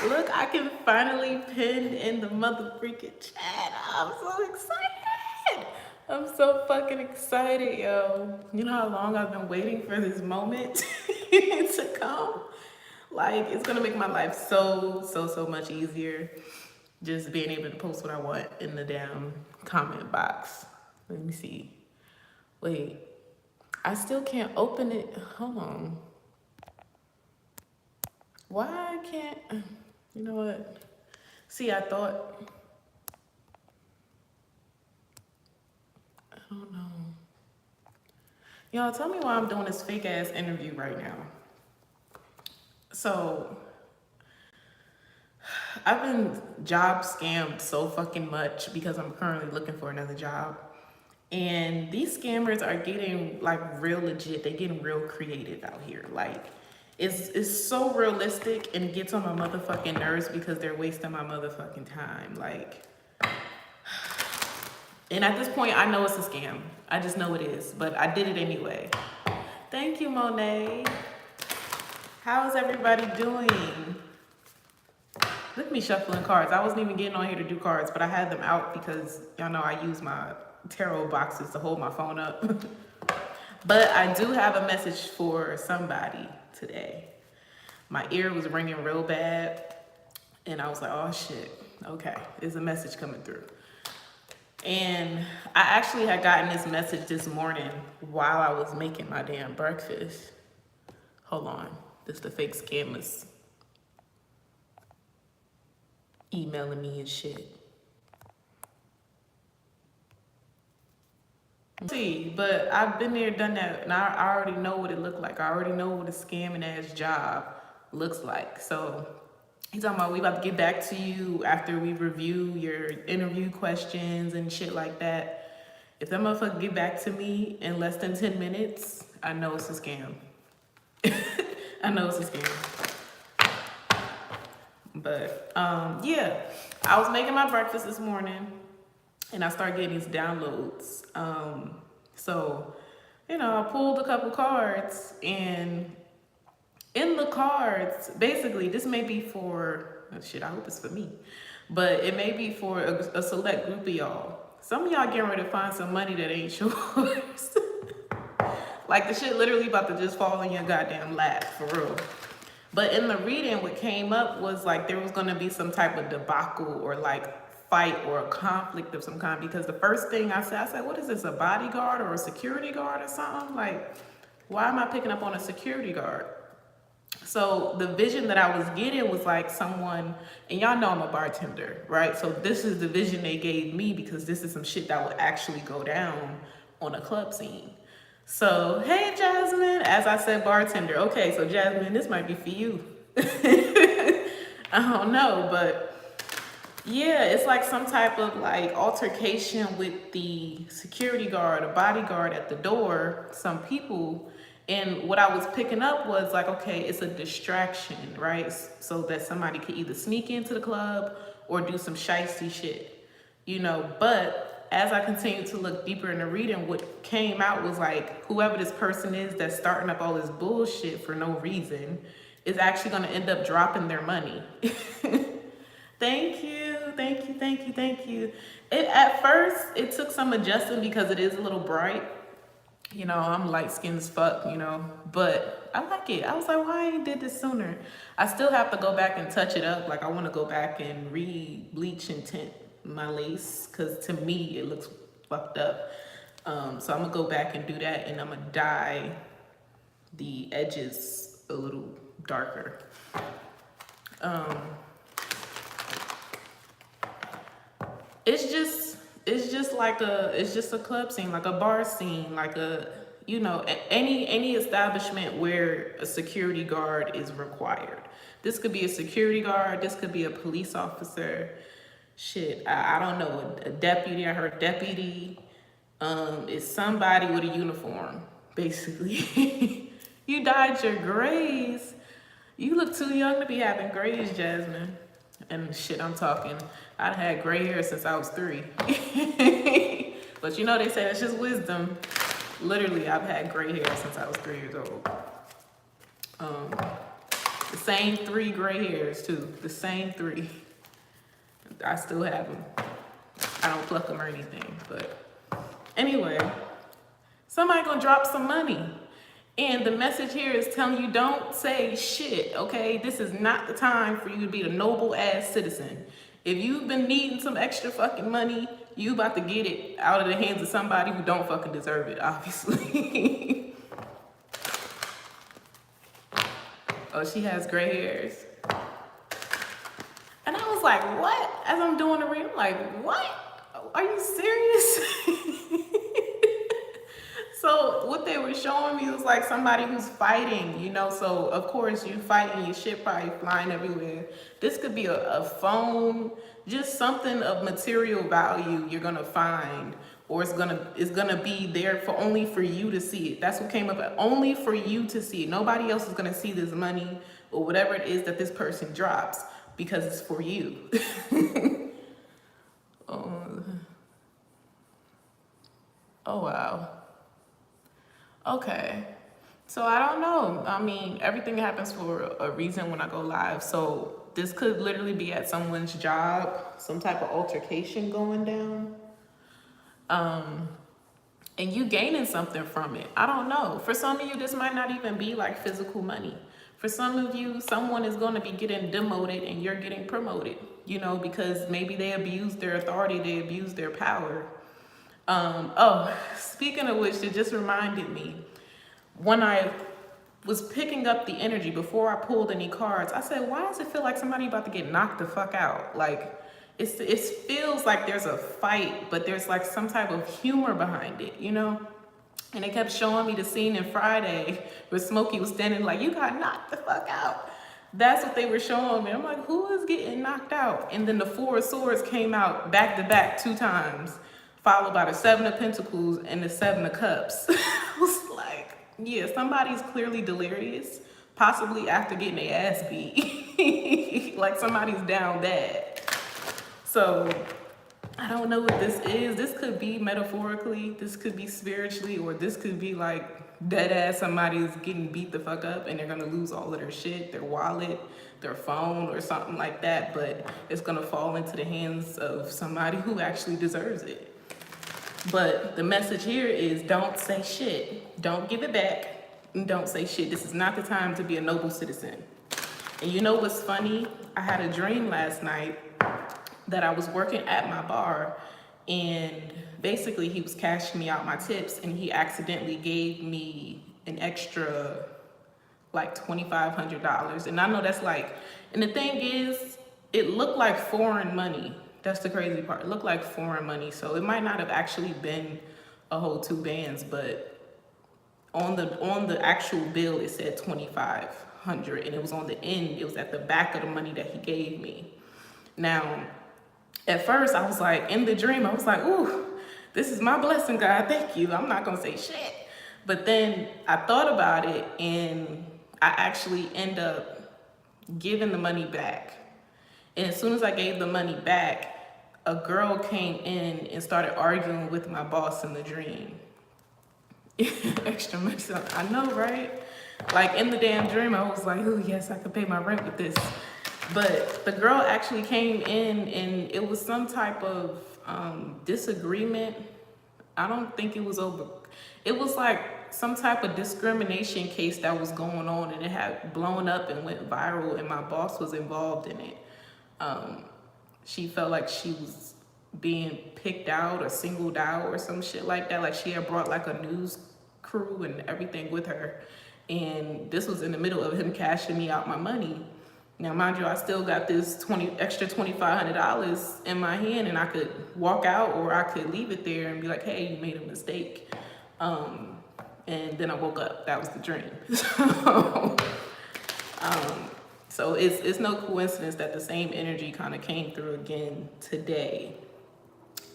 Look, I can finally pin in the motherfucking chat. I'm so excited. I'm so fucking excited, yo. You know how long I've been waiting for this moment to come? Like, it's gonna make my life so much easier. Just being able to post what I want in the damn comment box. Let me see. Wait, I still can't open it. Hold on. Why I can't? You know what? See, I thought, I don't know. Y'all, tell me why I'm doing this fake ass interview right now. So, I've been job scammed so fucking much because I'm currently looking for another job. And these scammers are getting like real legit. They're getting real creative out here. Like, it's so realistic and gets on my motherfucking nerves because they're wasting my motherfucking time. Like, and at this point, I know it's a scam. I just know it is, but I did it anyway. Thank you, Monet. How's everybody doing? Look at me shuffling cards. I wasn't even getting on here to do cards, but I had them out because y'all know I use my tarot boxes to hold my phone up. But I do have a message for somebody today. My ear was ringing real bad, and I was like, oh shit, okay, there's a message coming through. And I actually had gotten this message this morning while I was making my damn breakfast. Hold on, this the fake scammers emailing me and shit. See, but I've been there, done that, and I already know what it looked like. I already know what a scamming ass job looks like. So he's talking about we about to get back to you after we review your interview questions and shit like that. If that motherfucker get back to me in less than 10 minutes, I know it's a scam. I know it's a scam. But yeah, I was making my breakfast this morning and I started getting these downloads. So, you know, I pulled a couple cards, and in the cards, basically, this may be for, oh shit, I hope it's for me, but it may be for a select group of y'all. Some of y'all getting ready to find some money that ain't yours. Like, the shit literally about to just fall in your goddamn lap, for real. But in the reading, what came up was like there was gonna be some type of debacle or like fight or a conflict of some kind, because the first thing I said, what is this, a bodyguard or a security guard or something? Like, why am I picking up on a security guard? So the vision that I was getting was like someone, and y'all know I'm a bartender, right? So this is the vision they gave me because this is some shit that would actually go down on a club scene. So, hey, Jasmine, as I said, bartender. Okay, so Jasmine, this might be for you. I don't know, but yeah, it's like some type of like altercation with the security guard, a bodyguard at the door, some people. And what I was picking up was like, okay, it's a distraction, right? So that somebody could either sneak into the club or do some shiesty shit, you know. But as I continued to look deeper in the reading, what came out was like, whoever this person is that's starting up all this bullshit for no reason is actually gonna end up dropping their money. Thank you, thank you, thank you, thank you. At first, it took some adjusting because it is a little bright. You know, I'm light-skinned as fuck, you know, but I like it. I was like, why I ain't did this sooner? I still have to go back and touch it up. Like, I want to go back and re-bleach and tint my lace because to me, it looks fucked up. So I'm going to go back and do that, and I'm going to dye the edges a little darker. It's just a club scene, like a bar scene, like a, you know, any establishment where a security guard is required. This could be a security guard, this could be a police officer, shit, I don't know, a deputy. I heard deputy is somebody with a uniform, basically. You dyed your grays. You look too young to be having grays, Jasmine. And shit, I'm talking, I've had gray hair since I was 3. But you know, they say that's just wisdom. Literally, I've had gray hair since I was 3 years old. The same 3 gray hairs too. The same 3. I still have them. I don't pluck them or anything. But anyway, somebody gonna drop some money. And the message here is telling you, don't say shit, okay? This is not the time for you to be a noble ass citizen. If you've been needing some extra fucking money, you about to get it out of the hands of somebody who don't fucking deserve it, obviously. Oh, she has gray hairs. And I was like, what? As I'm doing the read, I'm like, what? Are you serious? So what they were showing me was like somebody who's fighting, you know? So of course you fighting, your shit probably flying everywhere. This could be a phone, just something of material value you're gonna find, or it's gonna be there for only for you to see it. That's what came up, only for you to see it. Nobody else is gonna see this money or whatever it is that this person drops, because it's for you. Oh wow. Okay, so I don't know. I mean, everything happens for a reason when I go live. So this could literally be at someone's job, some type of altercation going down. And you gaining something from it. I don't know. For some of you, this might not even be like physical money. For some of you, someone is going to be getting demoted and you're getting promoted, you know, because maybe they abused their authority, they abused their power. Oh, speaking of which, it just reminded me, when I was picking up the energy before I pulled any cards, I said, why does it feel like somebody about to get knocked the fuck out? Like, it feels like there's a fight, but there's like some type of humor behind it, you know? And they kept showing me the scene in Friday where Smokey was standing like, you got knocked the fuck out. That's what they were showing me. I'm like, who is getting knocked out? And then the 4 of Swords came out back to back 2 times, followed by the 7 of Pentacles and the 7 of Cups. I was like, yeah, somebody's clearly delirious, possibly after getting their ass beat. Like somebody's down bad. So I don't know what this is. This could be metaphorically, this could be spiritually, or this could be like dead ass somebody's getting beat the fuck up and they're gonna lose all of their shit, their wallet, their phone, or something like that. But it's gonna fall into the hands of somebody who actually deserves it. But the message here is, don't say shit. Don't give it back. And don't say shit. This is not the time to be a noble citizen. And you know what's funny? I had a dream last night that I was working at my bar, and basically he was cashing me out my tips, and he accidentally gave me an extra like $2,500. And I know that's like, and the thing is, it looked like foreign money. That's the crazy part. It looked like foreign money. So it might not have actually been a whole 2 bands, but on the actual bill, it said 2,500, and it was on the end. It was at the back of the money that he gave me. Now, at first I was like, in the dream, I was like, ooh, this is my blessing, God, thank you. I'm not gonna say shit. But then I thought about it, and I actually end up giving the money back. And as soon as I gave the money back, a girl came in and started arguing with my boss in the dream. Extra much, I know, right? Like in the damn dream, I was like, oh yes, I could pay my rent with this. But the girl actually came in, and it was some type of disagreement. I don't think it was over. It was like some type of discrimination case that was going on, and it had blown up and went viral, and my boss was involved in it. She felt like she was being picked out or singled out or some shit like that. Like she had brought like a news crew and everything with her. And this was in the middle of him cashing me out my money. Now, mind you, I still got this extra $2,500 in my hand, and I could walk out or I could leave it there and be like, hey, you made a mistake. And then I woke up. That was the dream. So it's no coincidence that the same energy kind of came through again today.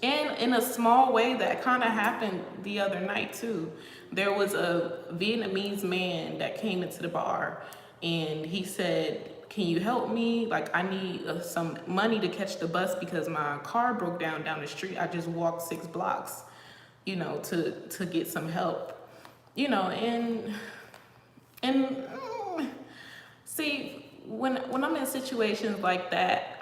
And in a small way, that kind of happened the other night too. There was a Vietnamese man that came into the bar, and he said, can you help me? Like, I need some money to catch the bus because my car broke down the street. I just walked 6 blocks, you know, to get some help, you know, and see, when I'm in situations like that,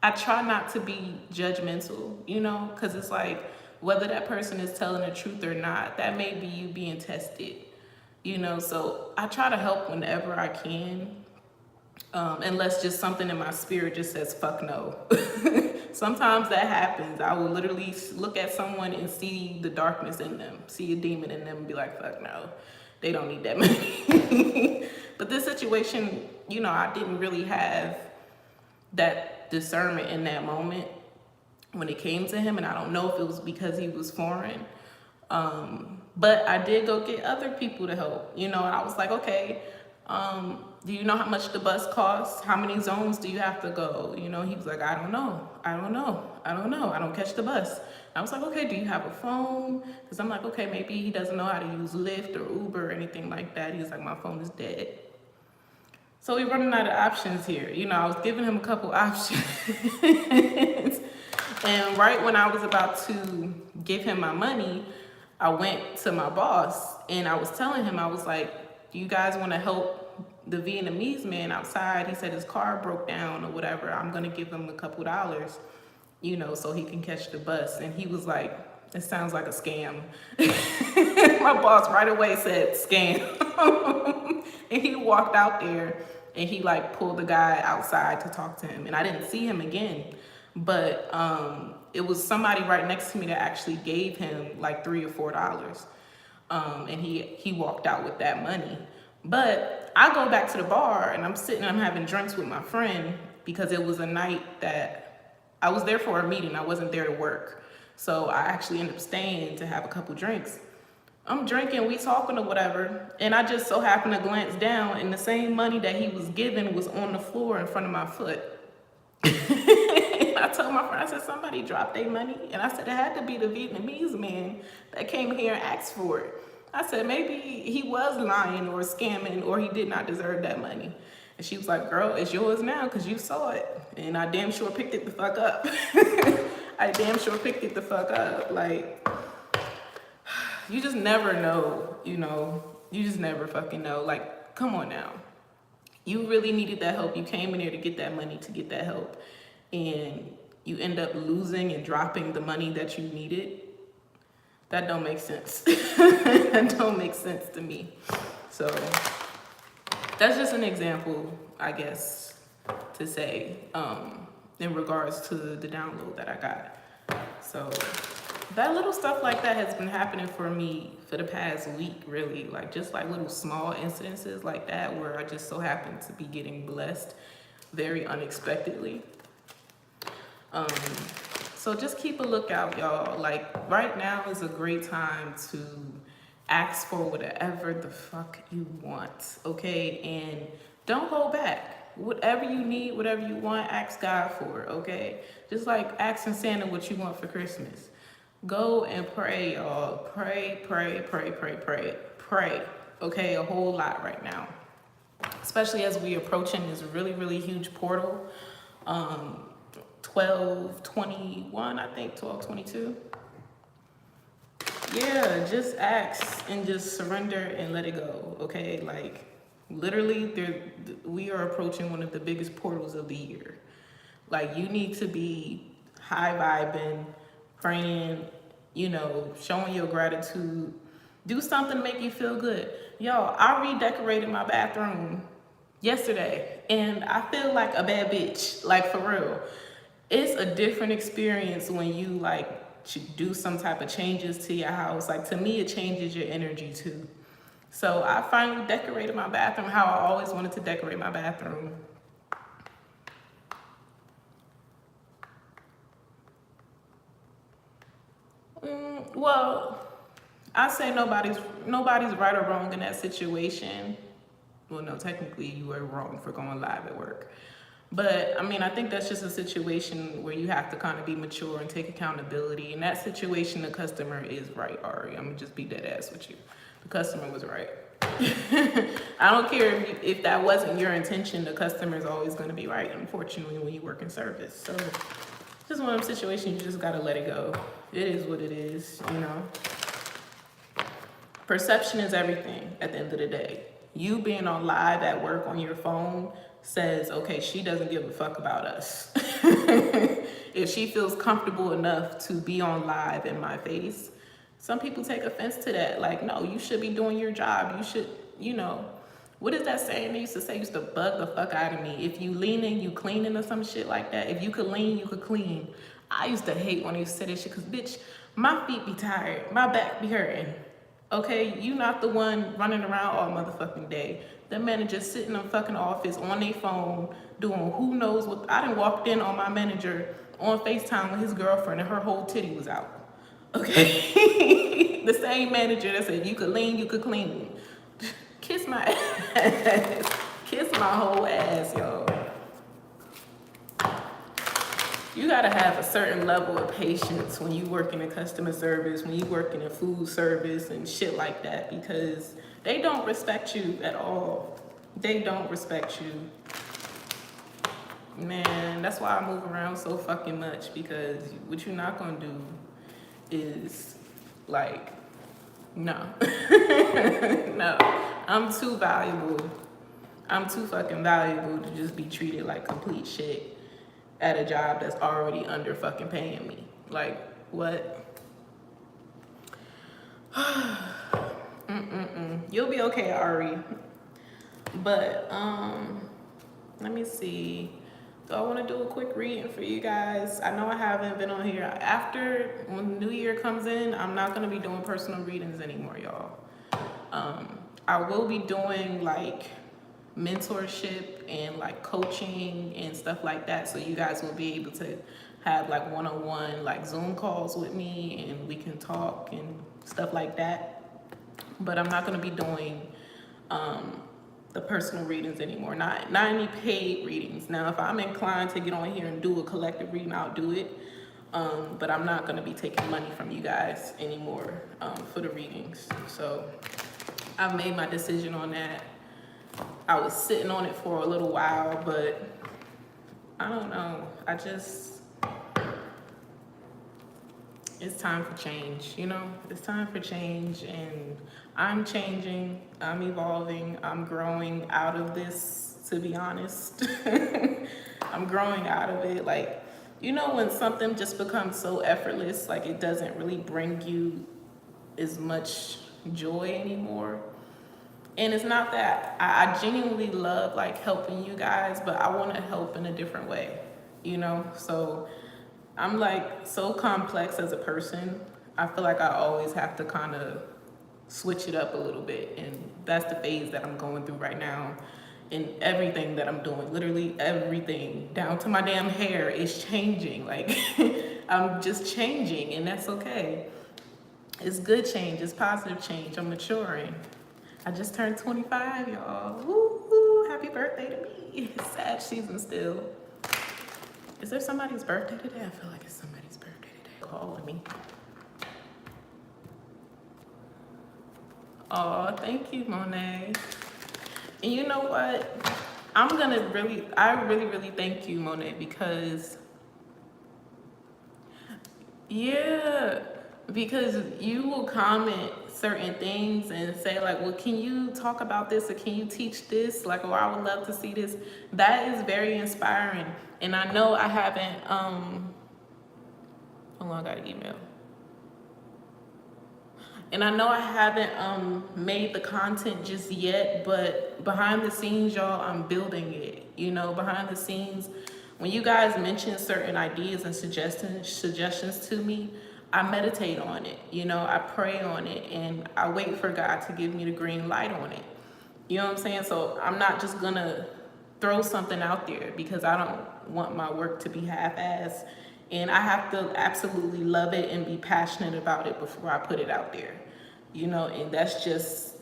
I try not to be judgmental, you know, because it's like, whether that person is telling the truth or not, that may be you being tested, you know. So I try to help whenever I can, unless just something in my spirit just says fuck no. Sometimes that happens. I will literally look at someone and see the darkness in them, see a demon in them, and be like, fuck no, they don't need that money. But this situation, you know, I didn't really have that discernment in that moment when it came to him, and I don't know if it was because he was foreign. But I did go get other people to help. You know, I was like, okay, do you know how much the bus costs? How many zones do you have to go? You know, he was like, I don't know. I don't catch the bus. I was like, okay, do you have a phone? Because I'm like, okay, maybe he doesn't know how to use Lyft or Uber or anything like that. He's like, my phone is dead. So we're running out of options here. You know, I was giving him a couple options. And right when I was about to give him my money, I went to my boss and I was telling him, I was like, do you guys want to help the Vietnamese man outside? He said his car broke down or whatever. I'm going to give him a couple dollars, you know, so he can catch the bus. And he was like, it sounds like a scam. My boss right away said scam. And he walked out there and he like pulled the guy outside to talk to him. And I didn't see him again. But it was somebody right next to me that actually gave him like $3 or $4. And he walked out with that money. But I go back to the bar and I'm sitting and I'm having drinks with my friend because it was a night that I was there for a meeting. I wasn't there to work. So I actually ended up staying to have a couple drinks. I'm drinking, we talking or whatever. And I just so happened to glance down and the same money that he was giving was on the floor in front of my foot. I told my friend, I said, somebody dropped their money. And I said, it had to be the Vietnamese man that came here and asked for it. I said, maybe he was lying or scamming or he did not deserve that money. And she was like, girl, it's yours now because you saw it. And I damn sure picked it the fuck up. I damn sure picked it the fuck up. Like, you just never know, you know. You just never fucking know. Like, come on now. You really needed that help. You came in here to get that money, to get that help. And you end up losing and dropping the money that you needed. That don't make sense. That don't make sense to me. So that's just an example, I guess, to say in regards to the download that I got. So that little stuff like that has been happening for me for the past week, really. Like just like little small incidences like that where I just so happen to be getting blessed very unexpectedly. So just keep a lookout, y'all. Like right now is a great time to ask for whatever the fuck you want, okay? And don't hold back. Whatever you need, whatever you want, ask God for, okay? Just like asking Santa what you want for Christmas. Go and pray, y'all. Pray, pray, pray, pray, pray, pray, okay? A whole lot right now. Especially as we approaching this really, really huge portal. 12/21, I think, 12/22. Yeah, just ask and just surrender and let it go, okay? Like, literally, we are approaching one of the biggest portals of the year. Like, you need to be high vibing, praying, you know, showing your gratitude. Do something to make you feel good. Y'all, I redecorated my bathroom yesterday, and I feel like a bad bitch, like for real. It's a different experience when you like do some type of changes to your house. Like to me, it changes your energy too. So I finally decorated my bathroom how I always wanted to decorate my bathroom. Well, I say nobody's right or wrong in that situation. Well, no, technically you were wrong for going live at work. But I mean, I think that's just a situation where you have to kind of be mature and take accountability. In that situation, the customer is right, Ari. I'm gonna just be dead ass with you. The customer was right. I don't care if that wasn't your intention, the customer is always gonna be right, unfortunately, when you work in service. So just one of those situations, you just gotta let it go. It is what it is, you know? Perception is everything at the end of the day. You being on live at work on your phone says, okay, she doesn't give a fuck about us. If she feels comfortable enough to be on live in my face, some people take offense to that. Like, no, you should be doing your job. You should, you know, what is that saying they used to say? Used to bug the fuck out of me. If you leaning, you cleaning, or some shit like that. If you could lean, you could clean. I used to hate when they used to say that shit, because bitch, my feet be tired, my back be hurting. Okay, you not the one running around all motherfucking day. That manager sitting in the fucking office on their phone doing who knows what. I done walked in on my manager on FaceTime with his girlfriend and her whole titty was out. Okay, the same manager that said you could lean, you could clean. Kiss my ass. Kiss my whole ass, y'all. You gotta have a certain level of patience when you working in customer service, when you working in food service and shit like that, because they don't respect you at all. They don't respect you. Man, that's why I move around so fucking much, because what you're not gonna do is like, no. No, I'm too valuable. I'm too fucking valuable to just be treated like complete shit at a job that's already under fucking paying me. Like, what? You'll be okay, Ari. But, let me see. Do I want to do a quick reading for you guys? I know I haven't been on here. After, when New Year comes in, I'm not going to be doing personal readings anymore, y'all. I will be doing, like, mentorship and like coaching and stuff like that, so you guys will be able to have like one-on-one like Zoom calls with me and we can talk and stuff like that. But I'm not going to be doing the personal readings anymore, not any paid readings. Now if I'm inclined to get on here and do a collective reading, I'll do it, but I'm not going to be taking money from you guys anymore for the readings. So I've made my decision on that. I was sitting on it for a little while, but I don't know. It's time for change, you know? It's time for change, and I'm changing, I'm evolving, I'm growing out of this, to be honest. I'm growing out of it. Like, you know, when something just becomes so effortless, like it doesn't really bring you as much joy anymore. And it's not that I genuinely love like helping you guys, but I want to help in a different way, you know? So I'm like so complex as a person. I feel like I always have to kind of switch it up a little bit. And that's the phase that I'm going through right now. And everything that I'm doing, literally everything, down to my damn hair, is changing. Like I'm just changing, and that's okay. It's good change, it's positive change. I'm maturing. I just turned 25, y'all. Woo-hoo, happy birthday to me. It's sad season still. Is there somebody's birthday today? I feel like it's somebody's birthday today calling me. Oh, thank you, Monet. And you know what? I really thank you, Monet, because because you will comment certain things and say like, well, can you talk about this, or can you teach this? Like, oh, I would love to see this. That is very inspiring. And I know I haven't, hold on, I got an email. And I know I haven't made the content just yet, but behind the scenes, y'all, I'm building it. You know, behind the scenes, when you guys mention certain ideas and suggestions to me, I meditate on it, you know, I pray on it, and I wait for God to give me the green light on it. You know what I'm saying? So I'm not just gonna throw something out there because I don't want my work to be half-assed. And I have to absolutely love it and be passionate about it before I put it out there, you know, and that's just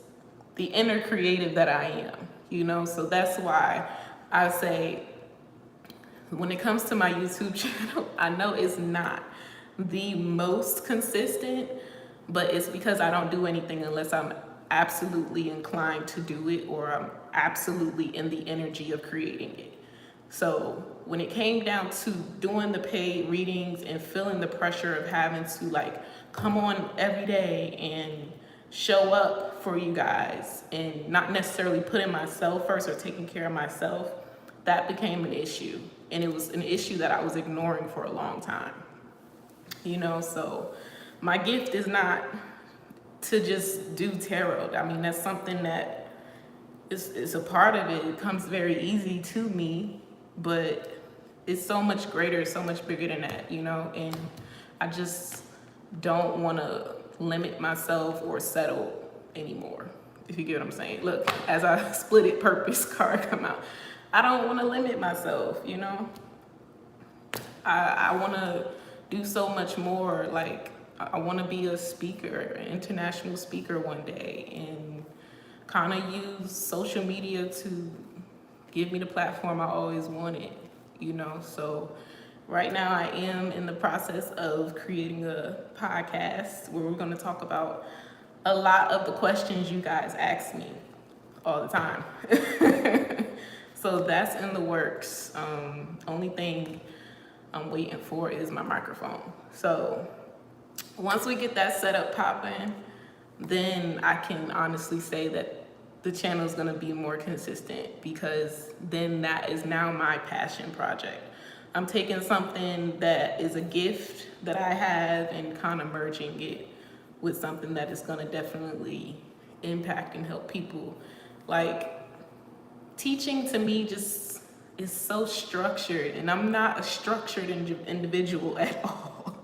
the inner creative that I am, you know. So that's why I say, when it comes to my YouTube channel, I know it's not the most consistent, but it's because I don't do anything unless I'm absolutely inclined to do it, or I'm absolutely in the energy of creating it. So when it came down to doing the paid readings and feeling the pressure of having to like come on every day and show up for you guys and not necessarily putting myself first or taking care of myself, that became an issue. And it was an issue that I was ignoring for a long time. You know, so my gift is not to just do tarot. I mean, that's something that is a part of it. It comes very easy to me, but it's so much greater, so much bigger than that, you know? And I just don't want to limit myself or settle anymore, if you get what I'm saying. Look, as I split it, purpose card come out. I don't want to limit myself, you know? I want to do so much more. Like, I want to be a speaker, an international speaker one day, and kind of use social media to give me the platform I always wanted, you know? So right now I am in the process of creating a podcast where we're going to talk about a lot of the questions you guys ask me all the time. So that's in the works. Only thing I'm waiting for is my microphone. So once we get that set up popping, then I can honestly say that the channel is going to be more consistent, because then that is now my passion project. I'm taking something that is a gift that I have and kind of merging it with something that is going to definitely impact and help people. Like, teaching to me just is so structured, and I'm not a structured individual at all.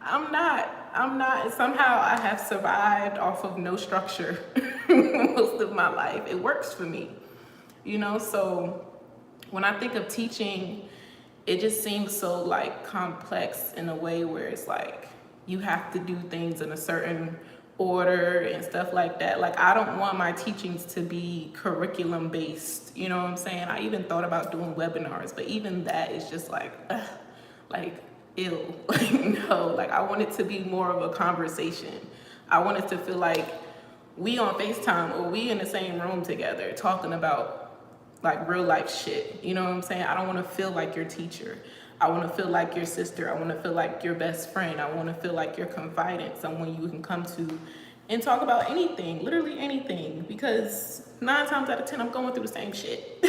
I'm not. Somehow I have survived off of no structure most of my life. It works for me, you know? So when I think of teaching, it just seems so like complex in a way where it's like you have to do things in a certain order and stuff like that. Like, I don't want my teachings to be curriculum based, you know what I'm saying? I even thought about doing webinars, but even that is just like, ew. Like, no, like, I want it to be more of a conversation. I want it to feel like we on FaceTime or we in the same room together talking about like real life shit. You know what I'm saying? I don't want to feel like your teacher. I want to feel like your sister. I want to feel like your best friend. I want to feel like your confidant, someone you can come to and talk about anything, literally anything, because 9 times out of 10, I'm going through the same shit.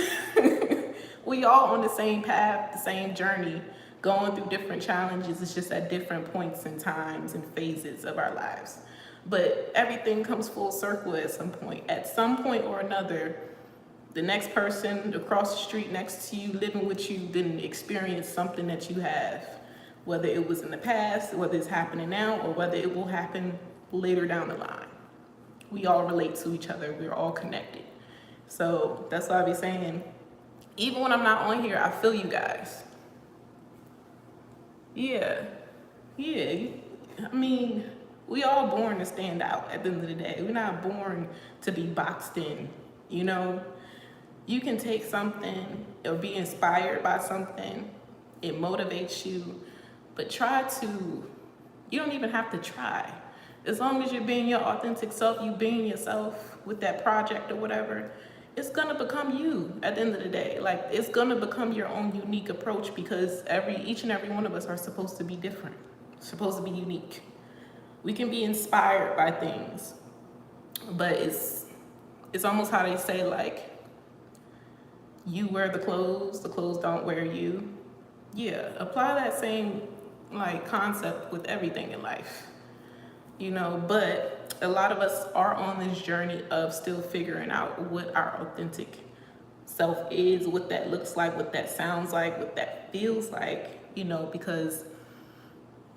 We all on the same path, the same journey, going through different challenges. It's just at different points and times and phases of our lives. But everything comes full circle at some point. At some point or another, the next person across the street next to you, living with you, didn't experience something that you have, whether it was in the past, whether it's happening now, or whether it will happen later down the line. We all relate to each other. We're all connected. So that's why I be saying, even when I'm not on here, I feel you guys. Yeah. I mean, we all born to stand out at the end of the day. We're not born to be boxed in, you know? You can take something or be inspired by something. It motivates you, but you don't even have to try. As long as you're being your authentic self, you being yourself with that project or whatever, it's gonna become you at the end of the day. Like, it's gonna become your own unique approach, because each and every one of us are supposed to be different, supposed to be unique. We can be inspired by things, but it's almost how they say, like, you wear the clothes don't wear you. Yeah, apply that same like concept with everything in life, you know. But a lot of us are on this journey of still figuring out what our authentic self is, what that looks like, what that sounds like, what that feels like, you know, because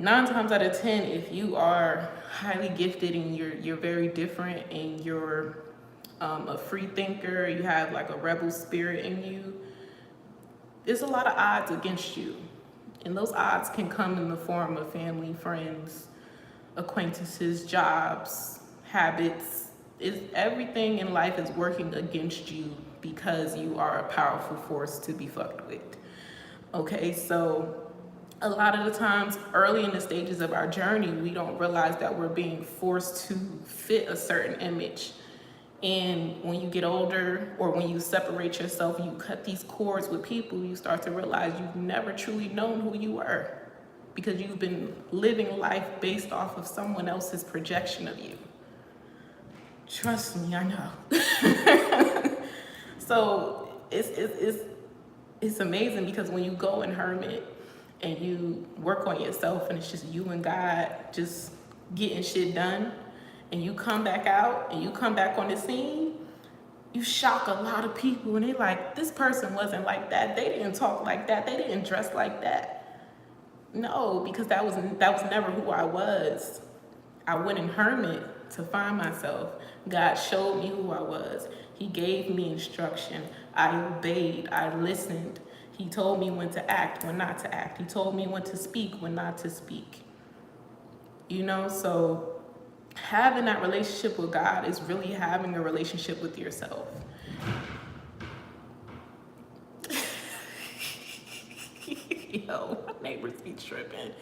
9 times out of 10, if you are highly gifted and you're very different and you're a free thinker, you have like a rebel spirit in you, there's a lot of odds against you. And those odds can come in the form of family, friends, acquaintances, jobs, habits. Everything in life is working against you because you are a powerful force to be fucked with. Okay, so a lot of the times early in the stages of our journey, we don't realize that we're being forced to fit a certain image. And when you get older, or when you separate yourself, you cut these cords with people, you start to realize you've never truly known who you were, because you've been living life based off of someone else's projection of you. Trust me, I know. So it's amazing because when you go in hermit and you work on yourself and it's just you and God just getting shit done, and you come back out and you come back on the scene, you shock a lot of people and they like, this person wasn't like that. They didn't talk like that. They didn't dress like that. No, because that was never who I was. I went in hermit to find myself. God showed me who I was. He gave me instruction. I obeyed. I listened. He told me when to act, when not to act. He told me when to speak, when not to speak. You know, so having that relationship with God is really having a relationship with yourself. Yo, my neighbors be tripping.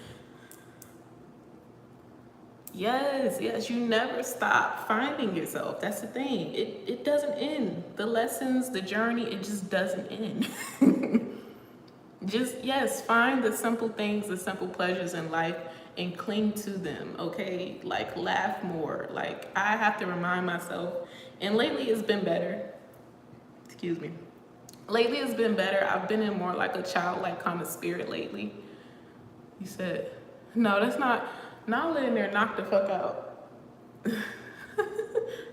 Yes, you never stop finding yourself. That's the thing. It doesn't end. The lessons, the journey, it just doesn't end. Just, yes, find the simple things, the simple pleasures in life and cling to them, okay? Like, laugh more. Like, I have to remind myself, and lately it's been better. Excuse me. Lately it's been better. I've been in more like a childlike kind of spirit lately. You said, no, that's not. Nala in there knocked the fuck out.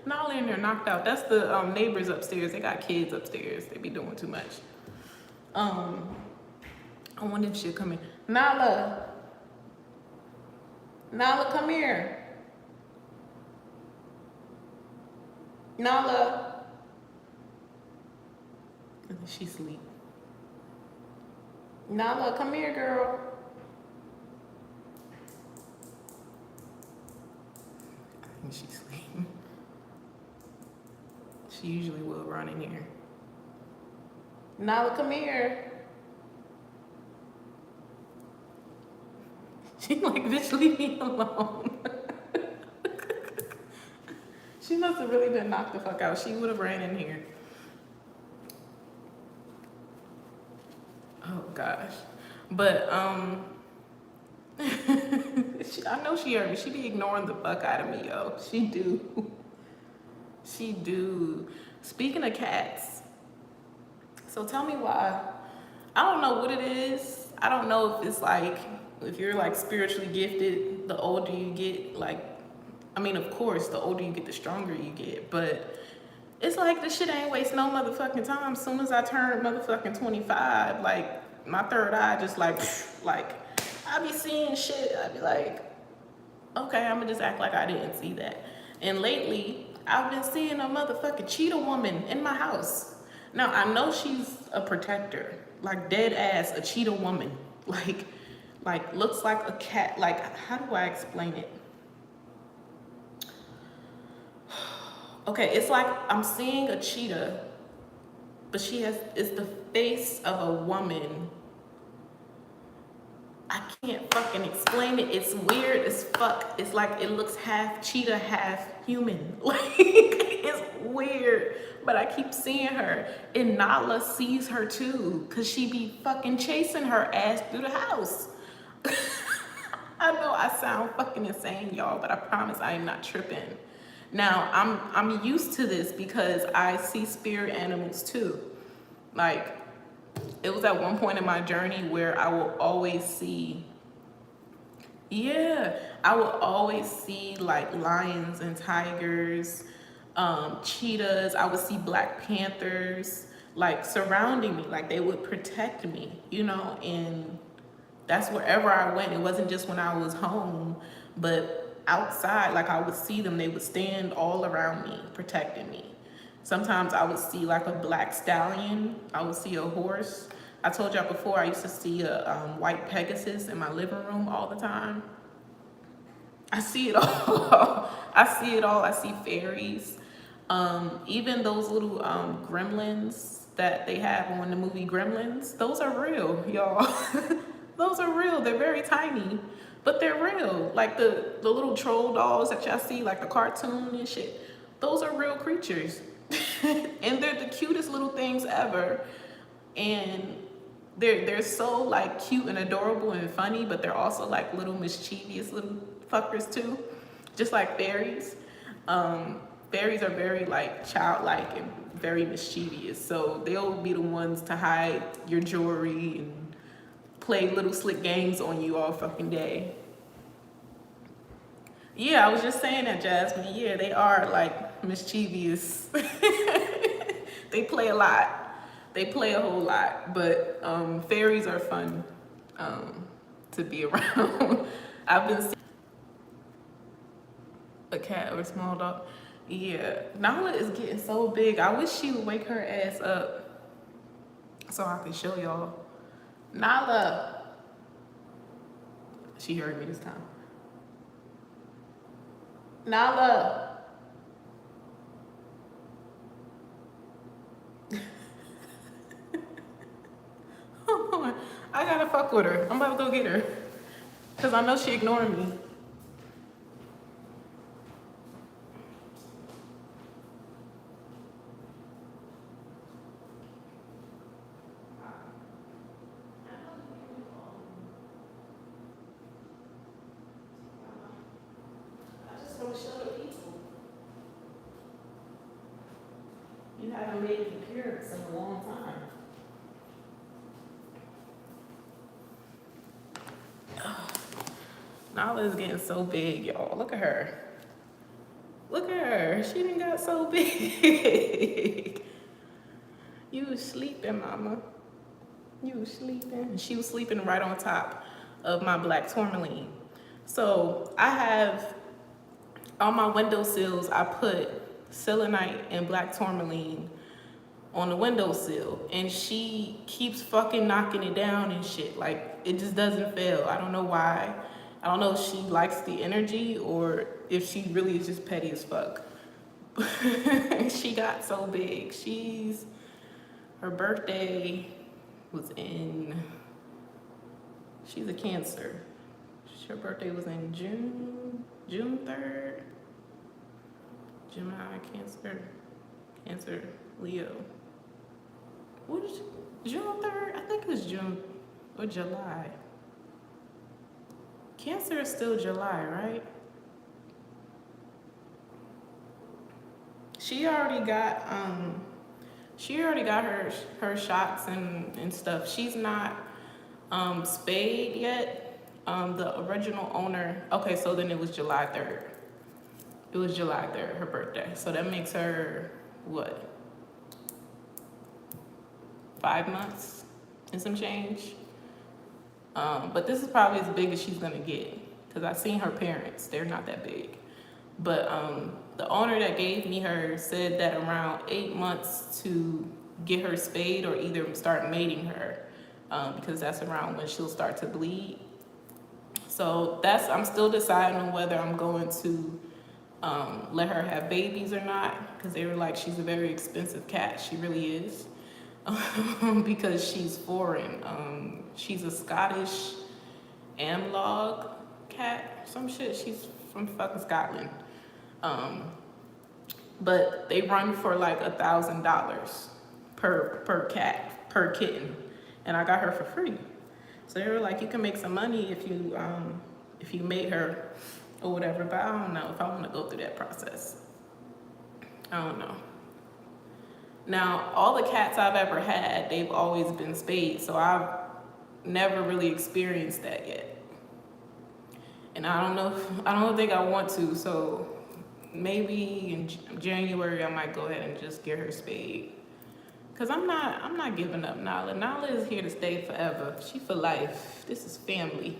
Nala in there knocked out. That's the neighbors upstairs. They got kids upstairs. They be doing too much. I wonder if she'll come in. Nala, come here. Nala. She sleep. Nala, come here, girl. I think she's sleeping. She usually will run in here. Nala, come here. She like, bitch, leave me alone. She must have really been knocked the fuck out. She would have ran in here. Oh gosh. But I know she heard me. She be ignoring the fuck out of me, yo. She do. She do. Speaking of cats, so tell me why. I don't know what it is. I don't know if it's like, if you're like spiritually gifted, the older you get, like, I mean, of course, the older you get, the stronger you get, but it's like this shit ain't waste no motherfucking time. As soon as I turn motherfucking 25, like, my third eye just like I be seeing shit. I be like, okay, I'm gonna just act like I didn't see that. And lately, I've been seeing a motherfucking cheetah woman in my house. Now, I know she's a protector, like dead ass, a cheetah woman. Like looks like a cat. Like, how do I explain it? Okay, it's like I'm seeing a cheetah, but it's the face of a woman. I can't fucking explain it. It's weird as fuck. It's like it looks half cheetah, half human. Like, it's weird. But I keep seeing her. And Nala sees her too, because she be fucking chasing her ass through the house. I know I sound fucking insane, y'all, but I promise I am not tripping. Now, I'm used to this because I see spirit animals too. Like, it was at one point in my journey where I will always see, I will always see like lions and tigers, cheetahs. I would see black panthers, like surrounding me, like they would protect me, you know, and that's wherever I went. It wasn't just when I was home, but outside, like I would see them, they would stand all around me, protecting me. Sometimes I would see like a black stallion. I would see a horse. I told y'all before, I used to see a white Pegasus in my living room all the time. I see it all. I see it all. I see fairies. Even those little gremlins that they have on the movie Gremlins, those are real, y'all. Those are real. They're very tiny, but they're real. Like the little troll dolls that y'all see, like the cartoon and shit. Those are real creatures. And they're the cutest little things ever. And they're so like cute and adorable and funny, but they're also like little mischievous little fuckers too. Just like fairies. Fairies are very like childlike and very mischievous. So they'll be the ones to hide your jewelry and play little slick games on you all fucking day. Yeah, I was just saying that, Jasmine. Yeah, they are like mischievous. They play a lot. They play a whole lot. But fairies are fun to be around. I've been seeing a cat or a small dog. Yeah, Nala is getting so big. I wish she would wake her ass up so I can show y'all. Nala. She heard me this time. Nala. I gotta fuck with her. I'm about to go get her. Cause I know she ignoring me. I just want to show the people. You haven't made an appearance in a long time. Nala is getting so big, y'all. Look at her. Look at her. She done got so big. You was sleeping, mama. You was sleeping. She was sleeping right on top of my black tourmaline. So I have, on my windowsills, I put selenite and black tourmaline on the windowsill, and she keeps fucking knocking it down and shit. Like, it just doesn't fail. I don't know why. I don't know if she likes the energy or if she really is just petty as fuck. She got so big. Her birthday was in, she's a Cancer. Her birthday was in June 3rd. Gemini, Cancer, Leo. What is June 3rd? I think it was June or July. Cancer is still July, right? She already got her shots and stuff. She's not spayed yet. The original owner, okay, so then it was July 3rd. It was July 3rd, her birthday. So that makes her, what? 5 months and some change. But this is probably as big as she's gonna get, because I've seen her parents, they're not that big. But the owner that gave me her said that around 8 months to get her spayed or either start mating her, because that's around when she'll start to bleed. So I'm still deciding on whether I'm going to let her have babies or not, because they were like, she's a very expensive cat. She really is. Because she's foreign. She's a Scottish Amlog cat, some shit. She's from fucking Scotland. But they run for like $1,000 per cat, per kitten, and I got her for free. So they were like, you can make some money if you mate her or whatever. But I don't know if I want to go through that process. I don't know. Now, all the cats I've ever had, they've always been spayed, so I've never really experienced that yet. And I don't think I want to, so maybe in January I might go ahead and just get her spayed. Cause I'm not giving up Nala. Nala is here to stay forever. She for life. This is family.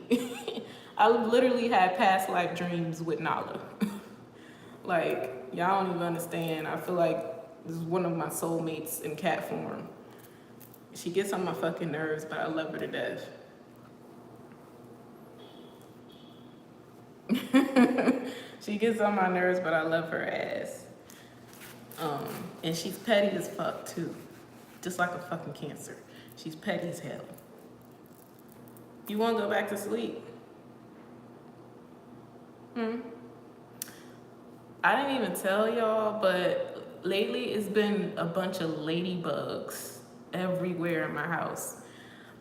I literally had past life dreams with Nala. Like, y'all don't even understand. I feel like this is one of my soulmates in cat form. She gets on my fucking nerves, but I love her to death. She gets on my nerves, but I love her ass. And she's petty as fuck too. Just like a fucking Cancer. She's petty as hell. You wanna go back to sleep? I didn't even tell y'all, but lately it's been a bunch of ladybugs everywhere in my house.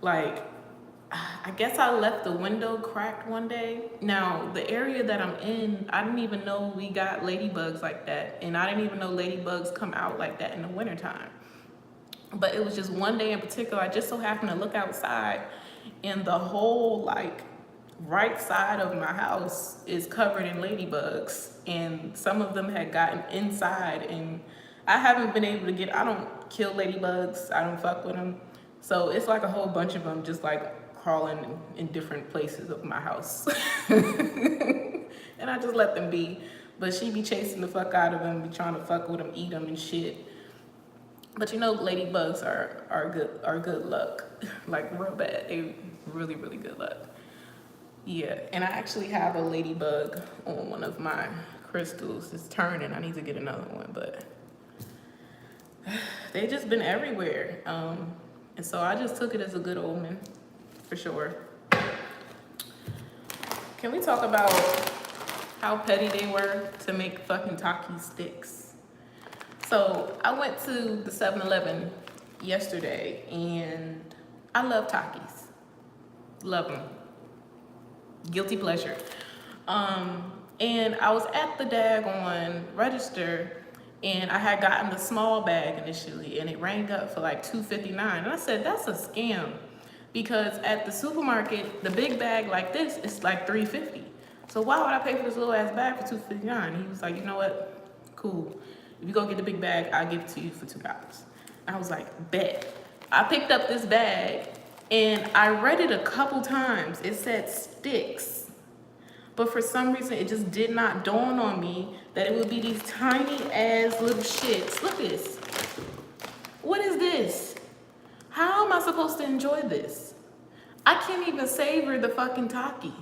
Like, I guess I left the window cracked one day. Now, the area that I'm in, I didn't even know we got ladybugs like that. And I didn't even know ladybugs come out like that in the wintertime. But it was just one day in particular, I just so happened to look outside and the whole like right side of my house is covered in ladybugs. And some of them had gotten inside, and I haven't been able to get, I don't kill ladybugs, I don't fuck with them. So it's like a whole bunch of them just like crawling in different places of my house. And I just let them be. But she be chasing the fuck out of them, be trying to fuck with them, eat them and shit. But you know, ladybugs are good luck, like real bad. They really good luck. Yeah, and I actually have a ladybug on one of my crystals. It's turning. I need to get another one, but they just been everywhere. And so I just took it as a good omen, for sure. Can we talk about how petty they were to make fucking Taki sticks? So I went to the 7-Eleven yesterday, and I love Takis. Love them. Guilty pleasure. And I was at the daggone register, and I had gotten the small bag initially, and it rang up for like $2.59. And I said, that's a scam, because at the supermarket, the big bag like this is like $3.50. So why would I pay for this little ass bag for $2.59? He was like, you know what? Cool. If you go get the big bag, I'll give it to you for $2. I was like, bet. I picked up this bag, and I read it a couple times. It said sticks. But for some reason, it just did not dawn on me that it would be these tiny ass little shits. Look at this. What is this? How am I supposed to enjoy this? I can't even savor the fucking Taki.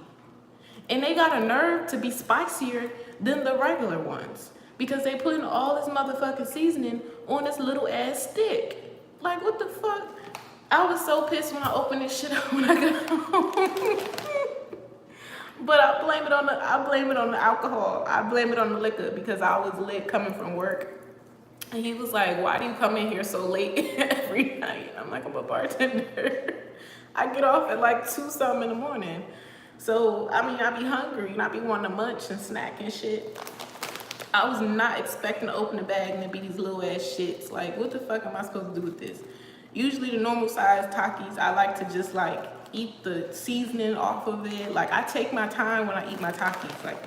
And they got a nerve to be spicier than the regular ones, because they putting all this motherfucking seasoning on this little ass stick. Like, what the fuck? I was so pissed when I opened this shit up when I got home. But I blame it on the alcohol. I blame it on the liquor, because I was lit coming from work. And he was like, why do you come in here so late every night? I'm like, I'm a bartender. I get off at like 2-something in the morning. So, I mean, I be hungry and I be wanting to munch and snack and shit. I was not expecting to open the bag and it be these little ass shits. Like, what the fuck am I supposed to do with this? Usually the normal size Takis, I like to just like eat the seasoning off of it. Like, I take my time when I eat my Takis. Like,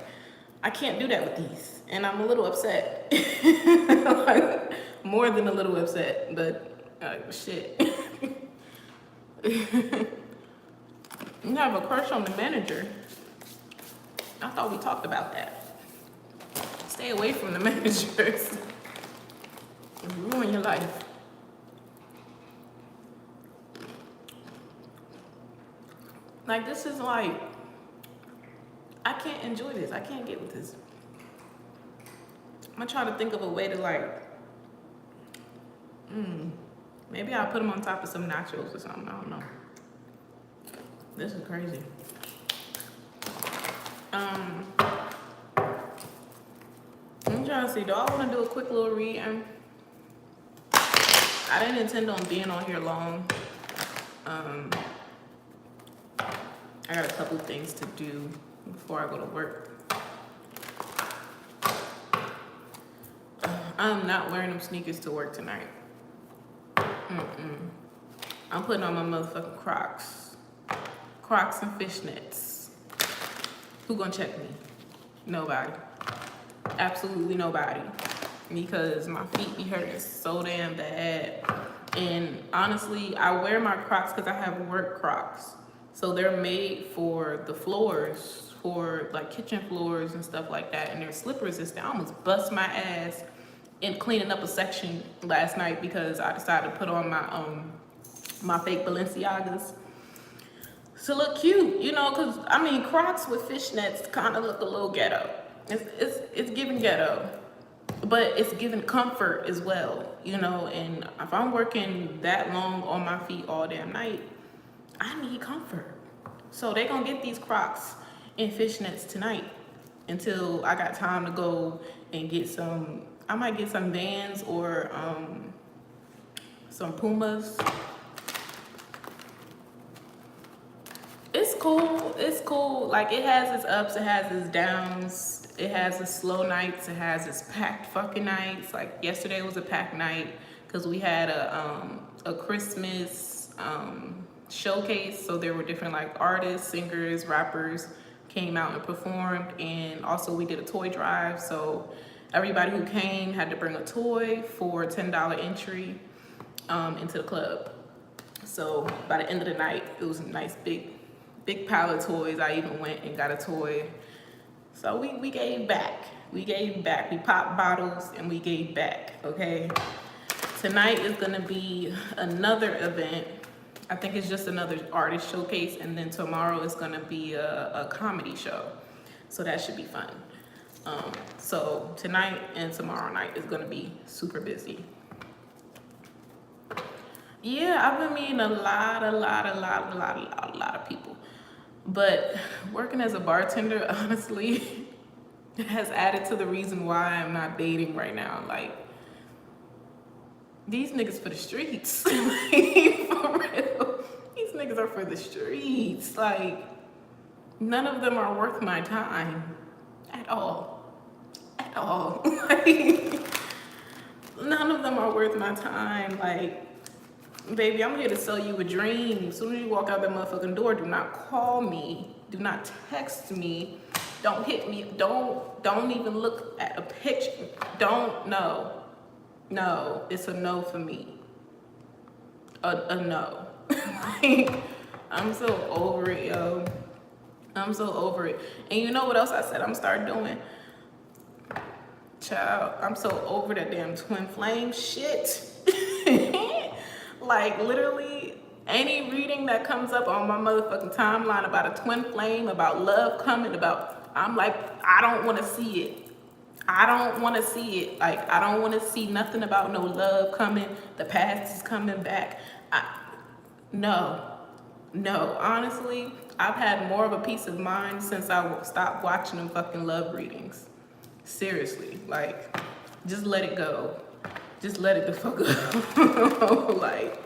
I can't do that with these. And I'm a little upset. Like, more than a little upset, but shit. You have a crush on the manager. I thought we talked about that. Stay away from the managers. You ruin your life. Like, this is like, I can't enjoy this. I can't get with this. I'm gonna try to think of a way to like, maybe I'll put them on top of some nachos or something. I don't know. This is crazy. I'm trying to see, do I want to do a quick little read? I didn't intend on being on here long. I got a couple things to do before I go to work. I'm not wearing them sneakers to work tonight. I'm putting on my motherfucking Crocs. Crocs and fishnets. Who gonna check me? Nobody. Absolutely nobody. Because my feet be hurting so damn bad. And honestly, I wear my Crocs because I have work Crocs. So they're made for the floors, for like kitchen floors and stuff like that. And they're slip resistant. I almost bust my ass in cleaning up a section last night because I decided to put on my fake Balenciagas to look cute, you know, because I mean, Crocs with fishnets kind of look a little ghetto. It's giving ghetto, but it's giving comfort as well, you know. And if I'm working that long on my feet all damn night, I need comfort. So they gonna get these Crocs and fishnets tonight until I got time to go and get some. I might get some Vans or some Pumas. cool. It's cool. Like, it has its ups, it has its downs. It has its slow nights, it has its packed fucking nights. Like, yesterday was a packed night because we had a Christmas showcase. So there were different like artists, singers, rappers came out and performed, and also we did a toy drive. So everybody who came had to bring a toy for $10 entry into the club. So by the end of the night, it was a nice big pile of toys. I even went and got a toy. So we gave back. We gave back. We popped bottles and we gave back, okay? Tonight is gonna be another event. I think it's just another artist showcase, and then tomorrow is gonna be a comedy show. So that should be fun. So tonight and tomorrow night is gonna be super busy. Yeah, I've been meeting a lot of people. But working as a bartender, honestly, has added to the reason why I'm not dating right now. Like, these niggas for the streets. Like, for real. These niggas are for the streets. Like, none of them are worth my time at all. At all. Like, none of them are worth my time. Like, baby, I'm here to sell you a dream. As soon as you walk out that motherfucking door, do not call me. Do not text me. Don't hit me. Don't even look at a picture. Don't, no. No, it's a no for me. A no. Like, I'm so over it, yo. I'm so over it. And you know what else I said I'm starting doing? Child, I'm so over that damn twin flame shit. Like, literally, any reading that comes up on my motherfucking timeline about a twin flame, about love coming, about, I'm like, I don't want to see it. I don't want to see it. Like, I don't want to see nothing about no love coming. The past is coming back. No. Honestly, I've had more of a peace of mind since I stopped watching them fucking love readings. Seriously, like, just let it go. Just let it the fuck go. Like,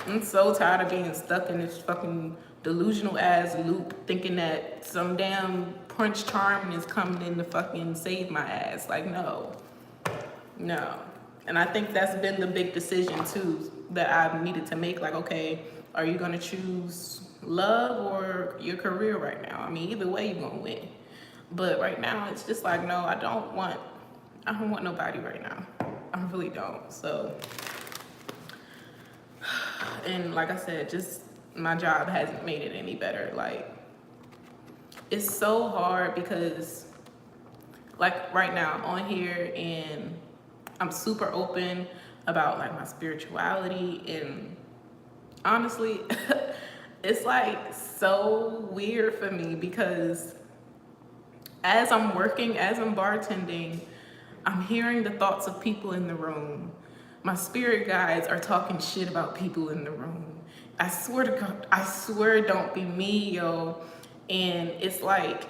I'm so tired of being stuck in this fucking delusional ass loop, thinking that some damn Prince Charming is coming in to fucking save my ass. Like, no. And I think that's been the big decision too that I've needed to make. Like, okay, are you gonna choose love or your career right now? I mean, either way, you're gonna win. But right now, it's just like, no, I don't want nobody right now. I really don't. So, and like I said, just my job hasn't made it any better. Like, it's so hard because, like, right now I'm on here and I'm super open about like my spirituality, and honestly, it's like so weird for me because as I'm working, as I'm bartending, I'm hearing the thoughts of people in the room. My spirit guides are talking shit about people in the room. I swear to God, I swear it don't be me, yo. And it's like,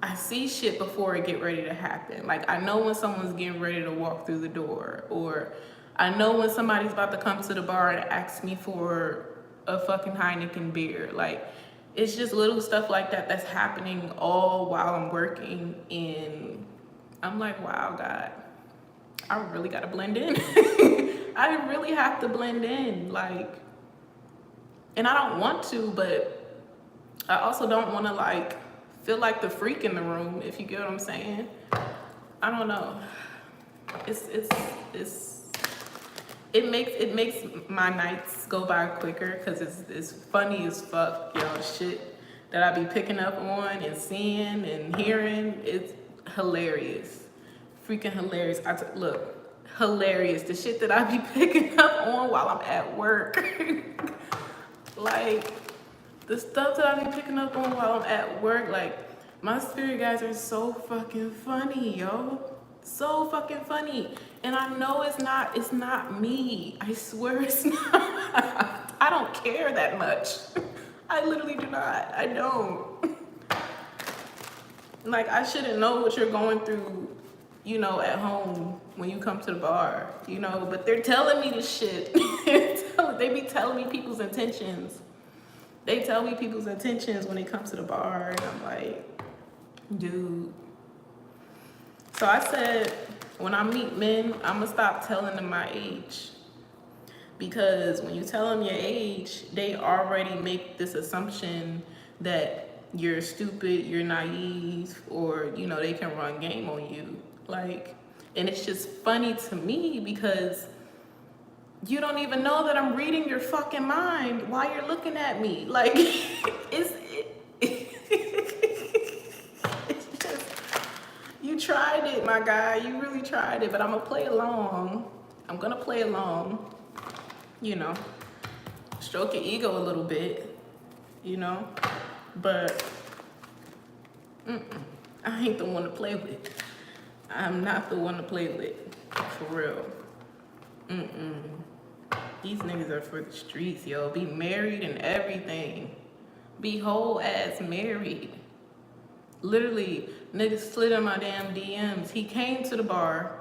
I see shit before it get ready to happen. Like, I know when someone's getting ready to walk through the door, or I know when somebody's about to come to the bar and ask me for a fucking Heineken beer. Like, it's just little stuff like that that's happening all while I'm working, and I'm like, wow, God, I really gotta blend in. I really have to blend in, like, and I don't want to, but I also don't want to like feel like the freak in the room, if you get what I'm saying. I don't know. It makes my nights go by quicker because it's funny as fuck, yo, shit that I be picking up on and seeing and hearing. It's hilarious, freaking hilarious. Look, hilarious. The shit that I be picking up on while I'm at work. Like, the stuff that I be picking up on while I'm at work, like, my spirit guys are so fucking funny, yo. So fucking funny. And I know it's not me. I swear it's not. I don't care that much. I literally do not. I don't. Like, I shouldn't know what you're going through, you know, at home when you come to the bar, you know, but they're telling me this shit. They be telling me people's intentions. They tell me people's intentions when they come to the bar, and I'm like, dude. So I said, when I meet men, I'm gonna stop telling them my age. Because when you tell them your age, they already make this assumption that you're stupid, you're naive, or, you know, they can run game on you. Like, and it's just funny to me because you don't even know that I'm reading your fucking mind while you're looking at me. Like, it's just, you tried it, my guy. You really tried it, but I'm gonna play along. I'm gonna play along, you know, stroke your ego a little bit, you know, but I ain't the one to play with. I'm not the one to play with, for real. These niggas are for the streets, yo. Be married and everything. Be whole ass married. Literally, niggas slid in my damn DMs. He came to the bar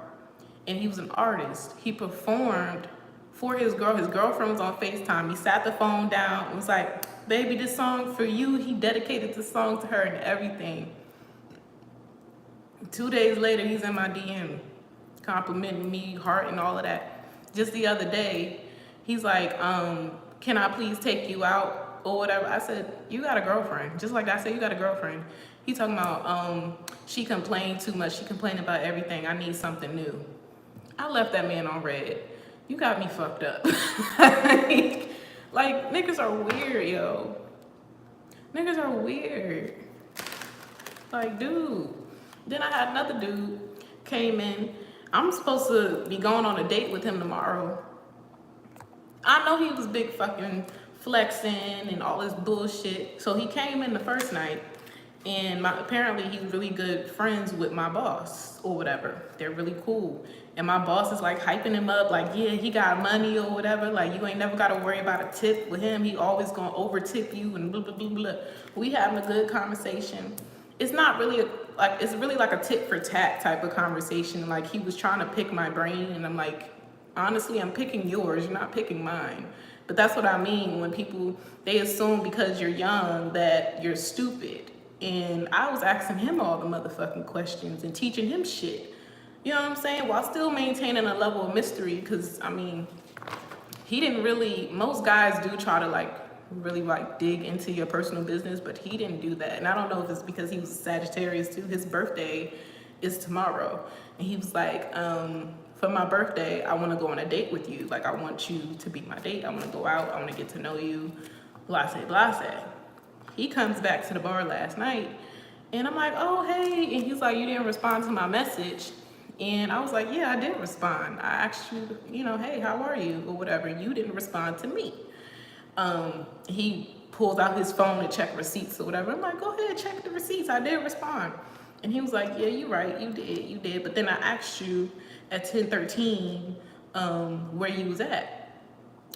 and he was an artist. He performed for his girl. His girlfriend was on FaceTime. He sat the phone down and was like, baby, this song for you. He dedicated the song to her and everything. 2 days later, he's in my DM, complimenting me, heart and all of that. Just the other day, he's like, can I please take you out or whatever? I said, you got a girlfriend. Just like I said, you got a girlfriend. He talking about, she complained too much. She complained about everything. I need something new. I left that man on red. You got me fucked up. Like, niggas are weird, yo. Niggas are weird. Like, dude. Then I had another dude came in. I'm supposed to be going on a date with him tomorrow. I know he was big fucking flexing and all this bullshit. So he came in the first night, and apparently he's really good friends with my boss or whatever. They're really cool. And my boss is like hyping him up, like, yeah, he got money or whatever. Like, you ain't never got to worry about a tip with him. He always gonna over tip you and blah, blah, blah, blah. We having a good conversation. It's not really it's really like a tit for tat type of conversation. Like, he was trying to pick my brain, and I'm like, honestly, I'm picking yours, you're not picking mine. But that's what I mean when people, they assume because you're young that you're stupid. And I was asking him all the motherfucking questions and teaching him shit. You know what I'm saying? While still maintaining a level of mystery, because, I mean, he didn't really, most guys do try to, like, really, like, dig into your personal business, but he didn't do that. And I don't know if it's because he was Sagittarius, too. His birthday is tomorrow. And he was like, for my birthday, I want to go on a date with you. Like, I want you to be my date. I want to go out. I want to get to know you. Blase, blase. He comes back to the bar last night, and I'm like, oh, hey. And he's like, you didn't respond to my message. And I was like, yeah, I did respond. I asked you, you know, hey, how are you? Or whatever. You didn't respond to me. He pulls out his phone to check receipts or whatever. I'm like, go ahead, check the receipts. I did respond. And he was like, yeah, you're right. You did. But then I asked you at 10:13 where you was at.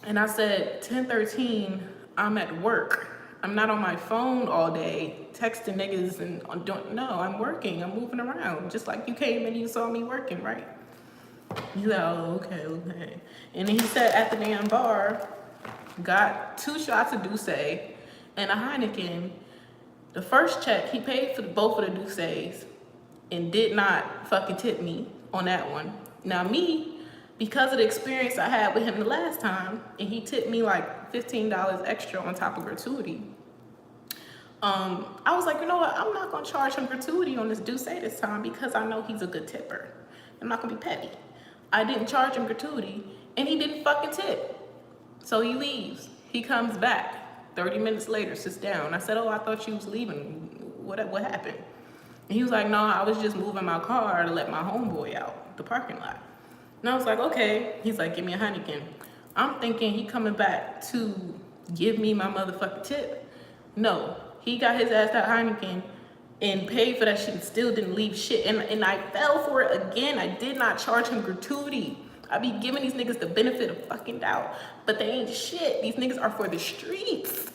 And I said, 10:13, I'm at work. I'm not on my phone all day texting niggas and I'm working. I'm moving around. Just like you came and you saw me working, right? He's like, oh, okay. And then he said at the damn bar, got 2 shots of Douce and a Heineken. The first check, he paid for both of the Douces and did not fucking tip me on that one. Now me, because of the experience I had with him the last time, and he tipped me like $15 extra on top of gratuity, I was like, you know what? I'm not gonna charge him gratuity on this Douce this time because I know he's a good tipper. I'm not gonna be petty. I didn't charge him gratuity, and he didn't fucking tip. So he leaves. He comes back 30 minutes later, sits down. I said, oh, I thought you was leaving. What happened? And he was like, no, I was just moving my car to let my homeboy out the parking lot. And I was like, okay. He's like, give me a Heineken. I'm thinking he coming back to give me my motherfucking tip. No, he got his ass that Heineken and paid for that shit and still didn't leave shit. And I fell for it again. I did not charge him gratuity. I be giving these niggas the benefit of fucking doubt, but they ain't shit. These niggas are for the streets.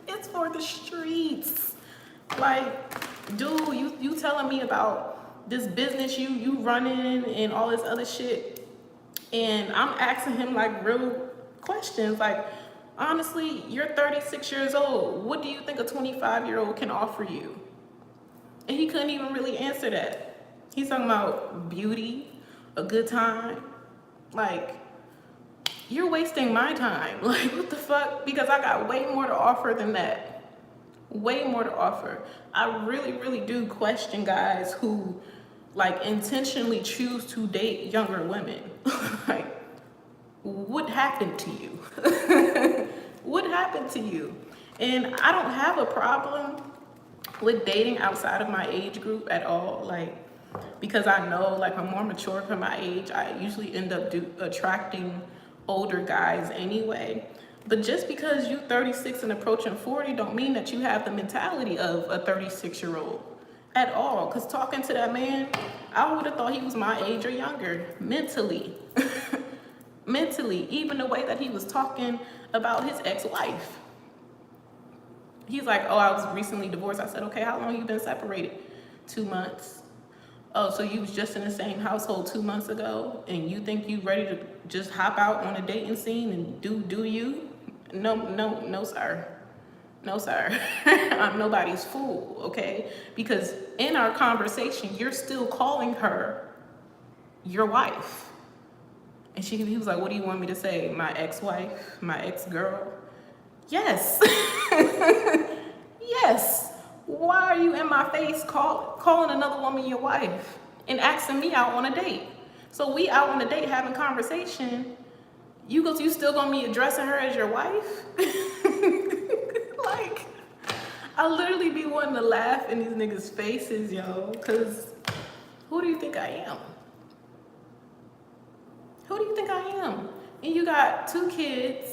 It's for the streets. Like, dude, you telling me about this business you running and all this other shit, and I'm asking him like real questions, like, Honestly, you're 36 years old. What do you think a 25-year-old can offer you? And he couldn't even really answer that. He's talking about beauty, a good time. Like, you're wasting my time. Like, what the fuck? Because I got way more to offer than that. Way more to offer. I really, really do question guys who, like, intentionally choose to date younger women. Like, what happened to you? What happened to you? And I don't have a problem with dating outside of my age group at all. Like, because I know, like, I'm more mature for my age. I usually end up attracting older guys anyway. But just because you 36 and approaching 40 don't mean that you have the mentality of a 36-year-old at all. Because talking to that man, I would have thought he was my age or younger, mentally. Mentally, even the way that he was talking about his ex-wife. He's like, oh, I was recently divorced. I said, okay, how long you been separated? 2 months. Oh, so you was just in the same household 2 months ago, and you think you ready to just hop out on a dating scene and do you? No, sir. No, sir. I'm nobody's fool, okay? Because in our conversation, you're still calling her your wife. And he was like, what do you want me to say? My ex-wife? My ex-girl? Yes. Yes. Why are you in my face calling another woman your wife and asking me out on a date? So we out on a date having conversation. You still gonna be addressing her as your wife? Like, I literally be wanting to laugh in these niggas' faces, yo. Cause who do you think I am? Who do you think I am? And you got 2 kids.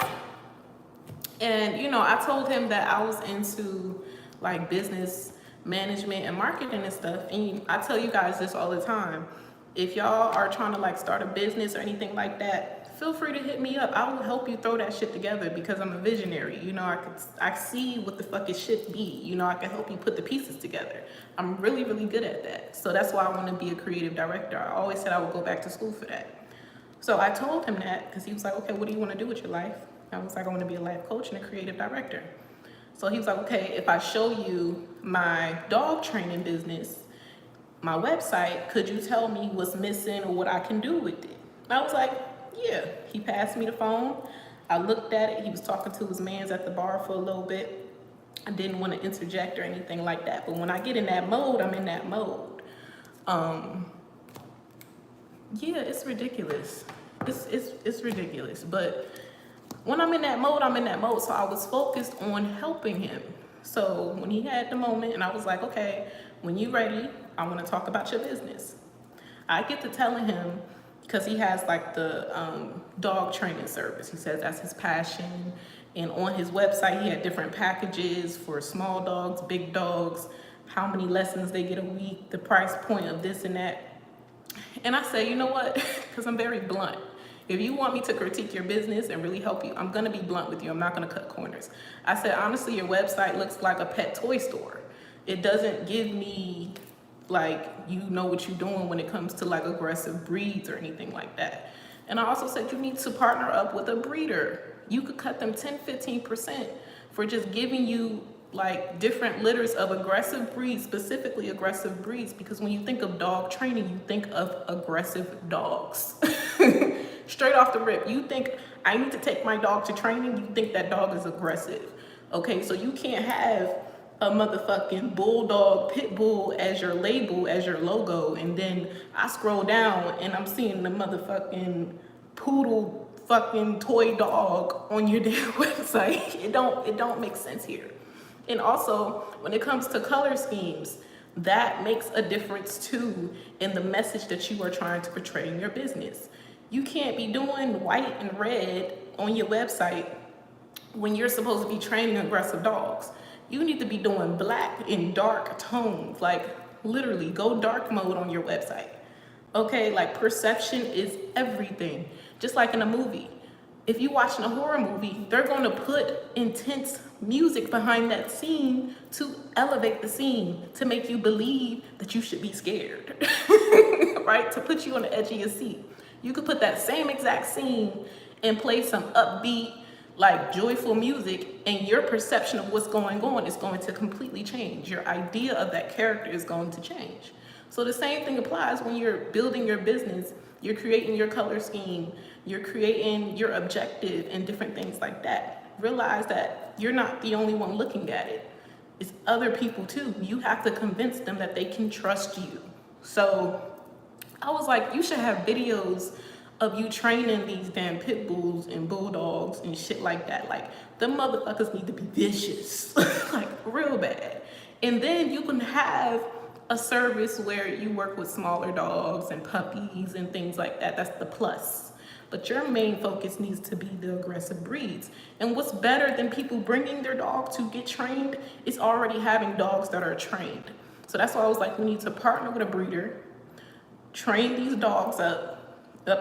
And, you know, I told him that I was into, like, business management and marketing and stuff. And I tell you guys this all the time. If y'all are trying to, like, start a business or anything like that, feel free to hit me up. I will help you throw that shit together because I'm a visionary. You know, I see what the fuck it should be. You know, I can help you put the pieces together. I'm really, really good at that. So that's why I want to be a creative director. I always said I would go back to school for that. So I told him that because he was like, okay, what do you want to do with your life? I was like, I want to be a life coach and a creative director. So he was like, okay, if I show you my dog training business, my website, could you tell me what's missing or what I can do with it? And I was like, yeah. He passed me the phone. I looked at it. He was talking to his mans at the bar for a little bit. I didn't want to interject or anything like that. But when I get in that mode, I'm in that mode. Yeah, it's ridiculous. It's ridiculous. But when I'm in that mode, I'm in that mode. So I was focused on helping him. So when he had the moment and I was like, okay, when you're ready, I want to talk about your business. I get to telling him, because he has like the dog training service. He says that's his passion. And on his website, he had different packages for small dogs, big dogs, how many lessons they get a week, the price point of this and that. And I say, you know what? Because I'm very blunt. If you want me to critique your business and really help you, I'm going to be blunt with you. I'm not going to cut corners. I said, honestly, your website looks like a pet toy store. It doesn't give me, like, you know what you're doing when it comes to, like, aggressive breeds or anything like that. And I also said you need to partner up with a breeder. You could cut them 10-15% for just giving you, like, different litters of aggressive breeds, specifically aggressive breeds, because when you think of dog training, you think of aggressive dogs. Straight off the rip, you think I need to take my dog to training, you think that dog is aggressive. Okay, so you can't have a motherfucking bulldog, pit bull as your label, as your logo, and then I scroll down and I'm seeing the motherfucking poodle fucking toy dog on your damn website. It don't make sense here. And also, when it comes to color schemes, that makes a difference too in the message that you are trying to portray in your business. You can't be doing white and red on your website when you're supposed to be training aggressive dogs. You need to be doing black and dark tones, like literally go dark mode on your website. Okay, like perception is everything. Just like in a movie. If you're watching a horror movie, they're going to put intense music behind that scene to elevate the scene, to make you believe that you should be scared, right? To put you on the edge of your seat. You could put that same exact scene and play some upbeat, like joyful music, and your perception of what's going on is going to completely change. Your idea of that character is going to change. So the same thing applies when you're building your business. You're creating your color scheme, you're creating your objective and different things like that. Realize that you're not the only one looking at it. It's other people too. You have to convince them that they can trust you. So I was like, you should have videos of you training these damn pit bulls and bulldogs and shit like that. Like, them motherfuckers need to be vicious, like real bad. And then you can have a service where you work with smaller dogs and puppies and things like that. That's the plus. But your main focus needs to be the aggressive breeds. And what's better than people bringing their dog to get trained is already having dogs that are trained. So that's why I was like, we need to partner with a breeder, train these dogs up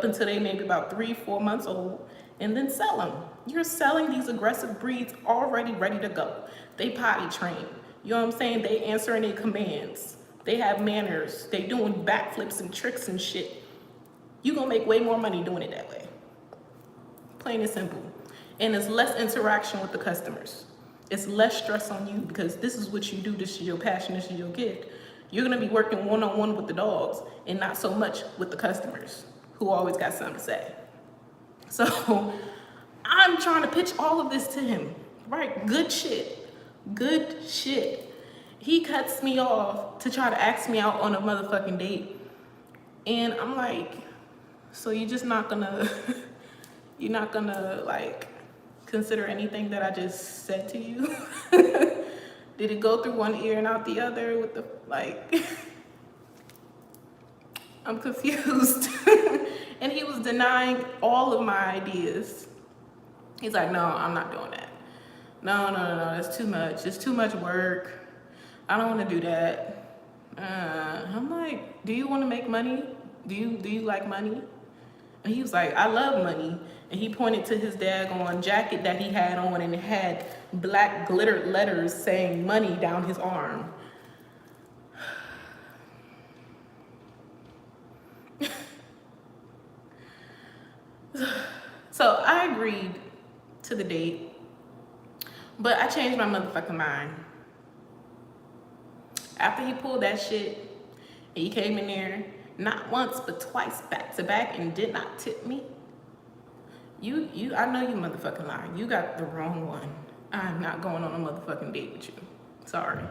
until they maybe about 3-4 months old, and then sell them. You're selling these aggressive breeds already ready to go. They potty trained. You know what I'm saying? They answering their commands. They have manners. They doing backflips and tricks and shit. You gonna make way more money doing it that way. Plain and simple. And it's less interaction with the customers. It's less stress on you because this is what you do. This is your passion. This is your gift. You're gonna be working one-on-one with the dogs and not so much with the customers who always got something to say. So I'm trying to pitch all of this to him, right? Good shit. Good shit. He cuts me off to try to ask me out on a motherfucking date. And I'm like, so you're just not gonna, you're not gonna like consider anything that I just said to you? Did it go through one ear and out the other with the, like, I'm confused. And he was denying all of my ideas. He's like, no, I'm not doing that. No, that's too much. It's too much work. I don't want to do that. I'm like, do you want to make money? Do you like money? And he was like, I love money. And he pointed to his daggone jacket that he had on, and it had black glittered letters saying money down his arm. So I agreed to the date, but I changed my motherfucking mind. After he pulled that shit, and he came in there, not once, but twice back to back, and did not tip me. I know you motherfucking lying. You got the wrong one. I'm not going on a motherfucking date with you. Sorry.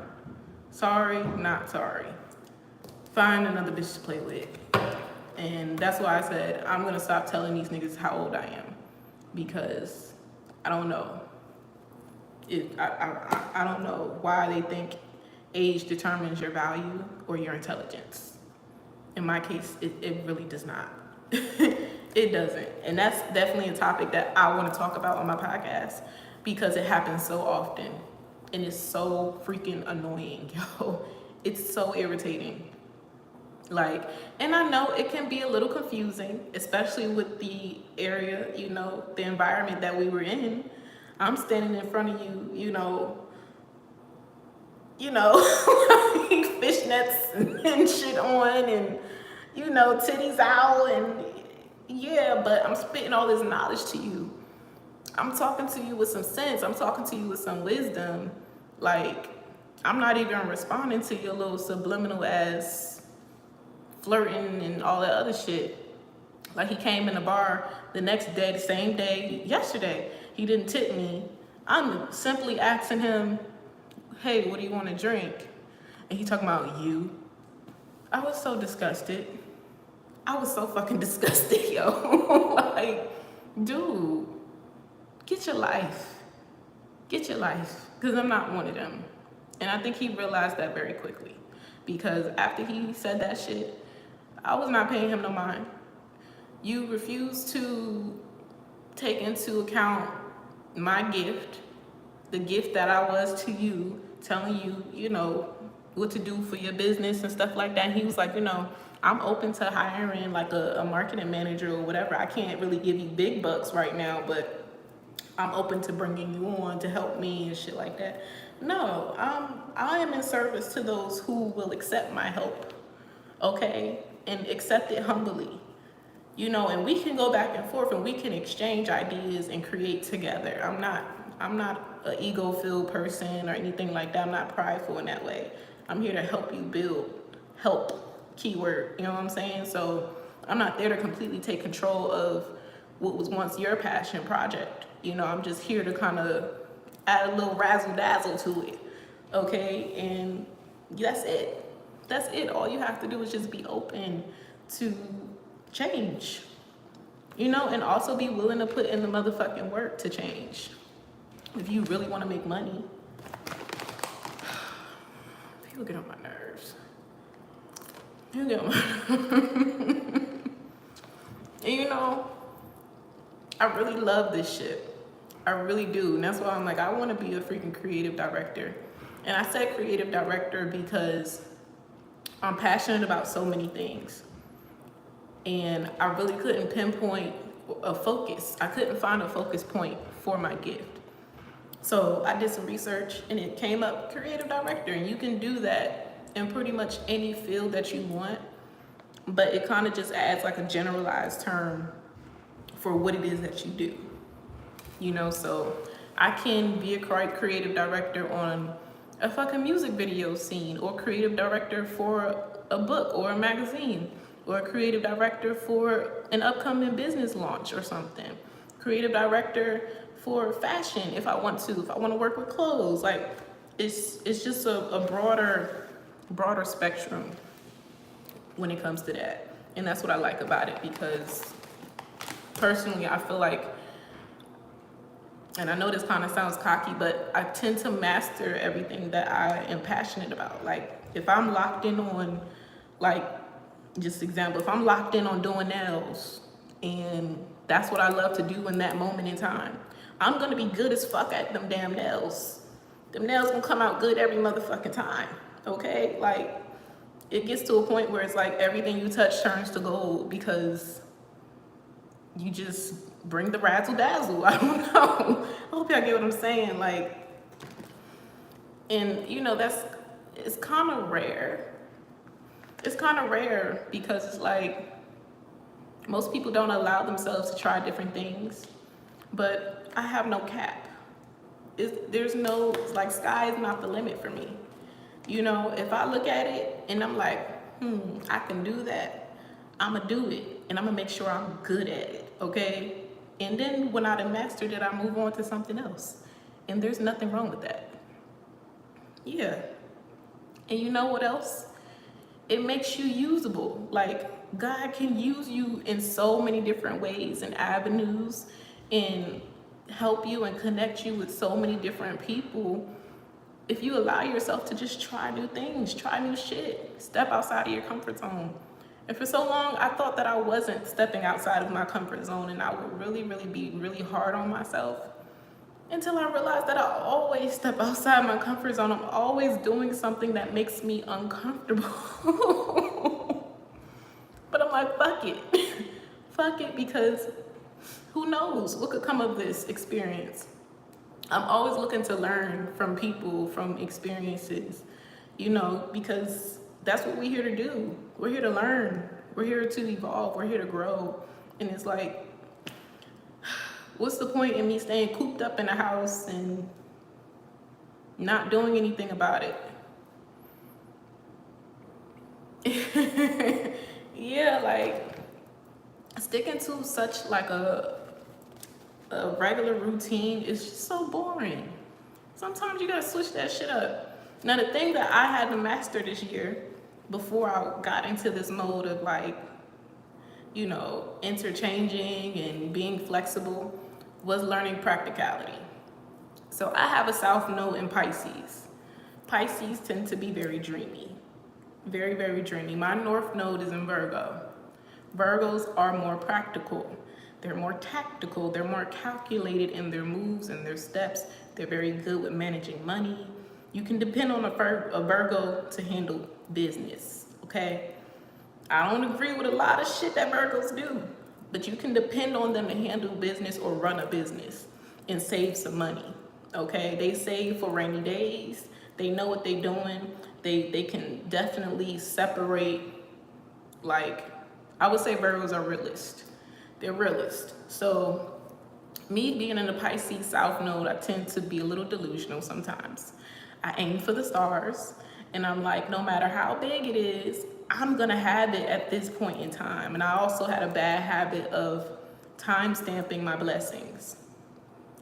Sorry, not sorry. Find another bitch to play with. And that's why I said, I'm gonna stop telling these niggas how old I am. Because I don't know. I don't know why they think age determines your value or your intelligence. In my case, it really does not. It doesn't. And that's definitely a topic that I want to talk about on my podcast because it happens so often. And it's so freaking annoying, yo. It's so irritating. Like, and I know it can be a little confusing, especially with the area, you know, the environment that we were in. I'm standing in front of you, you know, like fishnets and shit on, and, you know, titties out, and yeah, but I'm spitting all this knowledge to you. I'm talking to you with some sense. I'm talking to you with some wisdom. Like, I'm not even responding to your little subliminal ass flirting and all that other shit. Like, he came in the bar the next day, the same day, yesterday. He didn't tip me. I'm simply asking him, hey, what do you want to drink? And he talking about you. I was so disgusted. I was so fucking disgusted, yo. Like, dude, get your life. Get your life. Because I'm not one of them. And I think he realized that very quickly. Because after he said that shit, I was not paying him no mind. You refused to take into account my gift, the gift that I was to you, telling you, you know, what to do for your business and stuff like that. And he was like, you know, I'm open to hiring like a marketing manager or whatever. I can't really give you big bucks right now, but I'm open to bringing you on to help me and shit like that. No, I am in service to those who will accept my help, okay? And accept it humbly. you know, and we can go back and forth and we can exchange ideas and create together. I'm not an ego-filled person or anything like that. I'm not prideful in that way. I'm here to help you build, help, keyword, you know what I'm saying? So I'm not there to completely take control of what was once your passion project. You know, I'm just here to kind of add a little razzle dazzle to it, okay? And that's it. That's it. All you have to do is just be open to change, you know, and also be willing to put in the motherfucking work to change. If you really want to make money, people get on my nerves. You get on my nerves. And you know, I really love this shit. I really do. And that's why I'm like, I want to be a freaking creative director. And I said creative director because I'm passionate about so many things. And I really couldn't pinpoint a focus. I couldn't find a focus point for my gift. So I did some research and it came up creative director. And you can do that in pretty much any field that you want. But it kind of just adds like a generalized term for what it is that you do. You know, so I can be a creative director on a fucking music video scene, or creative director for a book or a magazine, or a creative director for an upcoming business launch or something. Creative director for fashion if I want to work with clothes. Like it's just a broader spectrum when it comes to that. And that's what I like about it, because personally I feel like, and I know this kind of sounds cocky, but I tend to master everything that I am passionate about. Like if I'm locked in on, like, just example, if I'm locked in on doing nails and that's what I love to do in that moment in time, I'm gonna be good as fuck at them damn nails. Them nails gonna come out good every motherfucking time, okay? Like it gets to a point where it's like everything you touch turns to gold because you just bring the razzle dazzle. I don't know. I hope y'all get what I'm saying. Like, and you know, it's kind of rare. It's kind of rare because it's like most people don't allow themselves to try different things, but I have no cap. There's no, like, sky is not the limit for me. You know, if I look at it and I'm like, I can do that, I'ma do it, and I'm gonna make sure I'm good at it, okay? And then when I done mastered it, I move on to something else. And there's nothing wrong with that. Yeah. And you know what else? It makes you usable. Like, God can use you in so many different ways and avenues and help you and connect you with so many different people if you allow yourself to just try new things, try new shit, step outside of your comfort zone. And for so long, I thought that I wasn't stepping outside of my comfort zone, and I would really, really be really hard on myself until I realized that I always step outside my comfort zone. I'm always doing something that makes me uncomfortable. But I'm like, fuck it. Fuck it, because who knows what could come of this experience. I'm always looking to learn from people, from experiences, you know, because that's what we're here to do. We're here to learn. We're here to evolve. We're here to grow. And it's like, what's the point in me staying cooped up in a house and not doing anything about it? Yeah, like sticking to such like a regular routine is just so boring. Sometimes you gotta switch that shit up. Now, the thing that I had to master this year before I got into this mode of like, you know, interchanging and being flexible was learning practicality. So I have a South Node in Pisces. Pisces tend to be very dreamy, very, very dreamy. My North Node is in Virgo. Virgos are more practical. They're more tactical. They're more calculated in their moves and their steps. They're very good with managing money. You can depend on a Virgo to handle business, okay? I don't agree with a lot of shit that Virgos do, but you can depend on them to handle business or run a business and save some money, okay? They save for rainy days. They know what they're doing. They can definitely separate, like, I would say Virgos are realists. They're realist. So me being in the Pisces South Node, I tend to be a little delusional sometimes. I aim for the stars, and I'm like, no matter how big it is, I'm gonna have it at this point in time. And I also had a bad habit of time stamping my blessings.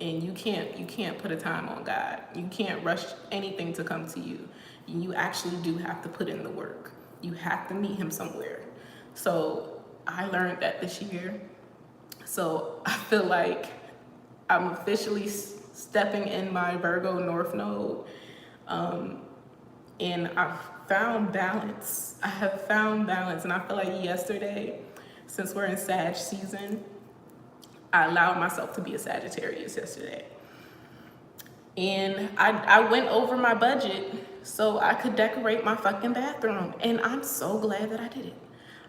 And you can't put a time on God. You can't rush anything to come to you. You actually do have to put in the work. You have to meet him somewhere. So I learned that this year. So I feel like I'm officially stepping in my Virgo North Node. And I've found balance. I have found balance. And I feel like yesterday, since we're in Sag season, I allowed myself to be a Sagittarius yesterday. And I went over my budget so I could decorate my fucking bathroom. And I'm so glad that I did it.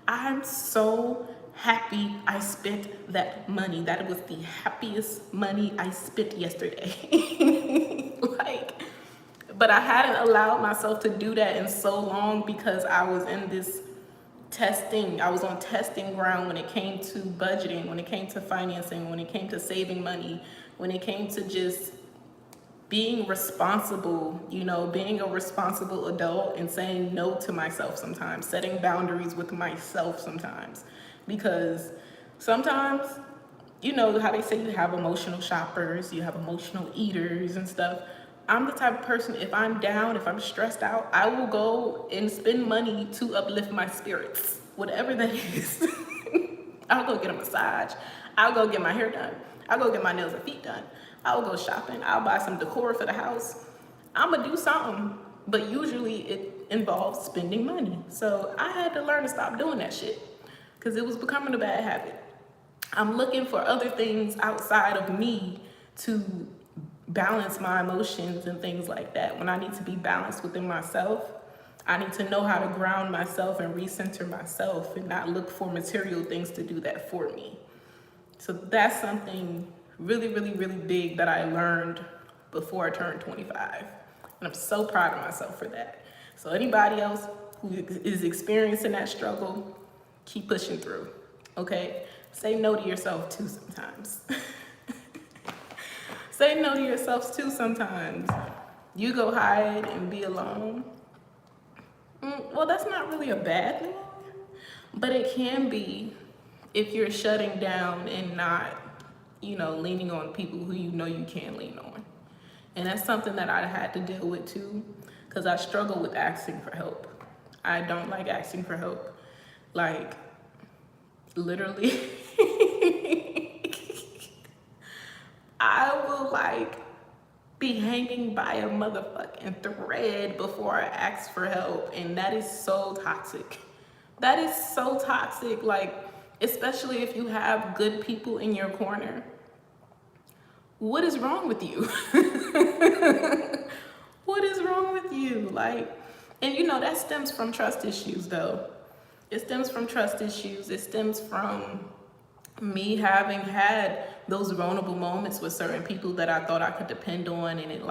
I'm so happy I spent that money. That was the happiest money I spent yesterday. But I hadn't allowed myself to do that in so long because I was in this testing. I was on testing ground when it came to budgeting, when it came to financing, when it came to saving money, when it came to just being responsible, being a responsible adult and saying no to myself sometimes, setting boundaries with myself sometimes. Because sometimes, how they say you have emotional shoppers, you have emotional eaters and stuff. I'm the type of person, if I'm down, if I'm stressed out, I will go and spend money to uplift my spirits, whatever that is. I'll go get a massage. I'll go get my hair done. I'll go get my nails and feet done. I'll go shopping. I'll buy some decor for the house. I'm gonna do something, but usually it involves spending money. So I had to learn to stop doing that shit because it was becoming a bad habit. I'm looking for other things outside of me to balance my emotions and things like that. When I need to be balanced within myself, I need to know how to ground myself and recenter myself and not look for material things to do that for me. So that's something really, really, really big that I learned before I turned 25. And I'm so proud of myself for that. So anybody else who is experiencing that struggle, keep pushing through, okay? Say no to yourself too sometimes. Say no to yourself too sometimes. You go hide and be alone. Well, that's not really a bad thing, but it can be if you're shutting down and not, leaning on people who you can lean on. And that's something that I had to deal with too, because I struggle with asking for help. I don't like asking for help. Like, literally, I will be hanging by a motherfucking thread before I ask for help. And that is so toxic. That is so toxic. Especially if you have good people in your corner. What is wrong with you? What is wrong with you? And that stems from trust issues though. It stems from trust issues. It stems from me having had those vulnerable moments with certain people that I thought I could depend on, and it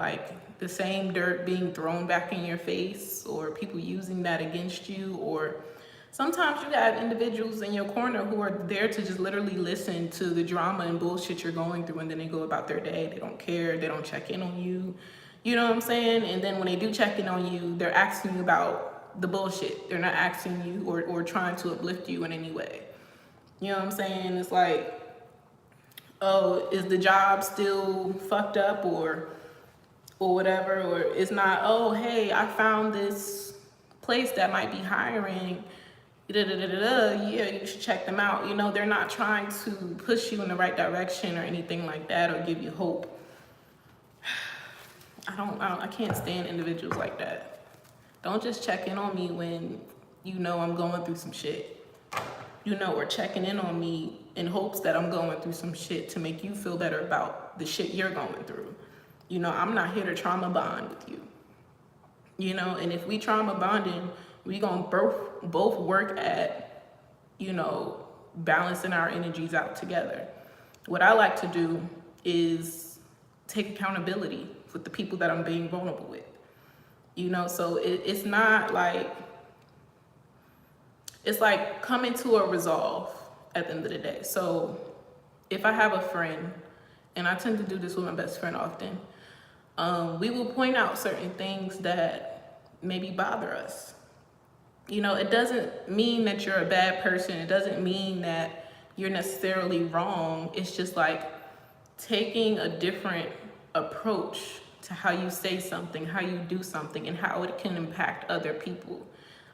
the same dirt being thrown back in your face, or people using that against you, or sometimes you have individuals in your corner who are there to just literally listen to the drama and bullshit you're going through, and then they go about their day. They don't care. They don't check in on you. You know what I'm saying? And then when they do check in on you, they're asking you about the bullshit. They're not asking you or trying to uplift you in any way. You know what I'm saying? It's like, oh, is the job still fucked up or whatever? Or it's not, oh, hey, I found this place that might be hiring. Yeah, you should check them out. They're not trying to push you in the right direction or anything like that, or give you hope. I can't stand individuals like that. Don't just check in on me when I'm going through some shit. Or checking in on me in hopes that I'm going through some shit to make you feel better about the shit you're going through. I'm not here to trauma bond with you. And if we trauma bonding, we gonna both work at, balancing our energies out together. What I like to do is take accountability with the people that I'm being vulnerable with. So it's not it's coming to a resolve. at the end of the day. So if I have a friend, and I tend to do this with my best friend often, we will point out certain things that maybe bother us. You know, it doesn't mean that you're a bad person. It doesn't mean that you're necessarily wrong. It's just like taking a different approach to how you say something, how you do something, and how it can impact other people.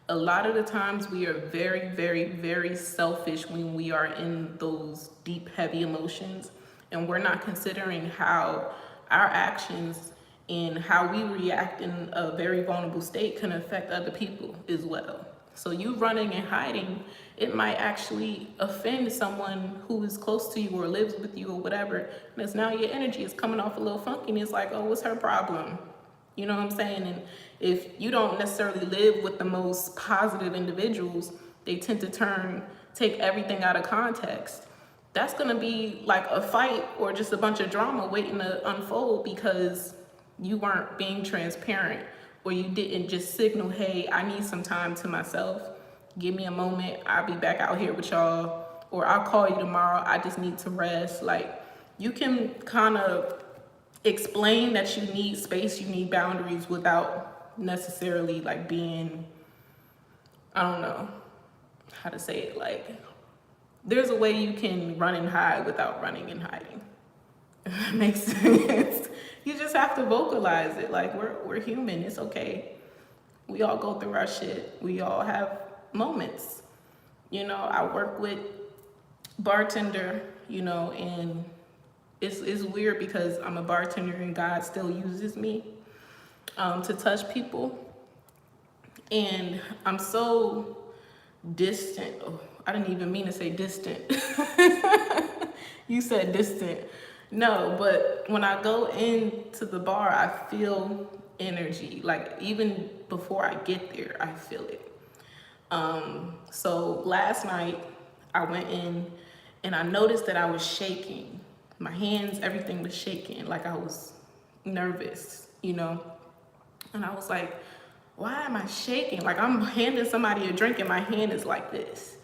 A lot of the times we are very, very, very selfish when we are in those deep, heavy emotions, and we're not considering how our actions and how we react in a very vulnerable state can affect other people as well. So you running and hiding, it might actually offend someone who is close to you or lives with you or whatever. And it's now your energy is coming off a little funky, and it's like, oh, what's her problem? You know what I'm saying? And if you don't necessarily live with the most positive individuals, they tend to take everything out of context. That's gonna be like a fight or just a bunch of drama waiting to unfold because you weren't being transparent, or you didn't just signal, hey, I need some time to myself. Give me a moment, I'll be back out here with y'all, or I'll call you tomorrow, I just need to rest. Like, you can kind of explain that you need space, you need boundaries without necessarily like being, I don't know how to say it, like, there's a way you can run and hide without running and hiding. If that makes sense. You just have to vocalize it. Like, we're human, it's okay. We all go through our shit. We all have moments. You know, I work with bartender, you know, and it's weird because I'm a bartender and God still uses me to touch people. And I'm so distant. Oh, I didn't even mean to say distant. You said distant. No, but when I go into the bar, I feel energy. Like, even before I get there, I feel it. So last night I went in and I noticed that I was shaking. My hands, everything was shaking, like I was nervous, you know? And I was like, why am I shaking? Like, I'm handing somebody a drink and my hand is like this.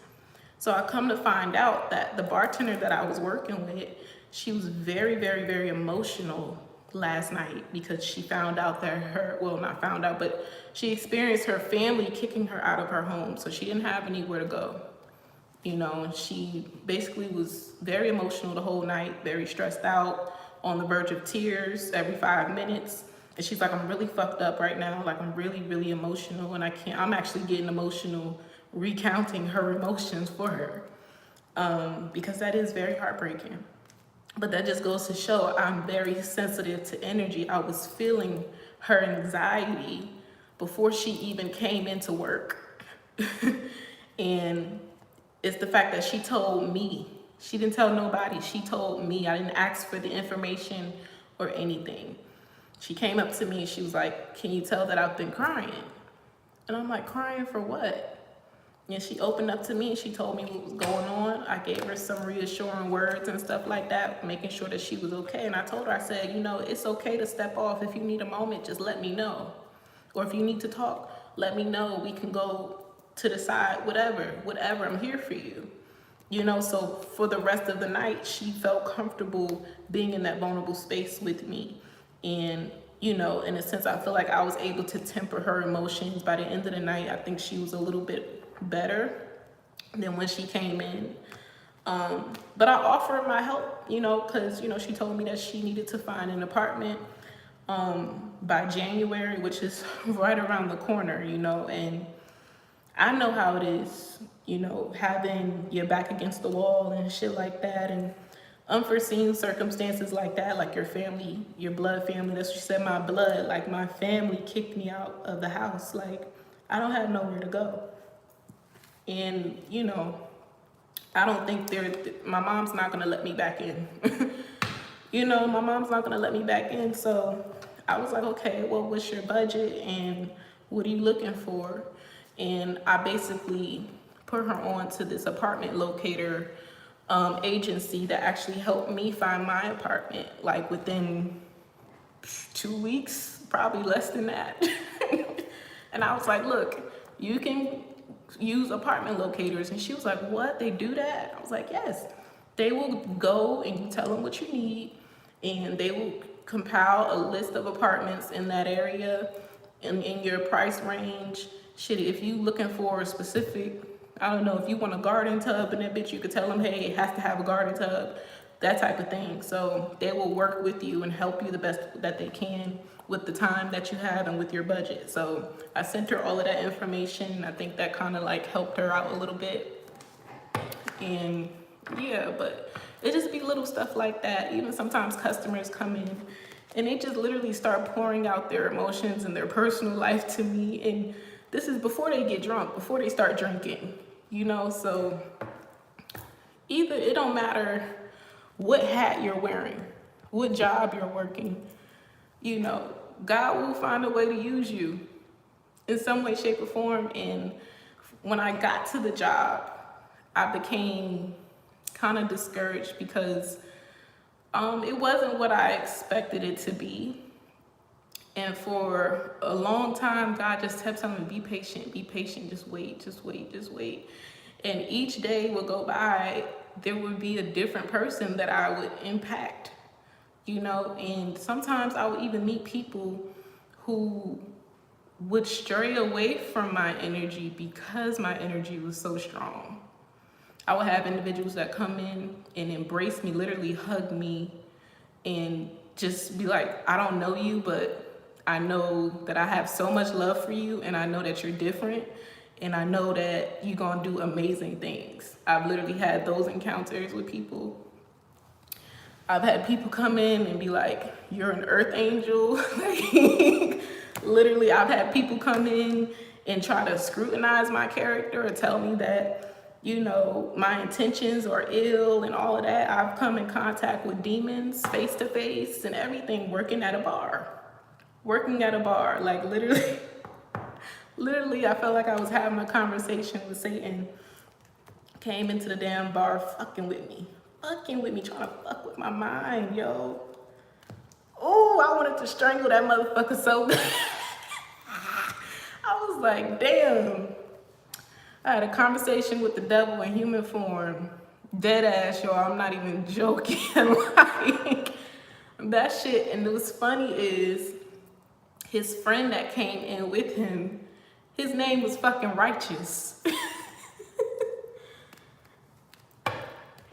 So I come to find out that the bartender that I was working with, she was very, very, very emotional last night because she found out that not found out, but she experienced her family kicking her out of her home. So she didn't have anywhere to go, you know, and she basically was very emotional the whole night, very stressed out, on the verge of tears every 5 minutes. And she's like, I'm really fucked up right now. Like, I'm really, really emotional, and I'm actually getting emotional recounting her emotions for her, because that is very heartbreaking. But that just goes to show I'm very sensitive to energy. I was feeling her anxiety before she even came into work. And it's the fact that she told me. She didn't tell nobody. She told me. I didn't ask for the information or anything. She came up to me and she was like, can you tell that I've been crying? And I'm like, crying for what? And she opened up to me and she told me what was going on. I gave her some reassuring words and stuff like that, making sure that she was okay. And I told her, I said, you know, it's okay to step off. If you need a moment, just let me know. Or if you need to talk, let me know. We can go to the side, whatever, I'm here for you. You know, so for the rest of the night, she felt comfortable being in that vulnerable space with me. And, you know, in a sense, I feel like I was able to temper her emotions. By the end of the night, I think she was a little bit better than when she came in. But I offered my help, you know, because, you know, she told me that she needed to find an apartment by January, which is right around the corner, you know, and I know how it is, you know, having your back against the wall and shit like that, and unforeseen circumstances like that, like your family, your blood family, that's what she said, my blood, like my family kicked me out of the house. Like, I don't have nowhere to go. And, you know, I don't think my mom's not gonna let me back in. You know, my mom's not gonna let me back in. So I was like, okay, well, what's your budget and what are you looking for? And I basically put her on to this apartment locator agency that actually helped me find my apartment, like within 2 weeks, probably less than that. And I was like, look, you can use apartment locators. And she was like, what? They do that? I was like, yes. They will go and you tell them what you need, and they will compile a list of apartments in that area in your price range. Shit, if you looking for a specific, I don't know, if you want a garden tub in that bitch, you could tell them, hey, it has to have a garden tub, that type of thing. So they will work with you and help you the best that they can with the time that you have and with your budget. So I sent her all of that information. I think that kind of like helped her out a little bit. And yeah, but it just be little stuff like that. Even sometimes customers come in and they just literally start pouring out their emotions and their personal life to me. And this is before they get drunk, before they start drinking, you know? So either, it don't matter what hat you're wearing, what job you're working, you know, God will find a way to use you in some way, shape, or form. And when I got to the job, I became kind of discouraged because it wasn't what I expected it to be. And for a long time, God just kept telling me, be patient, just wait, just wait, just wait. And each day would go by, there would be a different person that I would impact, you know? And sometimes I would even meet people who would stray away from my energy because my energy was so strong. I would have individuals that come in and embrace me, literally hug me, and just be like, I don't know you, but I know that I have so much love for you, and I know that you're different, and I know that you're gonna do amazing things. I've literally had those encounters with people. I've had people come in and be like, you're an earth angel. Like, literally, I've had people come in and try to scrutinize my character or tell me that, you know, my intentions are ill and all of that. I've come in contact with demons face to face and everything, working at a bar, like literally, I felt like I was having a conversation with Satan. Came into the damn bar fucking with me, trying to fuck with my mind, yo. Oh, I wanted to strangle that motherfucker so bad. I was like, damn. I had a conversation with the devil in human form. Dead ass, y'all. I'm not even joking. Like, that shit. And what's funny is his friend that came in with him, his name was fucking Righteous.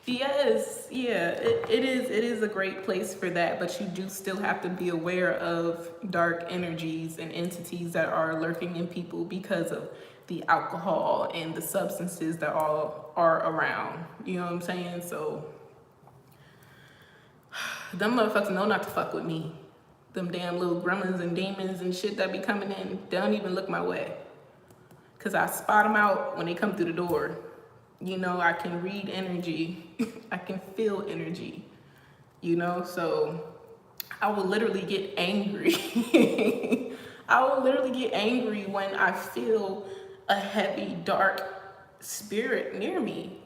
Yes, yeah, it is a great place for that, but you do still have to be aware of dark energies and entities that are lurking in people because of the alcohol and the substances that all are around. You know what I'm saying? So them motherfuckers know not to fuck with me. Them damn little gremlins and demons and shit that be coming in, they don't even look my way. Cause I spot them out when they come through the door. You know, I can read energy. I can feel energy, you know? So I will literally get angry. I will literally get angry when I feel a heavy, dark spirit near me.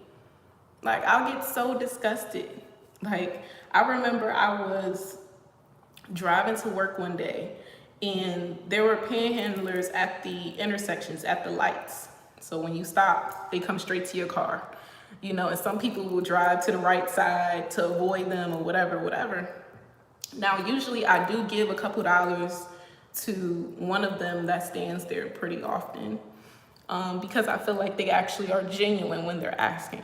Like, I'll get so disgusted. Like, I remember I was driving to work one day and there were panhandlers at the intersections, at the lights. So when you stop, they come straight to your car, you know, and some people will drive to the right side to avoid them or whatever. Now, usually I do give a couple dollars to one of them that stands there pretty often, because I feel like they actually are genuine when they're asking.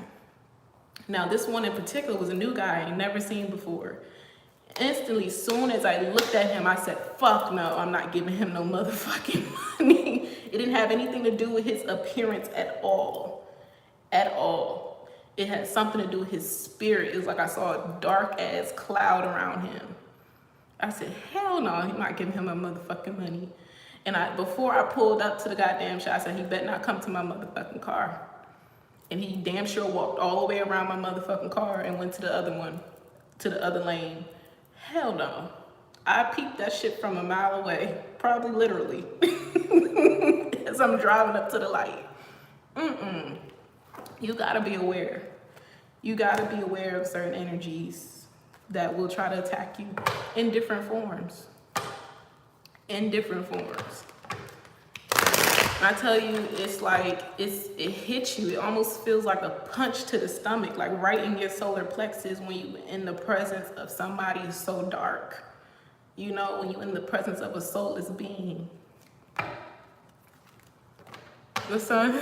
Now, this one in particular was a new guy I never seen before. Instantly, soon as I looked at him, I said, fuck no, I'm not giving him no motherfucking money. It didn't have anything to do with his appearance at all. At all. It had something to do with his spirit. It was like I saw a dark ass cloud around him. I said, hell no, I'm not giving him my motherfucking money. And before I pulled up to the goddamn shop, I said, he better not come to my motherfucking car. And he damn sure walked all the way around my motherfucking car and went to the other one, to the other lane. Hell no. I peeped that shit from a mile away, probably literally, as I'm driving up to the light. You gotta be aware. You gotta be aware of certain energies that will try to attack you in different forms. In different forms. I tell you, it's like, it hits you. It almost feels like a punch to the stomach, like right in your solar plexus when you in the presence of somebody so dark. You know, when you in the presence of a soulless being. The sun.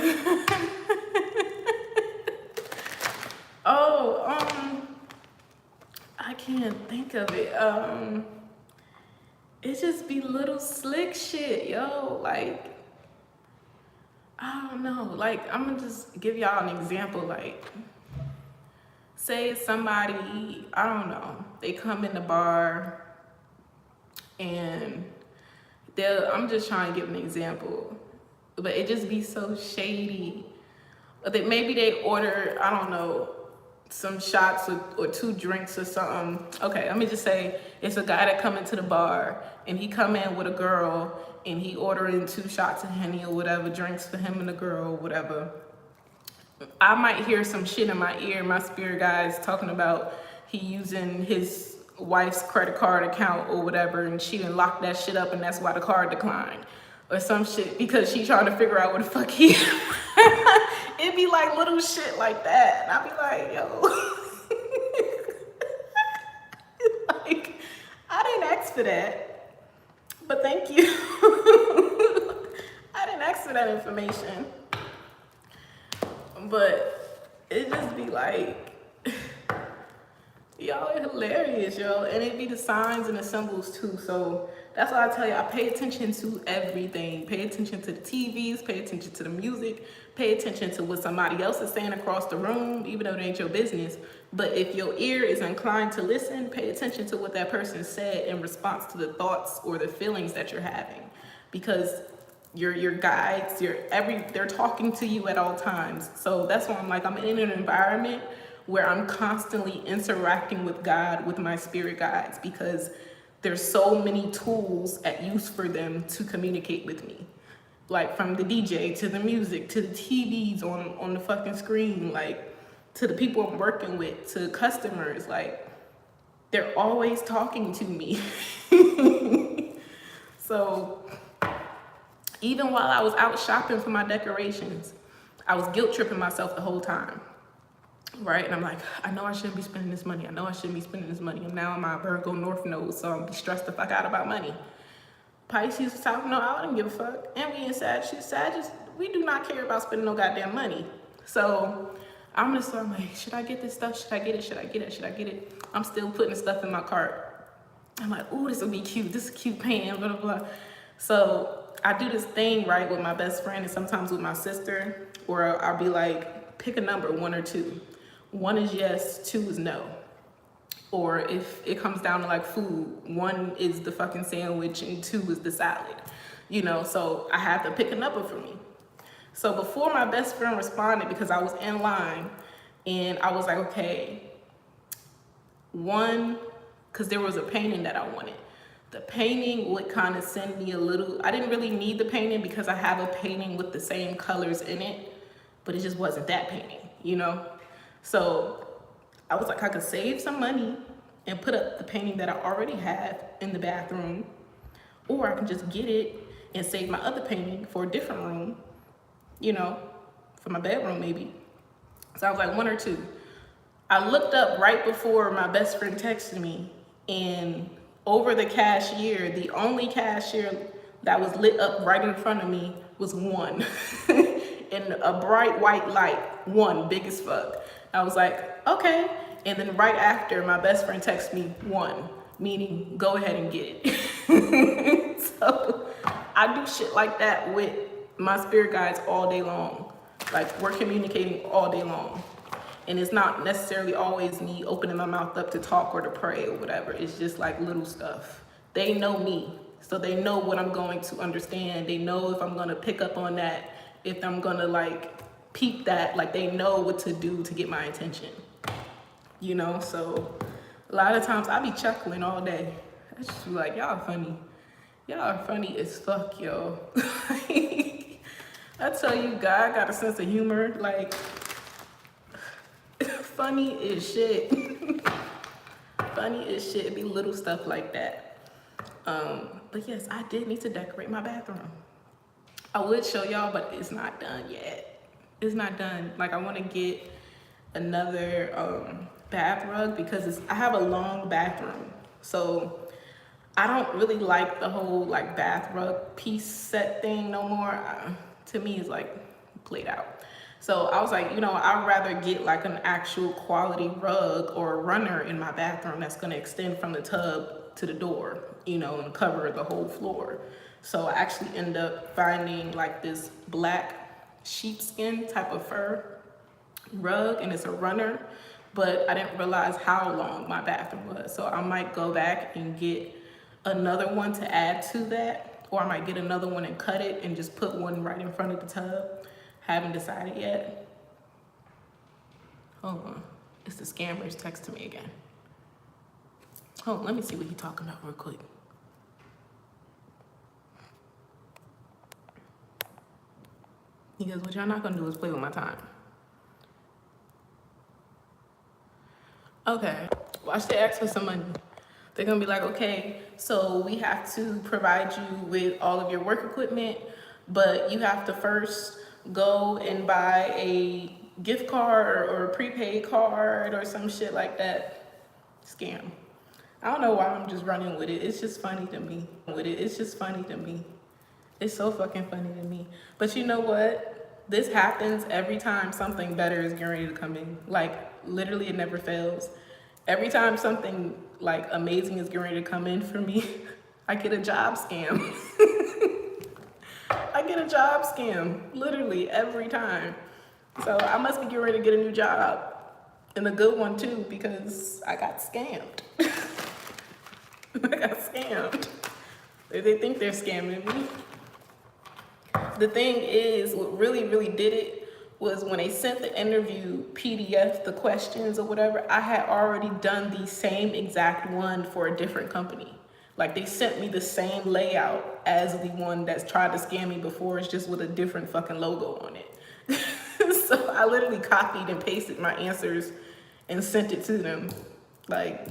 Oh, I can't think of it. It just be little slick shit, yo. Like, I don't know. Like, I'm gonna just give y'all an example. Like, say somebody, I don't know, they come in the bar and I'm just trying to give an example, but it just be so shady. That maybe they order, I don't know, some shots or 2 drinks or something. Okay, let me just say it's a guy that come into the bar and he come in with a girl and he ordering 2 shots of Henny or whatever, drinks for him and the girl or whatever. I might hear some shit in my ear, my spirit guides talking about he using his wife's credit card account or whatever, and she didn't lock that shit up and that's why the card declined. Or some shit because she trying to figure out what the fuck he It'd be like little shit like that. And I'd be like, yo. Like, I didn't ask for that. But thank you. I didn't ask for that information. But it just be like, y'all are hilarious, yo. And it be the signs and the symbols too. So that's why I tell you, I pay attention to everything. Pay attention to the TVs, pay attention to the music, pay attention to what somebody else is saying across the room, even though it ain't your business. But if your ear is inclined to listen, pay attention to what that person said in response to the thoughts or the feelings that you're having. Because your guides, they're talking to you at all times. So that's why I'm like, I'm in an environment where I'm constantly interacting with God, with my spirit guides, because there's so many tools at use for them to communicate with me. Like from the DJ to the music to the TVs on the fucking screen, like to the people I'm working with, to customers, like they're always talking to me. So even while I was out shopping for my decorations, I was guilt tripping myself the whole time. Right? And I'm like, I know I shouldn't be spending this money. I know I shouldn't be spending this money. I'm now in my Virgo North Node, so I'm stressed the fuck out about money. Pisces was talking, no, I wouldn't give a fuck. And we in Sagittarius, we do not care about spending no goddamn money. So I'm like, should I get this stuff? Should I get it? Should I get it? Should I get it? I'm still putting the stuff in my cart. I'm like, ooh, this will be cute. This is a cute pan, blah, blah, blah. So I do this thing, right, with my best friend and sometimes with my sister, where I'll be like, pick a number, 1 or 2. 1 is yes, 2 is no. Or if it comes down to like food, 1 is the fucking sandwich and 2 is the salad. You know, so I have to pick a number for me. So before my best friend responded, because I was in line and I was like, okay, 1, because there was a painting that I wanted. The painting would kind of send me a little, I didn't really need the painting because I have a painting with the same colors in it, but it just wasn't that painting, you know? So I was like, I could save some money and put up the painting that I already have in the bathroom, or I can just get it and save my other painting for a different room, you know, for my bedroom maybe. So I was like, 1 or 2. I looked up right before my best friend texted me, and over the cashier, the only cashier that was lit up right in front of me was 1. And a bright white light, 1, big as fuck. I was like, okay. And then right after, my best friend texted me 1, meaning go ahead and get it. So I do shit like that with my spirit guides all day long. Like, we're communicating all day long. And it's not necessarily always me opening my mouth up to talk or to pray or whatever. It's just like little stuff. They know me, so they know what I'm going to understand. They know if I'm gonna pick up on that, if I'm gonna like peep that, like they know what to do to get my attention. You know, so a lot of times I be chuckling all day. I just be like, y'all funny. Y'all are funny as fuck, yo. I tell you, God got a sense of humor, like, funny as shit. Funny as shit. It be little stuff like that. But yes, I did need to decorate my bathroom. I would show y'all, but it's not done yet. It's not done. Like, I want to get another bath rug because I have a long bathroom. So I don't really like the whole like bath rug piece set thing no more. To me, it's like played out. So I was like, you know, I'd rather get like an actual quality rug or a runner in my bathroom that's gonna extend from the tub to the door, you know, and cover the whole floor. So I actually end up finding like this black sheepskin type of fur rug, and it's a runner, but I didn't realize how long my bathroom was. So I might go back and get another one to add to that, or I might get another one and cut it and just put one right in front of the tub. Haven't decided yet. Hold on, it's the scammers texting me again. Hold on, let me see what he's talking about real quick. He goes, what y'all not gonna do is play with my time. Okay, watch they ask for some money. They're gonna be like, okay, so we have to provide you with all of your work equipment, but you have to first go and buy a gift card or a prepaid card or some shit like that. Scam. I don't know why I'm just running with it. It's just funny to me. It's just funny to me. It's so fucking funny to me. But you know what? This happens every time something better is getting ready to come in. Like, literally, it never fails. Every time something like amazing is getting ready to come in for me, I get a job scam. I get a job scam, literally every time. So I must be getting ready to get a new job, and a good one too, because I got scammed. I got scammed. They think they're scamming me. The thing is, what really, really did it was when they sent the interview PDF, the questions or whatever, I had already done the same exact one for a different company. Like, they sent me the same layout as the one that's tried to scam me before. It's just with a different fucking logo on it. So I literally copied and pasted my answers and sent it to them. Like,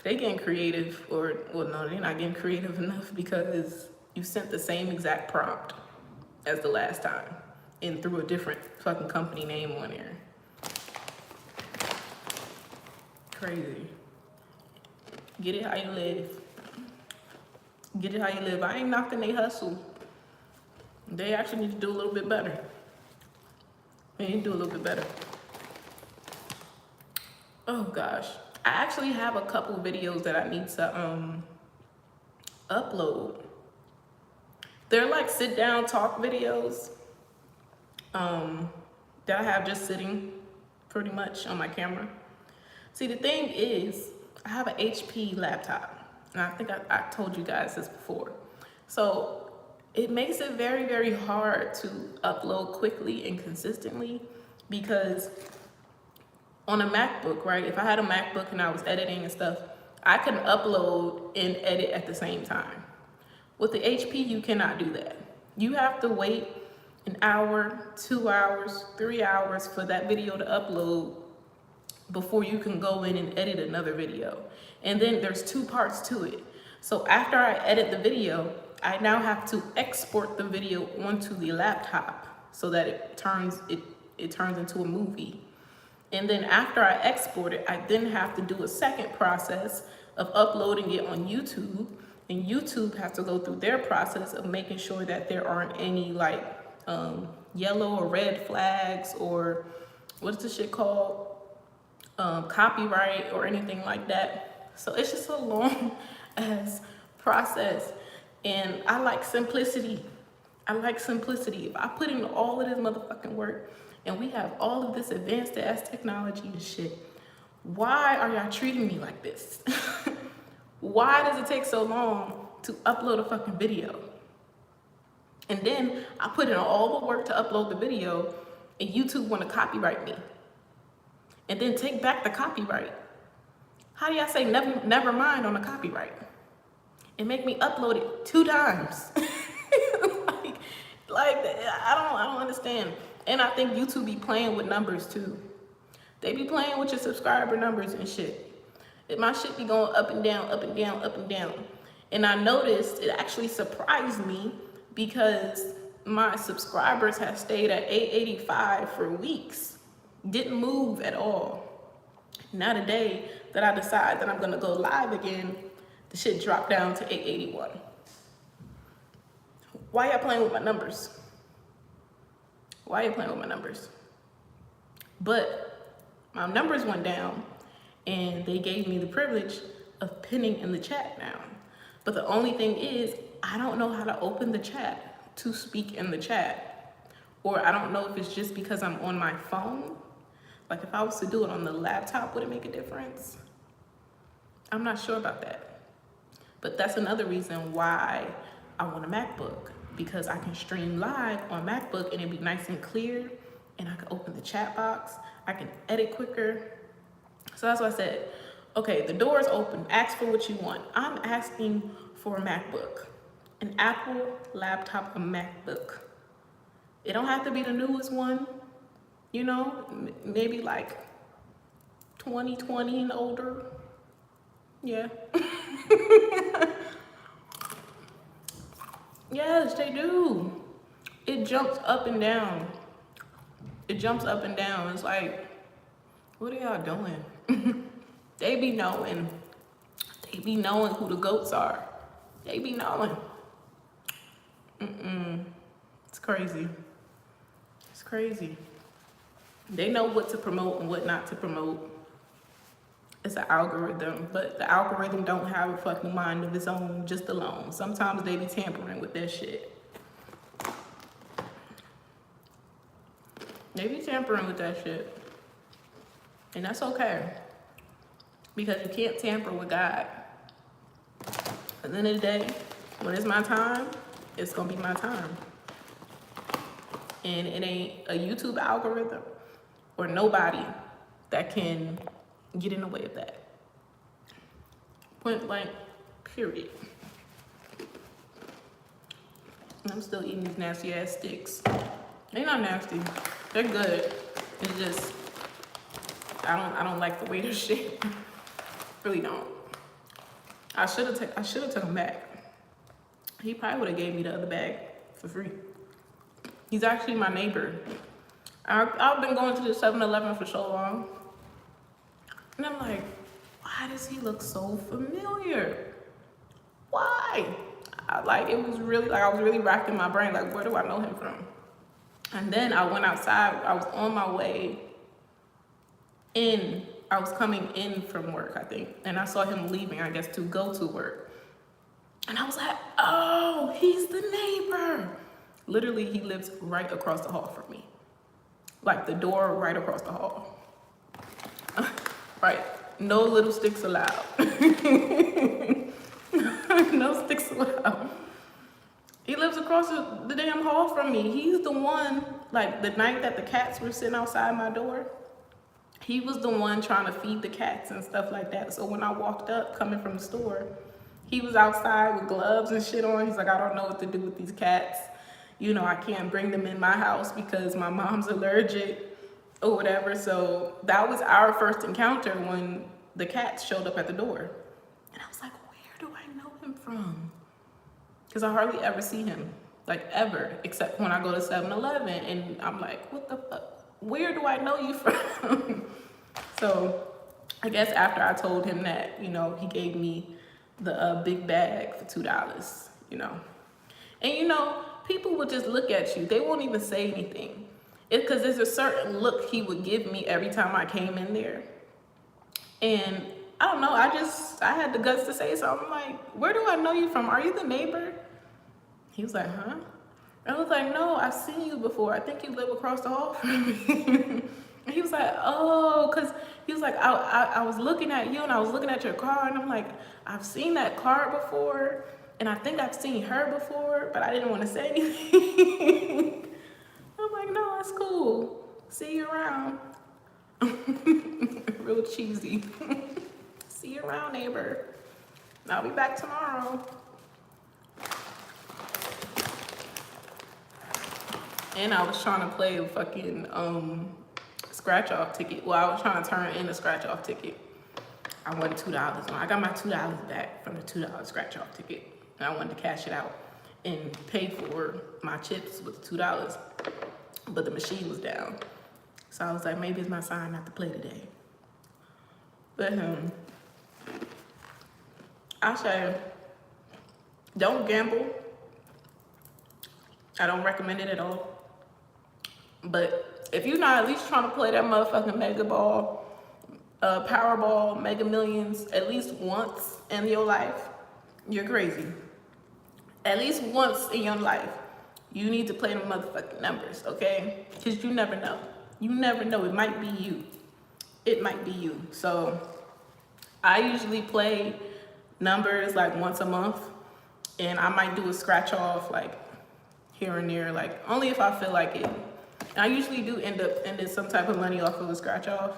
they getting creative, or, well, no, they're not getting creative enough, because you sent the same exact prompt as the last time and threw a different fucking company name on there. Crazy. Get it how you live. Get it how you live. I ain't knocking they hustle. They actually need to do a little bit better. They need to do a little bit better. Oh gosh. I actually have a couple videos that I need to upload. They're like sit down talk videos that I have just sitting pretty much on my camera. See, the thing is, I have an HP laptop, and I think I told you guys this before. So it makes it very, very hard to upload quickly and consistently, because on a MacBook, right? If I had a MacBook and I was editing and stuff, I can upload and edit at the same time. With the HP, you cannot do that. You have to wait an hour, 2 hours, 3 hours for that video to upload before you can go in and edit another video. And then there's 2 parts to it. So after I edit the video, I now have to export the video onto the laptop so that it turns into a movie. And then after I export it, I then have to do a second process of uploading it on YouTube. And YouTube has to go through their process of making sure that there aren't any like yellow or red flags, or what's the shit called? Copyright or anything like that. So it's just a long ass process. And I like simplicity. I like simplicity. If I put in all of this motherfucking work and we have all of this advanced ass technology and shit, why are y'all treating me like this? Why does it take so long to upload a fucking video? And then I put in all the work to upload the video, and YouTube want to copyright me, and then take back the copyright. How do y'all say never mind on the copyright and make me upload it 2 times? like I don't understand. And I think YouTube be playing with numbers too. They be playing with your subscriber numbers and shit. My shit be going up and down, up and down, up and down. And I noticed, it actually surprised me, because my subscribers have stayed at 885 for weeks, didn't move at all. Now the day that I decide that I'm gonna go live again, the shit dropped down to 881. Why y'all playing with my numbers? Why you playing with my numbers? But my numbers went down and they gave me the privilege of pinning in the chat now. But the only thing is, I don't know how to open the chat to speak in the chat. Or I don't know if it's just because I'm on my phone. Like if I was to do it on the laptop, would it make a difference? I'm not sure about that. But that's another reason why I want a MacBook, because I can stream live on MacBook and it'd be nice and clear, and I can open the chat box, I can edit quicker. So that's why I said, okay, the door is open, ask for what you want. I'm asking for a MacBook, an Apple laptop, a MacBook. It don't have to be the newest one, you know, maybe like 2020 and older. Yeah. Yes, they do. It jumps up and down. It jumps up and down. It's like, what are y'all doing? They be knowing. They be knowing who the goats are. They be knowing. It's crazy. It's crazy. They know what to promote and what not to promote. It's an algorithm, but the algorithm don't have a fucking mind of its own, just alone. Sometimes they be tampering with that shit. They be tampering with that shit. And that's okay. Because you can't tamper with God. At the end of the day, when it's my time, it's gonna be my time. And it ain't a YouTube algorithm or nobody that can get in the way of that. Point blank, period. And I'm still eating these nasty ass sticks. They're not nasty. They're good. It's just I don't like the way they're shaped. Really don't. I should have took them back. He probably would have gave me the other bag for free. He's actually my neighbor. I've been going to the 7-Eleven for so long. And I'm like, why does he look so familiar? Why? I was really racking my brain, like, where do I know him from? And then I went outside, I was on my way in, I was coming in from work, I think, and I saw him leaving, I guess, to go to work. And I was like, oh, he's the neighbor. Literally, he lives right across the hall from me. Like the door right across the hall. Right, no little sticks allowed. No sticks allowed. He lives across the damn hall from me. He's the one, like the night that the cats were sitting outside my door, he was the one trying to feed the cats and stuff like that. So when I walked up coming from the store, he was outside with gloves and shit on. He's like, I don't know what to do with these cats. You know, I can't bring them in my house because my mom's allergic or whatever. So that was our first encounter when the cats showed up at the door. And I was like, where do I know him from? Because I hardly ever see him, like ever, except when I go to 7-Eleven and I'm like, what the fuck? Where do I know you from? So I guess after I told him that, you know, he gave me the big bag for $2, you know. And you know, people would just look at you. They won't even say anything. It's because there's a certain look he would give me every time I came in there. And I don't know, I had the guts to say something like, where do I know you from? Are you the neighbor? He was like, huh? I was like, no, I've seen you before. I think you live across the hall from me. And he was like, oh, because he was like, I was looking at you and I was looking at your car. And I'm like, I've seen that car before. And I think I've seen her before, but I didn't want to say anything. I'm like, no, that's cool. See you around. Real cheesy. See you around, neighbor. I'll be back tomorrow. And I was trying to play a fucking scratch-off ticket. Well, I was trying to turn in a scratch-off ticket. I won $2. I got my $2 back from the $2 scratch-off ticket. And I wanted to cash it out. and pay for my chips with $2, but the machine was down. So I was like, maybe it's my sign not to play today. But I say, don't gamble. I don't recommend it at all. But if you're not at least trying to play that motherfucking Mega Ball, Powerball, Mega Millions at least once in your life, you're crazy. At least once in your life, you need to play the motherfucking numbers, okay? Because you never know. You never know. It might be you. It might be you. So I usually play numbers like once a month, and I might do a scratch off like here and there, like only if I feel like it. And I usually do end up ending some type of money off of a scratch off.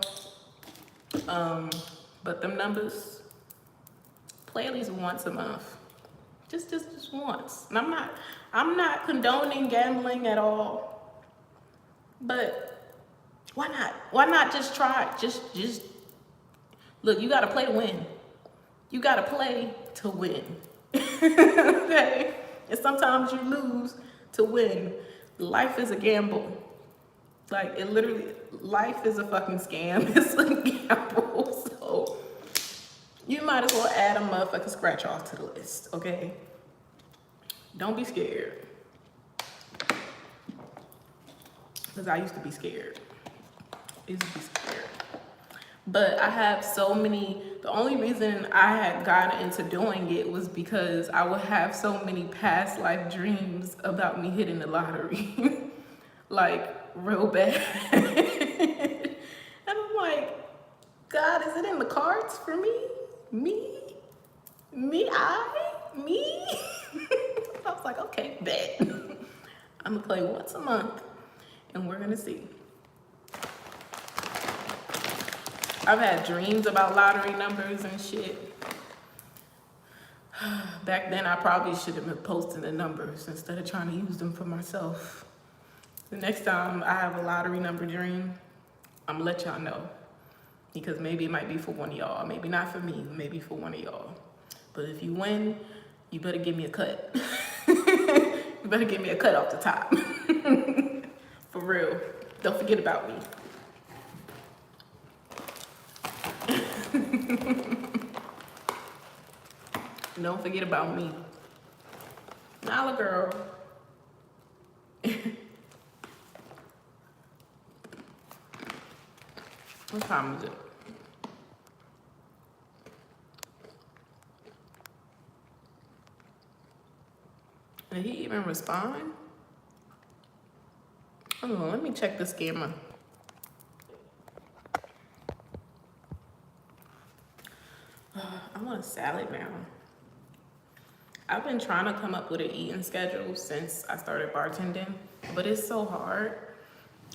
But them numbers, play at least once a month. Just once. And I'm not condoning gambling at all. But why not? Why not just try it? Just look, you gotta play to win. You gotta play to win. Okay? And sometimes you lose to win. Life is a gamble. Like, it literally, life is a fucking scam. It's a gamble. So you might as well add a motherfucking scratch off to the list, okay? Don't be scared. Because I used to be scared. I used to be scared. But I have so many, the only reason I had gotten into doing it was because I would have so many past life dreams about me hitting the lottery. Like, real bad. And I'm like, God, is it in the cards for me? Me? I was like, okay, bet. I'm gonna play once a month and we're gonna see. I've had dreams about lottery numbers and shit. Back then, I probably should have been posting the numbers instead of trying to use them for myself. The next time I have a lottery number dream, I'm gonna let y'all know. Because maybe it might be for one of y'all. Maybe not for me, maybe for one of y'all. But if you win, you better give me a cut. You better give me a cut off the top. For real. Don't forget about me. Don't forget about me. Nala girl. What time is it? Did he even respond? Oh, let me check the scammer. I want a salad now. I've been trying to come up with an eating schedule since I started bartending, but it's so hard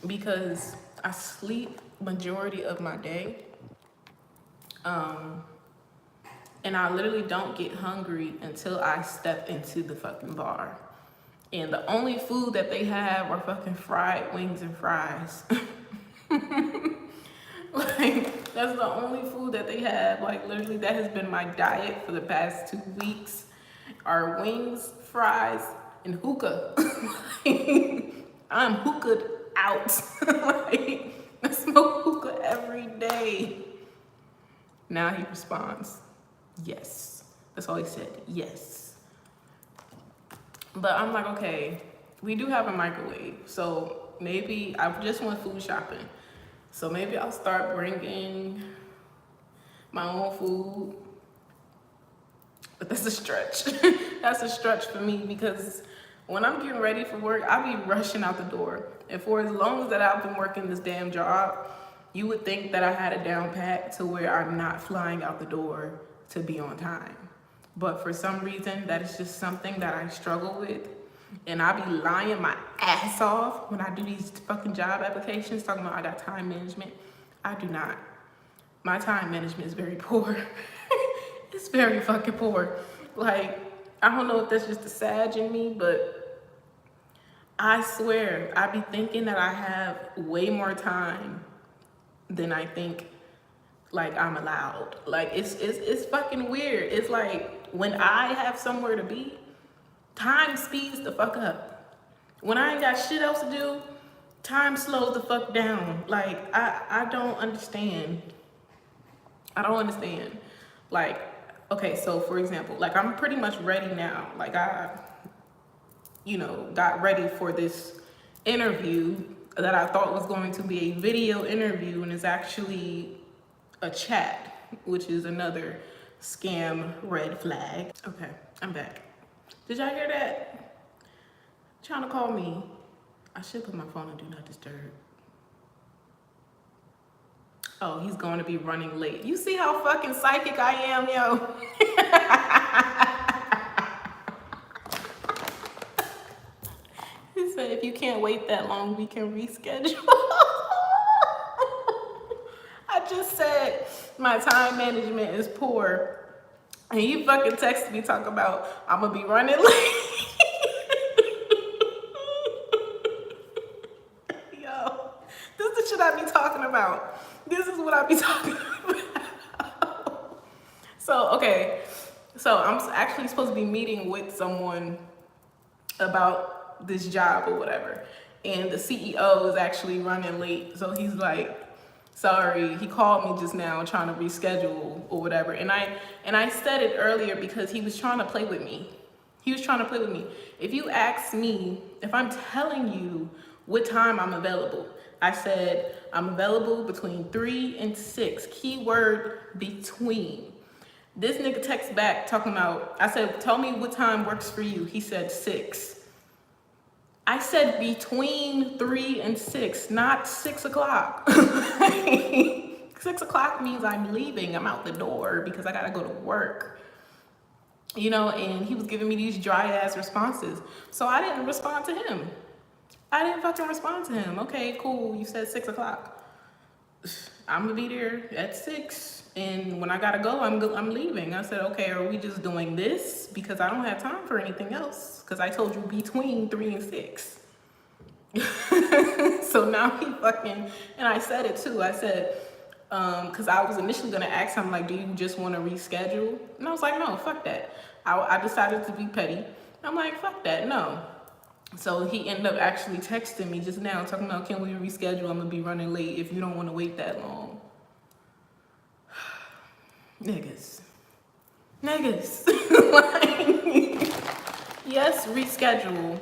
because I sleep majority of my day. And I literally don't get hungry until I step into the fucking bar. And the only food that they have are fucking fried wings and fries. Like, that's the only food that they have. Like, literally, that has been my diet for the past 2 weeks. Are wings, fries, and hookah. I'm hookah'd out. Like, I smoke hookah every day. Now he responds, yes. That's all he said, yes. But I'm like, okay, we do have a microwave. So maybe I just went food shopping. So maybe I'll start bringing my own food. But that's a stretch. That's a stretch for me because when I'm getting ready for work, I be rushing out the door. And for as long as that I've been working this damn job, you would think that I had a down pat to where I'm not flying out the door to be on time. But for some reason, that is just something that I struggle with. And I be lying my ass off when I do these fucking job applications, talking about I got time management. I do not. My time management is very poor. It's very fucking poor. Like, I don't know if that's just the Sag in me, but I swear, I be thinking that I have way more time than I think, like, I'm allowed. Like, it's fucking weird. It's like, when I have somewhere to be, Time speeds the fuck up. When I ain't got shit else to do, time slows the fuck down. Like, I don't understand. I don't understand. Like, okay, so for example, like I'm pretty much ready now. Like I, got ready for this interview that I thought was going to be a video interview, and it's actually a chat, which is another scam red flag. Okay, I'm back. Did y'all hear that? Trying to call me. I should put my phone on do not disturb. Oh, he's going to be running late. You see how fucking psychic I am, yo? He said, if you can't wait that long, we can reschedule. I just said my time management is poor. And you fucking texted me talking about, I'm gonna be running late. Yo, this is the shit I be talking about. This is what I be talking about. So, okay. So I'm actually supposed to be meeting with someone about this job or whatever. And the CEO is actually running late. So he's like, sorry, he called me just now trying to reschedule or whatever. And I said it earlier because he was trying to play with me. He was trying to play with me. If you ask me, if I'm telling you what time I'm available, I said I'm available between 3 and 6. Keyword between. This nigga texts back talking about, I said, tell me what time works for you. He said 6. I said between 3 and 6, not 6 o'clock. 6 o'clock means I'm leaving. I'm out the door because I gotta go to work. And he was giving me these dry ass responses. So I didn't respond to him. I didn't fucking respond to him. Okay, cool. You said 6 o'clock. I'm gonna be there at 6. And when I gotta go, I'm leaving. I said, okay, are we just doing this? Because I don't have time for anything else. Because I told you between 3 and 6. So now he fucking, and I said it too. I said, because I was initially gonna ask him, like, do you just want to reschedule? And I was like, no, fuck that. I decided to be petty. I'm like, fuck that, no. So he ended up actually texting me just now, talking about, can we reschedule? I'm gonna be running late if you don't want to wait that long. Niggas. Like, yes, reschedule.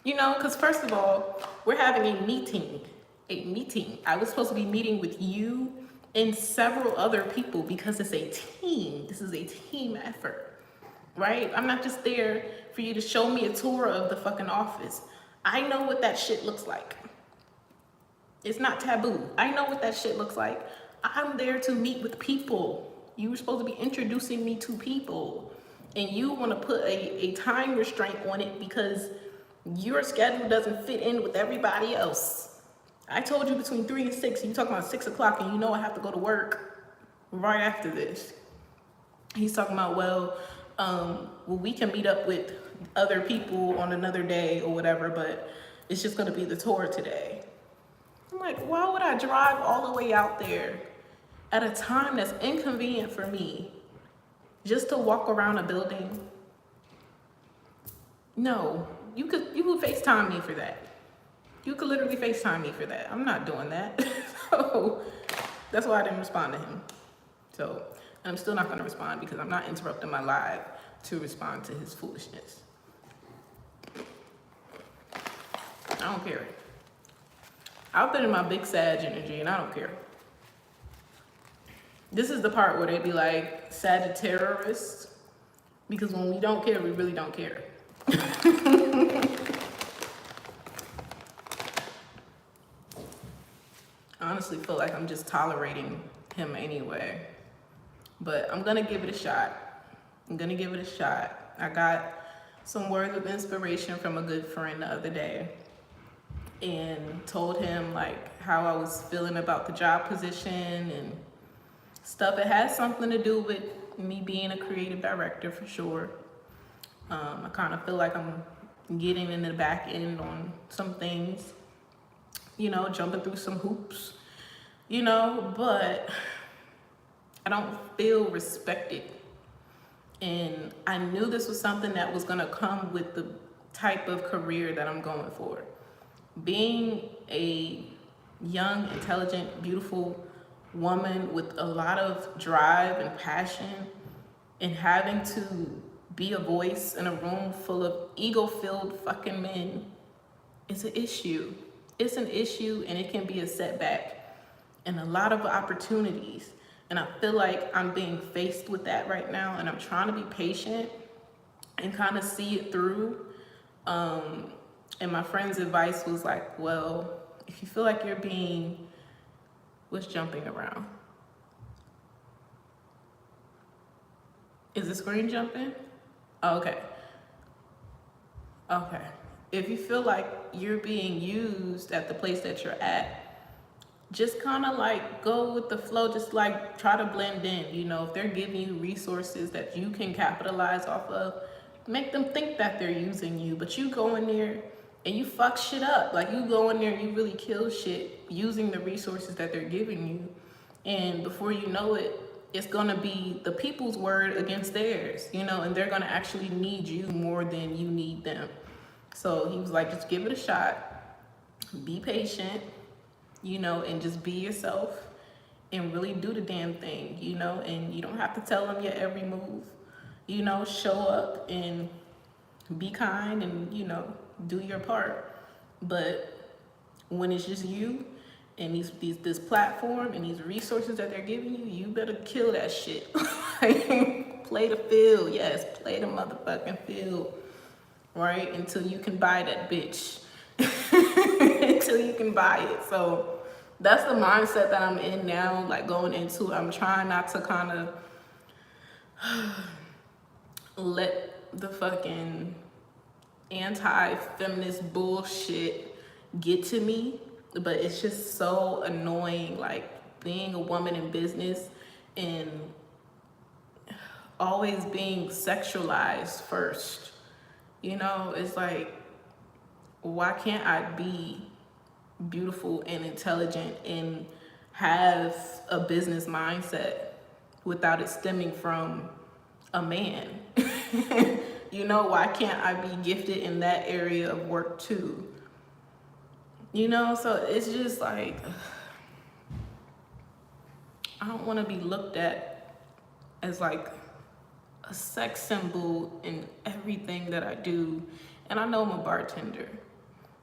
Because first of all, we're having a meeting. I was supposed to be meeting with you and several other people because it's a team. This is a team effort, right? I'm not just there for you to show me a tour of the fucking office. I know what that shit looks like. It's not taboo. I know what that shit looks like. I'm there to meet with people. You were supposed to be introducing me to people. And you want to put a time restraint on it because your schedule doesn't fit in with everybody else. I told you between 3 and 6, and you talking about 6 o'clock, and I have to go to work right after this. He's talking about, well, we can meet up with other people on another day or whatever, but it's just going to be the tour today. I'm like, why would I drive all the way out there at a time that's inconvenient for me just to walk around a building? No, you could FaceTime me for that. You could literally FaceTime me for that. I'm not doing that. So that's why I didn't respond to him. So I'm still not going to respond because I'm not interrupting my live to respond to his foolishness. I don't care. I've been in my big Sag energy and I don't care. This is the part where they be like, Sagittarius, because when we don't care, we really don't care. I honestly feel like I'm just tolerating him anyway. But I'm gonna give it a shot. I got some words of inspiration from a good friend the other day and told him like how I was feeling about the job position and stuff. It has something to do with me being a creative director for sure. I kind of feel like I'm getting in the back end on some things, jumping through some hoops, but I don't feel respected And I knew this was something that was gonna come with the type of career that I'm going for. Being a young, intelligent, beautiful woman with a lot of drive and passion, and having to be a voice in a room full of ego-filled fucking men is an issue. It's an issue, and it can be a setback and a lot of opportunities. And I feel like I'm being faced with that right now, and I'm trying to be patient and kind of see it through. And my friend's advice was like, well, if you feel like you're being, what's jumping around? Is the screen jumping? Oh, okay. Okay. If you feel like you're being used at the place that you're at, just kind of like go with the flow, just like try to blend in. You know, if they're giving you resources that you can capitalize off of, make them think that they're using you, but you go in there and you fuck shit up. Like, you go in there and you really kill shit using the resources that they're giving you. And before you know it, it's gonna be the people's word against theirs, you know, and they're gonna actually need you more than you need them. So he was like, just give it a shot, be patient, you know, and just be yourself and really do the damn thing, you know, and you don't have to tell them your every move, you know, show up and be kind and, you know, do your part. But when it's just you and this platform and these resources that they're giving you, you better kill that shit. Play the field, yes, play the motherfucking field, right? Until you can buy that bitch. Until you can buy it. So that's the mindset that I'm in now, like going into it. I'm trying not to kind of let the fucking anti-feminist bullshit get to me, but it's just so annoying, like being a woman in business and always being sexualized first. You know, it's like, why can't I be beautiful and intelligent and have a business mindset without it stemming from a man? You know, why can't I be gifted in that area of work too? You know, so it's just like, I don't want to be looked at as like a sex symbol in everything that I do. And I know I'm a bartender,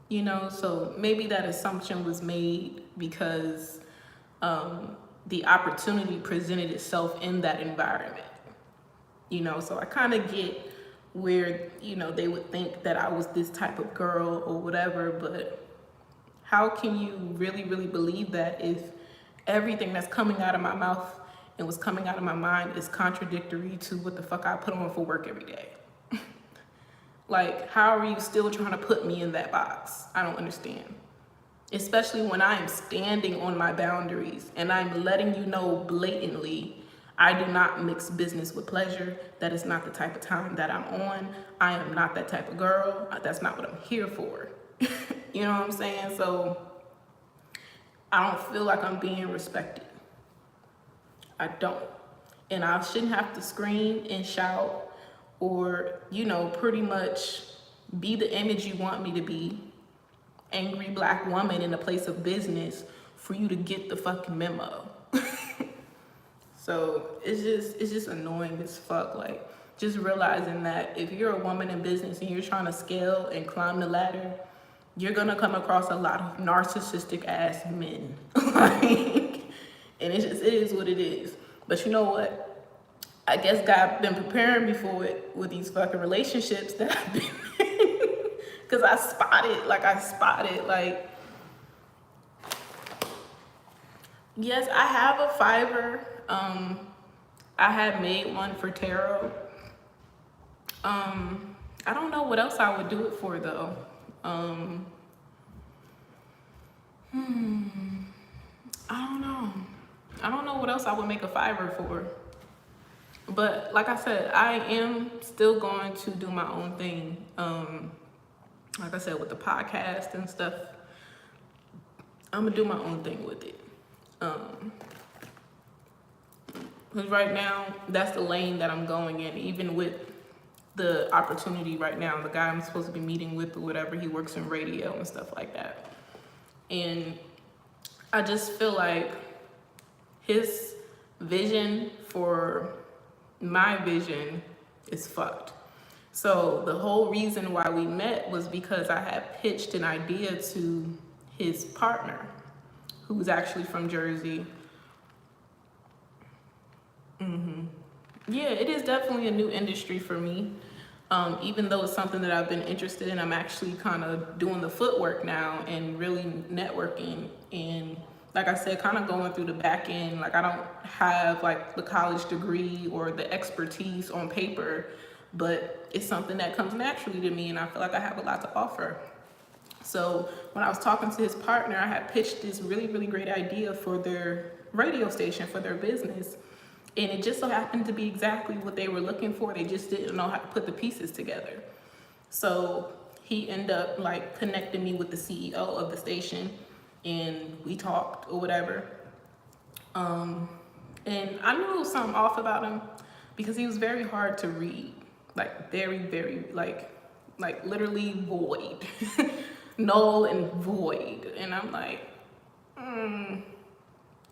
you know, so maybe that assumption was made because the opportunity presented itself in that environment, you know, so I kind of get where, you know, they would think that I was this type of girl or whatever, but how can you really, really believe that if everything that's coming out of my mouth and what's coming out of my mind is contradictory to what the fuck I put on for work every day? Like, how are you still trying to put me in that box? I don't understand. Especially when I am standing on my boundaries and I'm letting you know blatantly, I do not mix business with pleasure. That is not the type of time that I'm on. I am not that type of girl. That's not what I'm here for. You know what I'm saying? So I don't feel like I'm being respected. I don't. And I shouldn't have to scream and shout or, you know, pretty much be the image you want me to be, angry black woman in a place of business, for you to get the fucking memo. So it's just annoying as fuck. Like, just realizing that if you're a woman in business and you're trying to scale and climb the ladder, you're gonna come across a lot of narcissistic ass men. Like, and it is what it is. But you know what? I guess God been preparing me for it with these fucking relationships that I've been in. Cause I spotted, like, yes, I have a Fiverr. I had made one for tarot. I don't know what else I would do it for though. I don't know. I don't know what else I would make a Fiverr for. But like I said, I am still going to do my own thing. Like I said, with the podcast and stuff, I'm gonna do my own thing with it. Because right now, that's the lane that I'm going in, even with the opportunity right now. The guy I'm supposed to be meeting with or whatever, he works in radio and stuff like that. And I just feel like his vision for my vision is fucked. So the whole reason why we met was because I had pitched an idea to his partner, who's actually from Jersey. Yeah, it is definitely a new industry for me. Even though it's something that I've been interested in, I'm actually kind of doing the footwork now and really networking. And like I said, kind of going through the back end. Like, I don't have like the college degree or the expertise on paper, but it's something that comes naturally to me, and I feel like I have a lot to offer. So when I was talking to his partner, I had pitched this really, really great idea for their radio station, for their business. And it just so happened to be exactly what they were looking for. They just didn't know how to put the pieces together. So he ended up like connecting me with the CEO of the station, and we talked or whatever. And I knew there was something off about him because he was very hard to read, like very, very like literally void, null and void. And I'm like,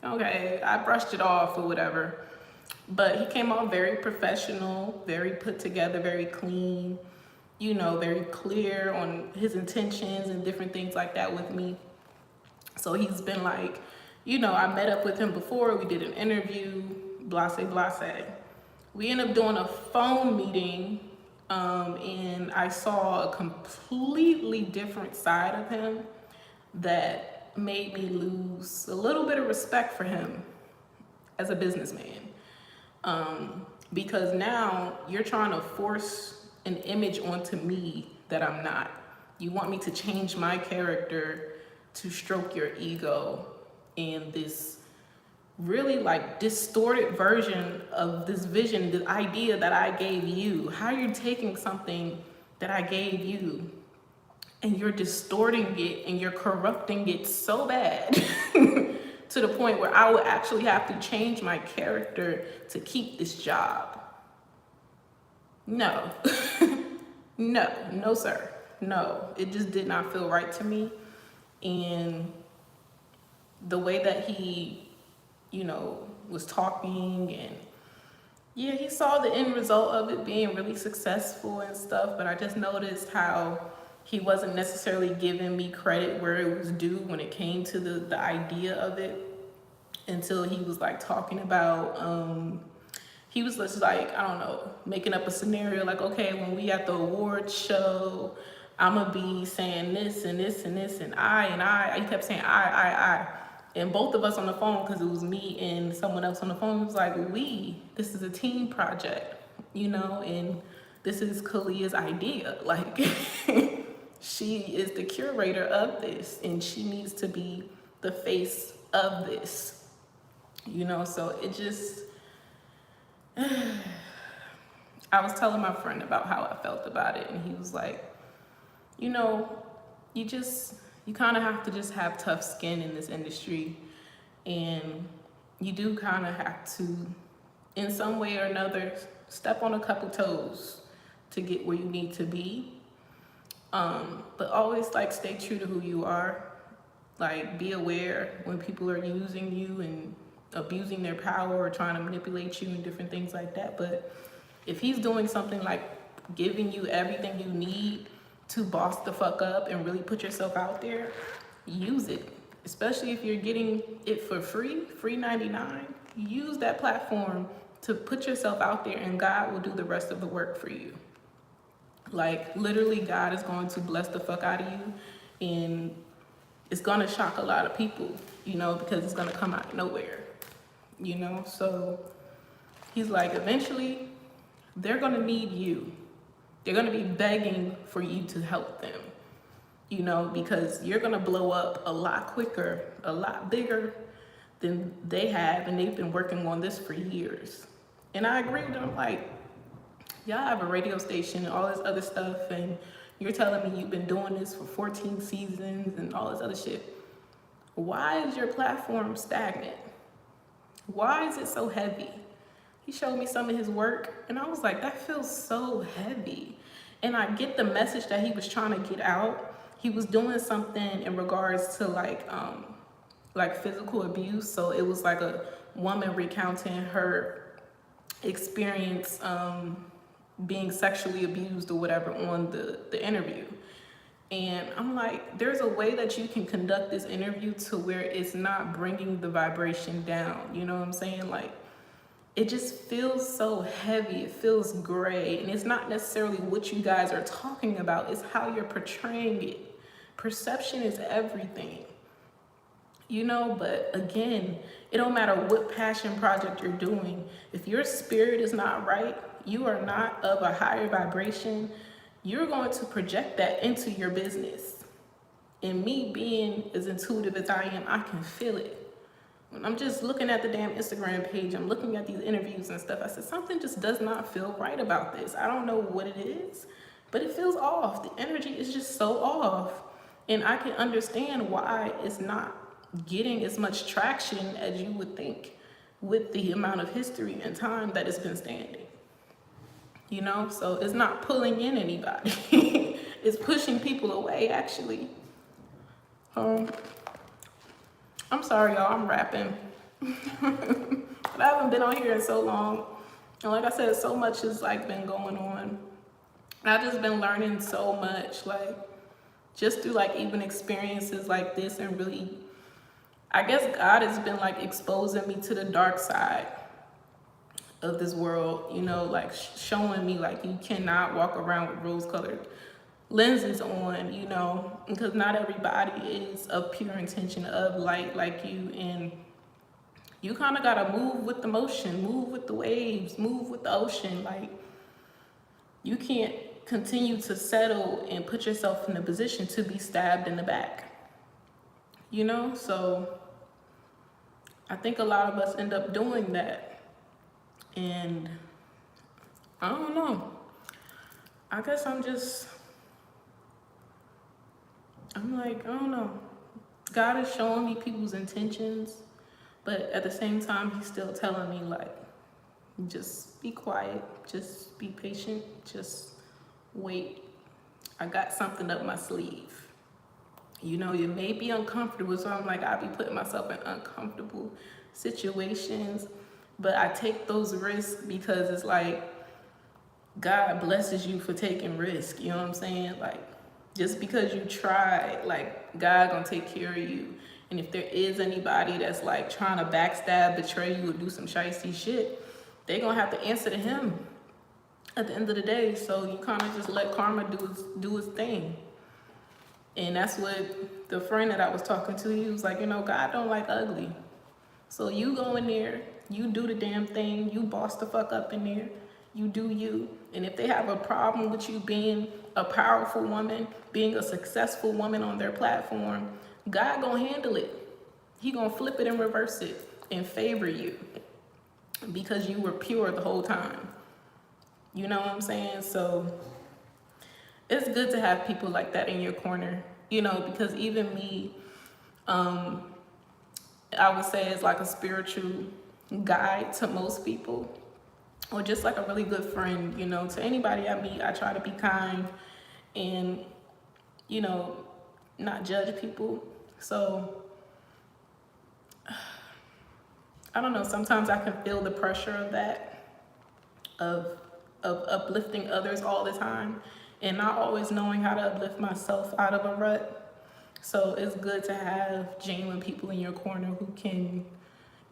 okay, I brushed it off or whatever. But he came out very professional, very put together, very clean, you know, very clear on his intentions and different things like that with me. So he's been like, you know, I met up with him before, we did an interview, blase, blase. We ended up doing a phone meeting, and I saw a completely different side of him that made me lose a little bit of respect for him as a businessman. Because now you're trying to force an image onto me that I'm not. You want me to change my character to stroke your ego, and this really like distorted version of this vision, the idea that I gave you. How are you taking something that I gave you and you're distorting it and you're corrupting it so bad to the point where I would actually have to change my character to keep this job? No. No, sir. No, it just did not feel right to me. And the way that he, you know, was talking, and yeah, he saw the end result of it being really successful and stuff, but I just noticed how he wasn't necessarily giving me credit where it was due when it came to the idea of it, until he was like talking about, he was just like, I don't know, making up a scenario like, okay, when we at the awards show, I'm gonna be saying this and this and this and I. He kept saying I. And both of us on the phone, because it was me and someone else on the phone, was like, this is a team project, you know, and this is Kalia's idea. Like, she is the curator of this, and she needs to be the face of this, you know. So it just, I was telling my friend about how I felt about it, and he was like, you know, you kind of have to just have tough skin in this industry, and you do kind of have to, in some way or another, step on a couple toes to get where you need to be. But always like stay true to who you are. Like, be aware when people are using you and abusing their power or trying to manipulate you and different things like that. But if he's doing something like giving you everything you need to boss the fuck up and really put yourself out there, use it. Especially if you're getting it for free 99, use that platform to put yourself out there, and God will do the rest of the work for you. Like, literally, God is going to bless the fuck out of you, and it's gonna shock a lot of people, you know, because it's gonna come out of nowhere, you know. So he's like, eventually they're gonna need you. They're gonna be begging for you to help them, you know, because you're gonna blow up a lot quicker, a lot bigger than they have, and they've been working on this for years. And I agree with them. Like, y'all have a radio station and all this other stuff, and you're telling me you've been doing this for 14 seasons and all this other shit. Why is your platform stagnant? Why is it so heavy? He showed me some of his work, and I was like, that feels so heavy. And I get the message that he was trying to get out. He was doing something in regards to like physical abuse. So it was like a woman recounting her experience being sexually abused or whatever on the interview. And I'm like, there's a way that you can conduct this interview to where it's not bringing the vibration down. You know what I'm saying? Like, it just feels so heavy. It feels gray. And it's not necessarily what you guys are talking about. It's how you're portraying it. Perception is everything. You know, but again, it don't matter what passion project you're doing. If your spirit is not right, you are not of a higher vibration, you're going to project that into your business. And me being as intuitive as I am, I can feel it. When I'm just looking at the damn Instagram page, I'm looking at these interviews and stuff, I said, something just does not feel right about this. I don't know what it is, but it feels off. The energy is just so off. And I can understand why it's not getting as much traction as you would think with the amount of history and time that it's been standing. You know, so it's not pulling in anybody. It's pushing people away, actually. I'm sorry, y'all, I'm rapping. But I haven't been on here in so long. And like I said, so much has like been going on. And I've just been learning so much, like just through like even experiences like this, and really, I guess God has been like exposing me to the dark side of this world, you know, like showing me like you cannot walk around with rose-colored lenses on, you know, because not everybody is of pure intention of light like you, and you kind of got to move with the motion, move with the waves, move with the ocean. Like, you can't continue to settle and put yourself in a position to be stabbed in the back, you know? So I think a lot of us end up doing that. And I don't know. I guess I'm like, I don't know. God is showing me people's intentions, but at the same time, he's still telling me, like, just be quiet, just be patient, just wait. I got something up my sleeve. You know, it may be uncomfortable, so I'm like, I be putting myself in uncomfortable situations, but I take those risks because it's like, God blesses you for taking risks, you know what I'm saying? Like, just because you try, like, God gonna take care of you. And if there is anybody that's like trying to backstab, betray you, or do some shicey shit, they gonna have to answer to him at the end of the day. So you kind of just let karma do its thing. And that's what the friend that I was talking to, he was like, you know, God don't like ugly. So you go in there, you do the damn thing, you boss the fuck up in there, you do you. And if they have a problem with you being a powerful woman, being a successful woman on their platform, God gonna handle it. He gonna flip it and reverse it and favor you because you were pure the whole time. You know what I'm saying? So it's good to have people like that in your corner, you know, because even me, I would say is like a spiritual guide to most people, or just like a really good friend, you know. To anybody I meet, I try to be kind and, you know, not judge people. So I don't know, sometimes I can feel the pressure of that, of uplifting others all the time and not always knowing how to uplift myself out of a rut. So it's good to have genuine people in your corner who can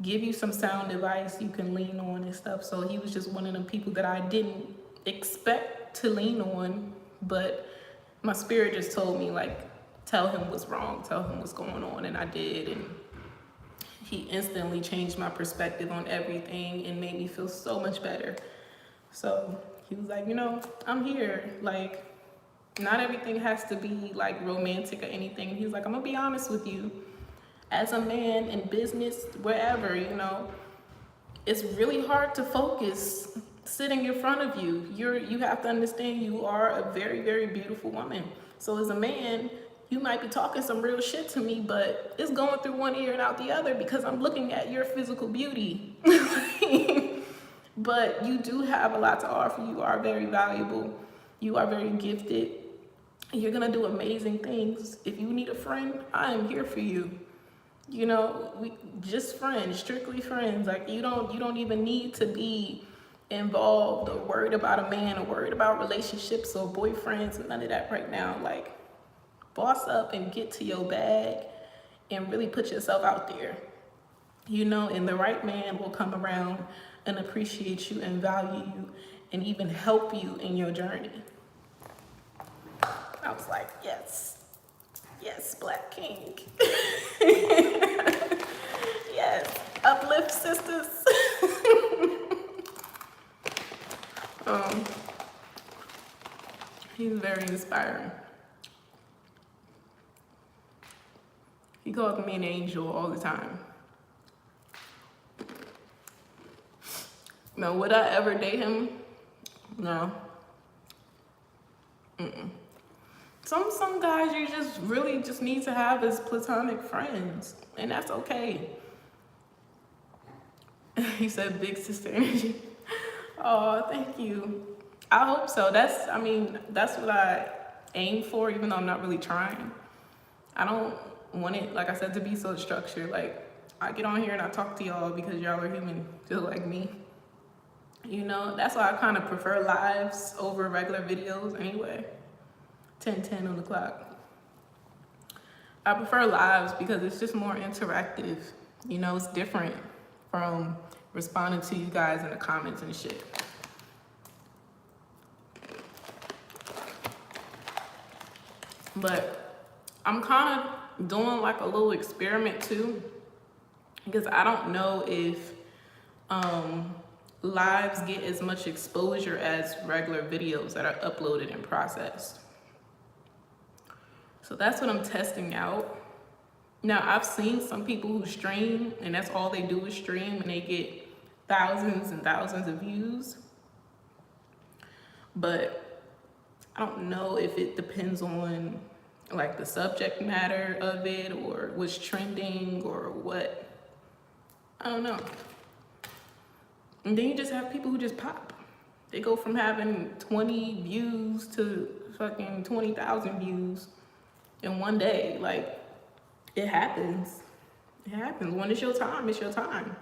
give you some sound advice you can lean on and stuff. So he was just one of them people that I didn't expect to lean on, but my spirit just told me, like, tell him what's wrong, tell him what's going on, and I did. And he instantly changed my perspective on everything and made me feel so much better. So he was like, you know, I'm here. Like, not everything has to be like romantic or anything. He was like, I'm gonna be honest with you. As a man in business, wherever, you know, it's really hard to focus sitting in front of you. You have to understand you are a very, very beautiful woman. So as a man, you might be talking some real shit to me, but it's going through one ear and out the other because I'm looking at your physical beauty. But you do have a lot to offer. You are very valuable. You are very gifted. You're gonna do amazing things. If you need a friend, I am here for you. You know, we just friends, strictly friends. Like you don't even need to be involved or worried about a man or worried about relationships or boyfriends and none of that right now. Like boss up and get to your bag and really put yourself out there. You know, and the right man will come around and appreciate you and value you and even help you in your journey. I was like, yes, yes, Black King. Yes, uplift sisters. He's very inspiring. He calls me an angel all the time. Now, would I ever date him? No. Some guys you just really just need to have as platonic friends, and that's okay. He said big sister energy. Oh, thank you. I hope so. That's what I aim for, even though I'm not really trying. I don't want it, like I said, to be so structured. Like, I get on here and I talk to y'all because y'all are human, just like me. You know, that's why I kind of prefer lives over regular videos anyway. 10:10 on the clock. I prefer lives because it's just more interactive. You know, it's different from responding to you guys in the comments and shit. But I'm kind of doing like a little experiment too, because I don't know if lives get as much exposure as regular videos that are uploaded and processed. So that's what I'm testing out. Now, I've seen some people who stream and that's all they do is stream and they get thousands and thousands of views. But I don't know if it depends on like the subject matter of it or what's trending or what. I don't know. And then you just have people who just pop. They go from having 20 views to fucking 20,000 views in one day. Like, it happens. It happens. When it's your time, it's your time.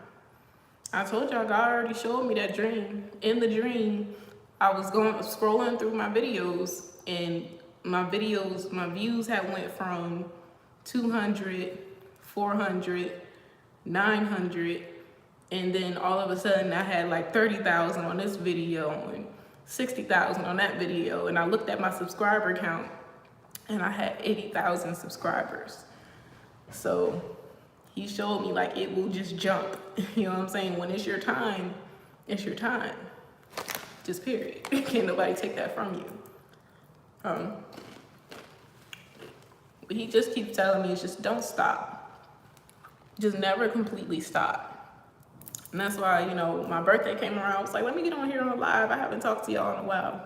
I told y'all, God already showed me that dream. In the dream, I was scrolling through my videos, and my views had went from 200, 400, 900, and then all of a sudden I had like 30,000 on this video and 60,000 on that video. And I looked at my subscriber count and I had 80,000 subscribers. So he showed me like it will just jump. You know what I'm saying? When it's your time, it's your time. Just period. Can't nobody take that from you. But he just keeps telling me, it's just don't stop. Just never completely stop. And that's why, you know, my birthday came around. I was like, let me get on here on live. I haven't talked to y'all in a while.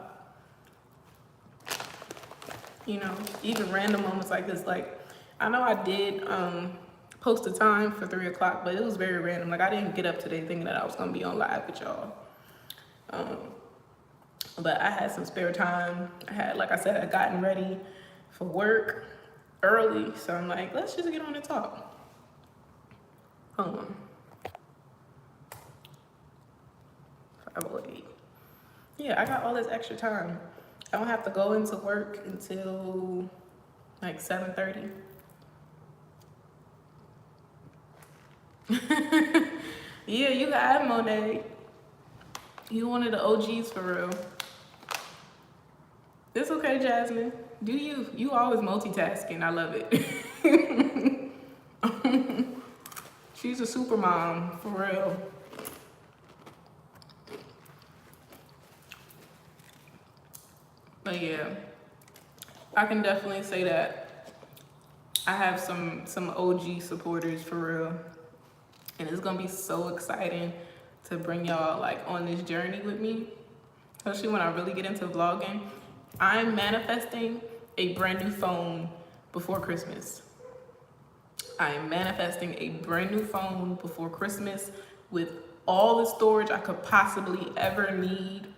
You know, even random moments like this. Like, I know I did post a time for 3 o'clock, but it was very random. Like, I didn't get up today thinking that I was going to be on live with y'all. But I had some spare time. I had, like I said, I gotten ready for work early. So I'm like, let's just get on and talk. Hold on. 5:08. Yeah, I got all this extra time. I don't have to go into work until like 7:30. Yeah, you got Monet. You one of the OGs for real. It's okay, Jasmine. Do you? You always multitasking. I love it. She's a super mom, for real. But yeah, I can definitely say that I have some OG supporters for real. And it's gonna be so exciting to bring y'all like on this journey with me, especially when I really get into vlogging. I'm manifesting a brand new phone before Christmas. I am manifesting a brand new phone before Christmas with all the storage I could possibly ever need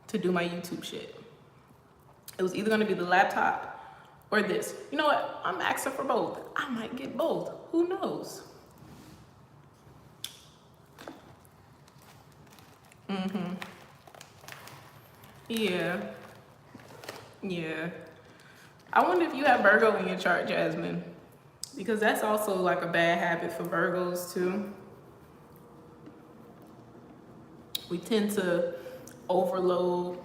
to do my YouTube shit. It was either gonna be the laptop or this. You know what? I'm asking for both. I might get both. Who knows? Yeah. Yeah. I wonder if you have Virgo in your chart, Jasmine. Because that's also like a bad habit for Virgos too. We tend to overload.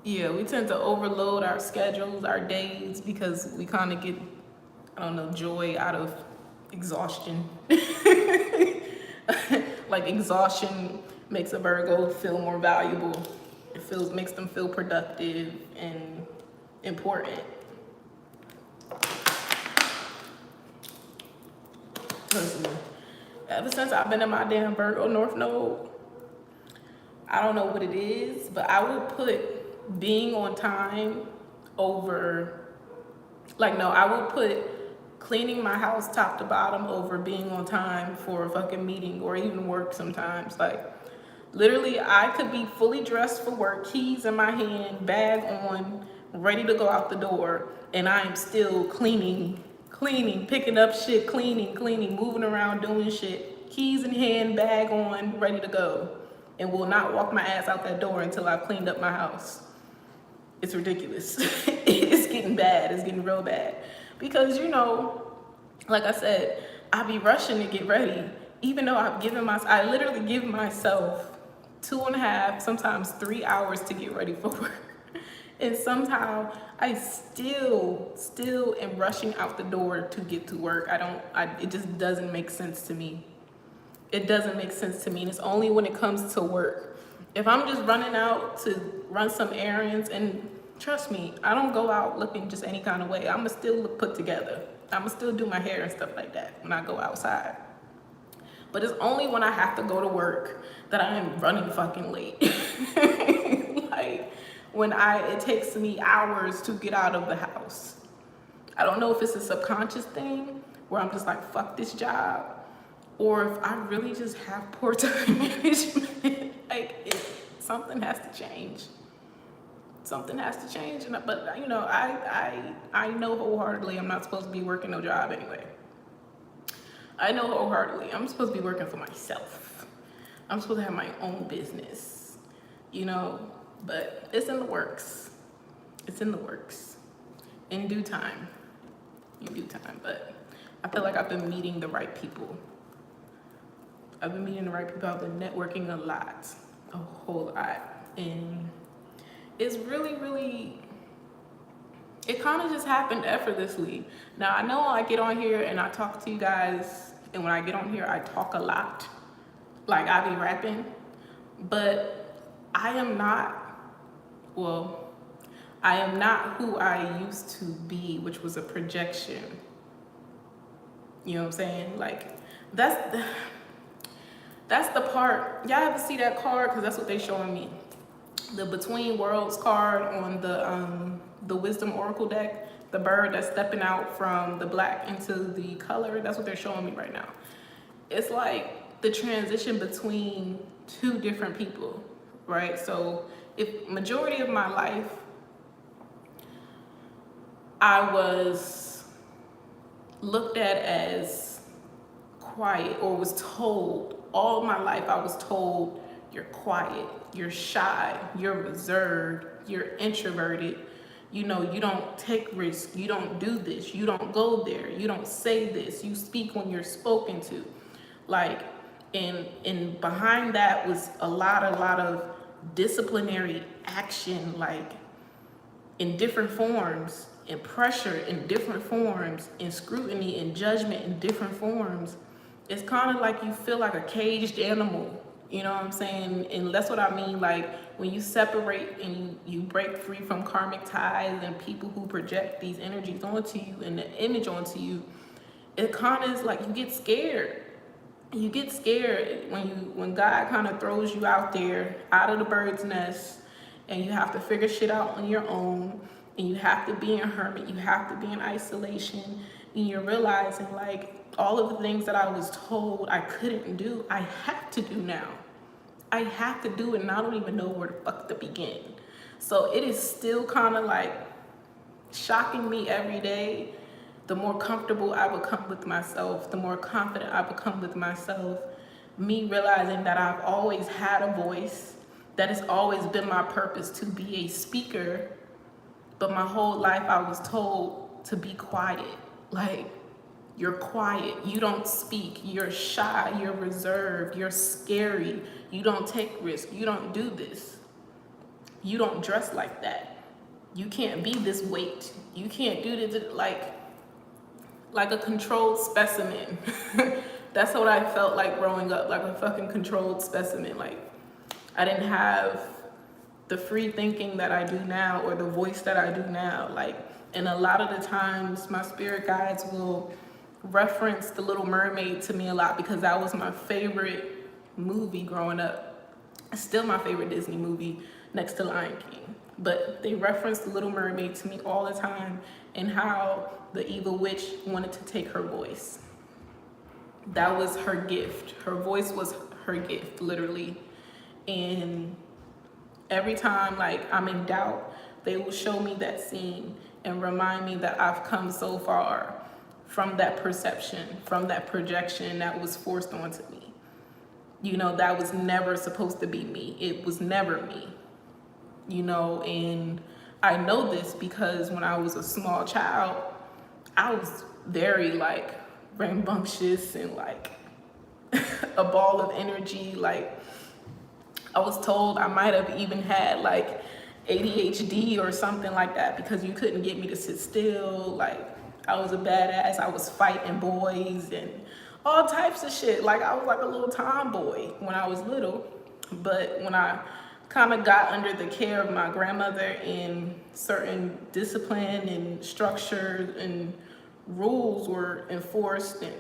Yeah, we tend to overload our schedules, our days, because we kind of get, I don't know, joy out of exhaustion. Like exhaustion makes a Virgo feel more valuable. It makes them feel productive and important. Ever since I've been in my damn Virgo North Node, I don't know what it is, but I would put being on time over, like, no, I would put cleaning my house top to bottom over being on time for a fucking meeting or even work sometimes. Like, literally, I could be fully dressed for work, keys in my hand, bag on, ready to go out the door, and I am still cleaning, picking up shit, cleaning, moving around, doing shit, keys in hand, bag on, ready to go, and will not walk my ass out that door until I've cleaned up my house. It's ridiculous. It's getting bad. It's getting real bad. Because, you know, like I said, I be rushing to get ready, even though I literally give myself 2.5, sometimes 3 hours to get ready for work. And somehow I still am rushing out the door to get to work. It just doesn't make sense to me. It doesn't make sense to me. And it's only when it comes to work. If I'm just running out to run some errands, and trust me, I don't go out looking just any kind of way. I'ma still look put together. I'ma still do my hair and stuff like that when I go outside. But it's only when I have to go to work that I am running fucking late. Like, when it takes me hours to get out of the house. I don't know if it's a subconscious thing where I'm just like, fuck this job, or if I really just have poor time management. Like, something has to change. Something has to change. But you know, I know wholeheartedly I'm not supposed to be working no job anyway. I know wholeheartedly I'm supposed to be working for myself. I'm supposed to have my own business, you know, but it's in the works. It's in the works. In due time. In due time. But I feel like I've been meeting the right people. I've been networking a lot. A whole lot. And it's really, it kind of just happened effortlessly. Now, I know I get on here and I talk to you guys, and when I get on here, I talk a lot. Like, I be rapping. But I am not who I used to be, which was a projection. You know what I'm saying? Like, that's the part. Y'all ever see that card? Because that's what they showing me. The Between Worlds card on the Wisdom Oracle deck. The bird that's stepping out from the black into the color. That's what they're showing me right now. It's like the transition between two different people, right? So if majority of my life I was looked at as quiet, or was told, all my life I was told, you're quiet, you're shy, you're reserved, you're introverted, you know, you don't take risks, you don't do this, you don't go there, you don't say this, you speak when you're spoken to. Like, and behind that was a lot of disciplinary action, like in different forms, and pressure in different forms, and scrutiny and judgment in different forms. It's kind of like you feel like a caged animal, you know what I'm saying? And that's what I mean, like when you separate and you break free from karmic ties and people who project these energies onto you and the image onto you, it kind of is like you get scared. You get scared when God kind of throws you out there, out of the bird's nest, and you have to figure shit out on your own, and you have to be in hermit, you have to be in isolation, And you're realizing like all of the things that I was told I couldn't do, I have to do now. I have to do it, and I don't even know where the fuck to begin. So it is still kind of like shocking me every day. The more comfortable I become with myself, the more confident I become with myself, me realizing that I've always had a voice, that it's always been my purpose to be a speaker, but my whole life I was told to be quiet. Like, you're quiet, you don't speak, you're shy, you're reserved, you're scary, you don't take risks, you don't do this, you don't dress like that, you can't be this weight, you can't do this, like a controlled specimen. That's what I felt like growing up, like a fucking controlled specimen. Like, I didn't have the free thinking that I do now, or the voice that I do now. Like, and a lot of the times my spirit guides will reference The Little Mermaid to me a lot, because that was my favorite movie growing up. It's still my favorite Disney movie next to Lion King. But they reference The Little Mermaid to me all the time, and how the evil witch wanted to take her voice. That was her gift. Her voice was her gift, literally. And every time like I'm in doubt, they will show me that scene and remind me that I've come so far from that perception, from that projection that was forced onto me. You know, that was never supposed to be me. It was never me. You know, and I know this because when I was a small child, I was very like rambunctious and like a ball of energy. Like, I was told I might have even had like ADHD or something like that, because you couldn't get me to sit still. Like, I was a badass. I was fighting boys and all types of shit. Like, I was like a little tomboy when I was little. But when I kind of got under the care of my grandmother, and certain discipline and structure and rules were enforced, and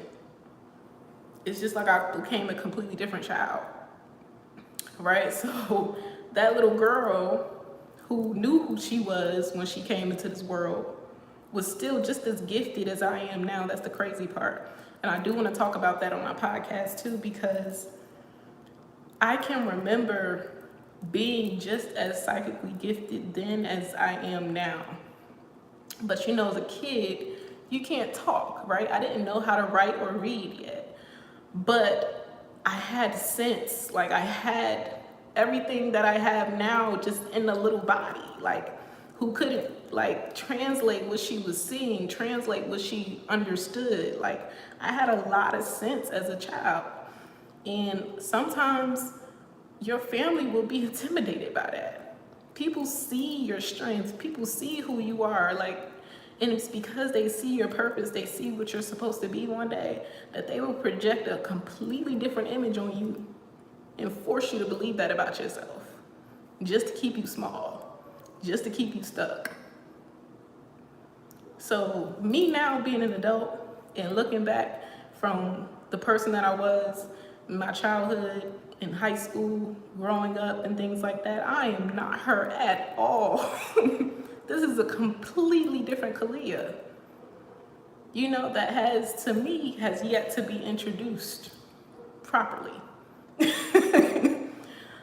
it's just like I became a completely different child, right? So that little girl who knew who she was when she came into this world was still just as gifted as I am now. That's the crazy part. And I do want to talk about that on my podcast too, because I can remember being just as psychically gifted then as I am now. But you know, as a kid, you can't talk, right? I didn't know how to write or read yet, but I had sense. Like, I had everything that I have now just in a little body. Like, who couldn't like translate what she was seeing, translate what she understood. Like, I had a lot of sense as a child. And sometimes your family will be intimidated by that. People see your strengths, people see who you are, like, and it's because they see your purpose, they see what you're supposed to be one day, that they will project a completely different image on you and force you to believe that about yourself, just to keep you small, just to keep you stuck. So me now being an adult and looking back from the person that I was in my childhood, in high school, growing up and things like that, I am not her at all. This is a completely different Kalia, you know, that has, to me, has yet to be introduced properly.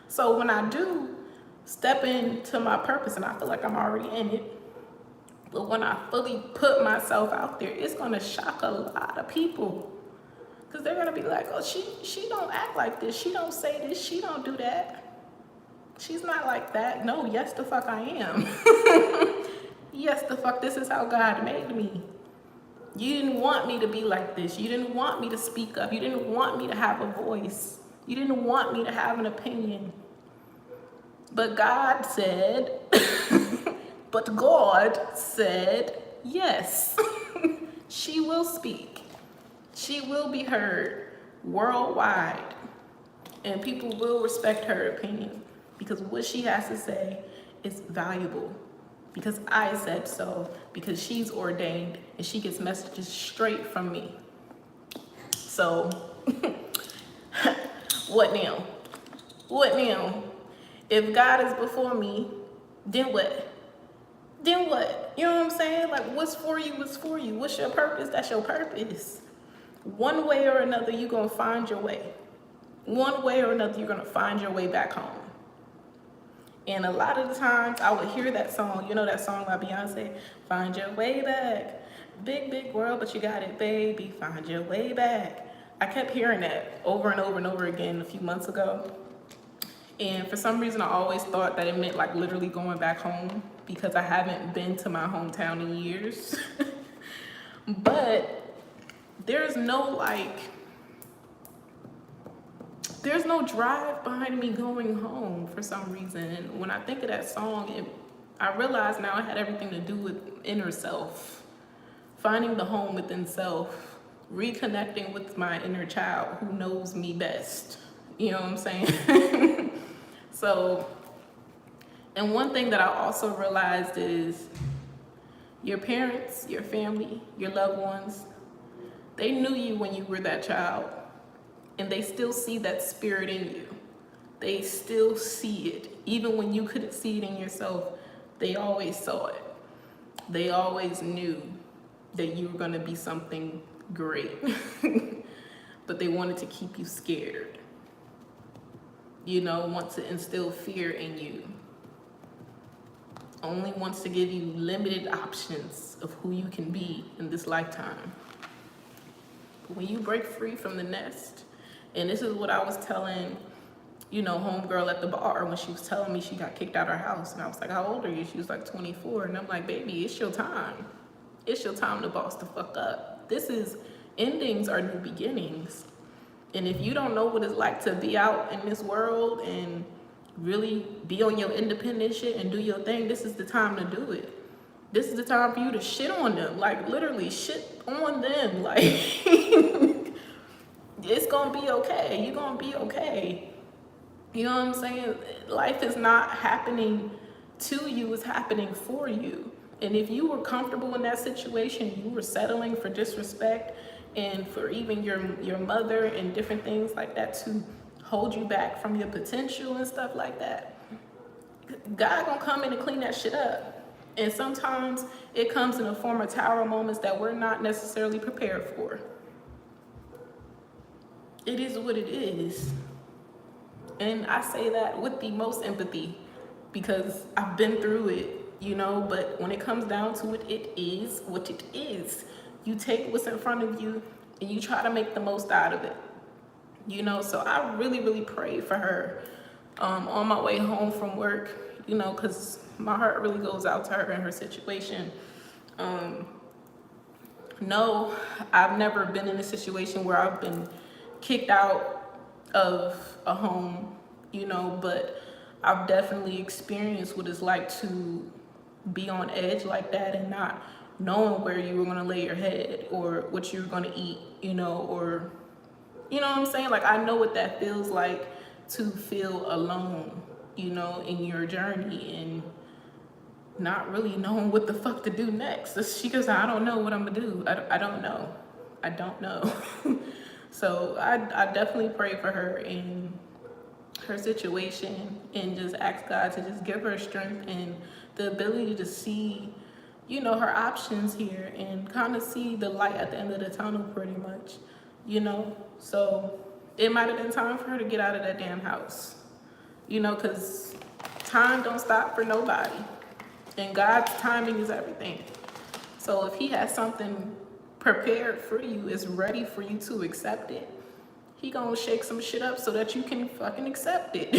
So when I do step into my purpose, and I feel like I'm already in it, but when I fully put myself out there, it's gonna shock a lot of people. Because they're gonna be like, oh, she don't act like this, she don't say this, she don't do that. She's not like that. No, yes the fuck I am. Yes the fuck, this is how God made me. You didn't want me to be like this. You didn't want me to speak up. You didn't want me to have a voice. You didn't want me to have an opinion. But God said, but God said, yes, she will speak. She will be heard worldwide, and people will respect her opinion, because what she has to say is valuable, because I said so, because she's ordained and she gets messages straight from me. So what now? What now? If God is before me, then what? Then what? You know what I'm saying? Like, what's for you is for you. What's your purpose? That's your purpose. One way or another, you're going to find your way. One way or another, you're going to find your way back home. And a lot of the times, I would hear that song. You know that song by Beyonce? Find your way back. Big, big world, but you got it, baby. Find your way back. I kept hearing that over and over and over again a few months ago. And for some reason, I always thought that it meant like literally going back home, because I haven't been to my hometown in years. But there's no drive behind me going home for some reason. And when I think of that song, I realize now it had everything to do with inner self, finding the home within self, reconnecting with my inner child who knows me best. You know what I'm saying? So, and one thing that I also realized is your parents, your family, your loved ones, they knew you when you were that child, and they still see that spirit in you. They still see it. Even when you couldn't see it in yourself, they always saw it. They always knew that you were going to be something great. But they wanted to keep you scared. You know, want to instill fear in you. Only wants to give you limited options of who you can be in this lifetime. But when you break free from the nest, and this is what I was telling, you know, homegirl at the bar when she was telling me she got kicked out of her house. And I was like, how old are you? She was like 24. And I'm like, baby, it's your time. It's your time to boss the fuck up. Endings are new beginnings. And if you don't know what it's like to be out in this world and really be on your independent shit and do your thing, this is the time to do it. This is the time for you to shit on them. Like, literally, shit on them. Like, it's gonna be okay. You're gonna be okay. You know what I'm saying? Life is not happening to you, it's happening for you. And if you were comfortable in that situation, you were settling for disrespect and for even your mother and different things like that to hold you back from your potential and stuff like that, God gonna come in and clean that shit up. And sometimes it comes in the form of tower moments that we're not necessarily prepared for. It is what it is. And I say that with the most empathy because I've been through it, you know, but when it comes down to it, it is what it is. You take what's in front of you and you try to make the most out of it, you know. So I really, really prayed for her on my way home from work, you know, because my heart really goes out to her and her situation. No, I've never been in a situation where I've been kicked out of a home, you know, but I've definitely experienced what it's like to be on edge like that and not knowing where you were going to lay your head or what you were going to eat, you know, or, you know what I'm saying? Like, I know what that feels like to feel alone, you know, in your journey and not really knowing what the fuck to do next. She goes, I don't know what I'm going to do. I don't know. I don't know. So I definitely pray for her in her situation and just ask God to just give her strength and the ability to see, you know, her options here and kind of see the light at the end of the tunnel pretty much, you know. So it might have been time for her to get out of that damn house, you know, because time don't stop for nobody and God's timing is everything. So if he has something prepared for you, is ready for you to accept it, he gonna shake some shit up so that you can fucking accept it.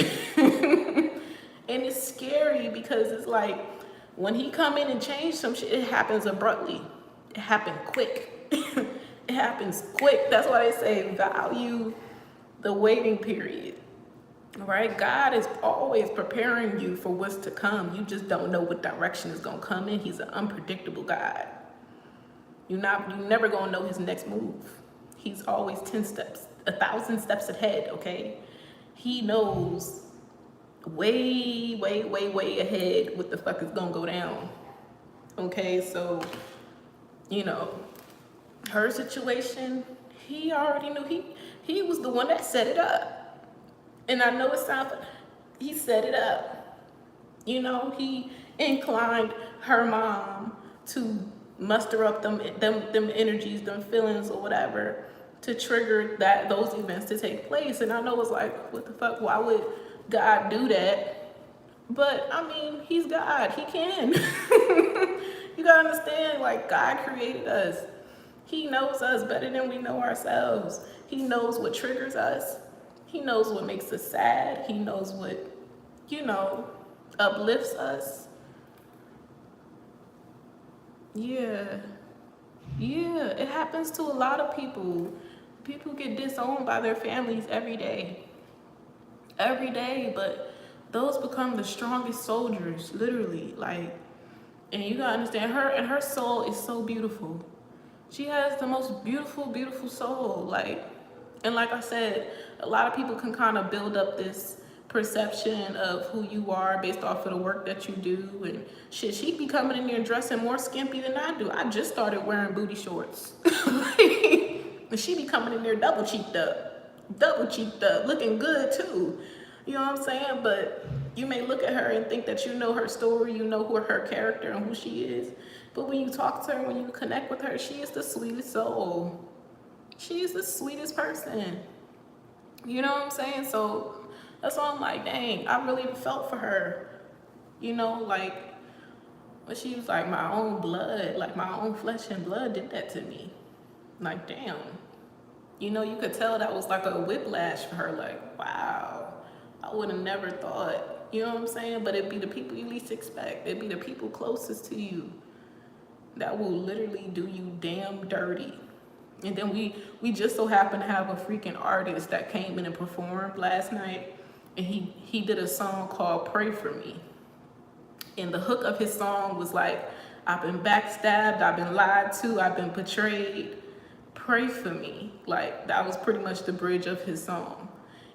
And it's scary because it's like when he come in and change some shit, it happens abruptly. It happened quick. It happens quick. That's why they say value the waiting period, right? God is always preparing you for what's to come. You just don't know what direction is gonna come in. He's an unpredictable God. You're never gonna know his next move. He's always 10 steps, 1,000 steps ahead, okay? He knows way, way, way, way ahead what the fuck is gonna go down. Okay, so, you know, her situation, he already knew. He was the one that set it up. And I know it sounds like he set it up. You know, he inclined her mom to muster up them energies, them feelings or whatever, to trigger those events to take place. And I know it's like, what the fuck, why would God do that? But I mean, he's God, he can. You gotta understand, like, God created us. He knows us better than we know ourselves. He knows what triggers us. He knows what makes us sad. He knows what, uplifts us. Yeah, it happens to a lot of people. People get disowned by their families every day, but those become the strongest soldiers, literally. Like, and you gotta understand, her soul is so beautiful. She has the most beautiful soul. Like, and like I said, a lot of people can kind of build up this perception of who you are based off of the work that you do and shit. She be coming in there dressing more skimpy than I do. I just started wearing booty shorts. And she be coming in there double cheeked up, looking good too. You know what I'm saying? But you may look at her and think that you know her story, you know who her character and who she is. But when you talk to her, when you connect with her, she is the sweetest soul. She is the sweetest person. You know what I'm saying? So that's why I'm like, dang, I really felt for her. Like, when she was like, my own blood, like my own flesh and blood did that to me. Like, damn. You could tell that was like a whiplash for her. Like, wow, I would have never thought. You know what I'm saying? But it'd be the people you least expect. It'd be the people closest to you that will literally do you damn dirty. And then we just so happen to have a freaking artist that came in and performed last night, and he did a song called Pray For Me. And the hook of his song was like, I've been backstabbed, I've been lied to, I've been betrayed, pray for me. Like, that was pretty much the bridge of his song.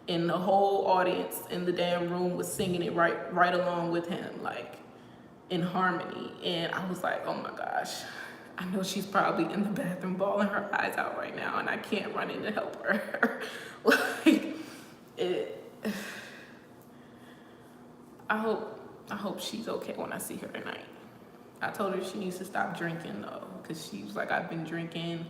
And the whole audience in the damn room was singing it right along with him, like in harmony. And I was like, oh my gosh, I know she's probably in the bathroom bawling her eyes out right now, and I can't run in to help her. Like, I hope she's okay when I see her tonight. I told her she needs to stop drinking though, because she was like, I've been drinking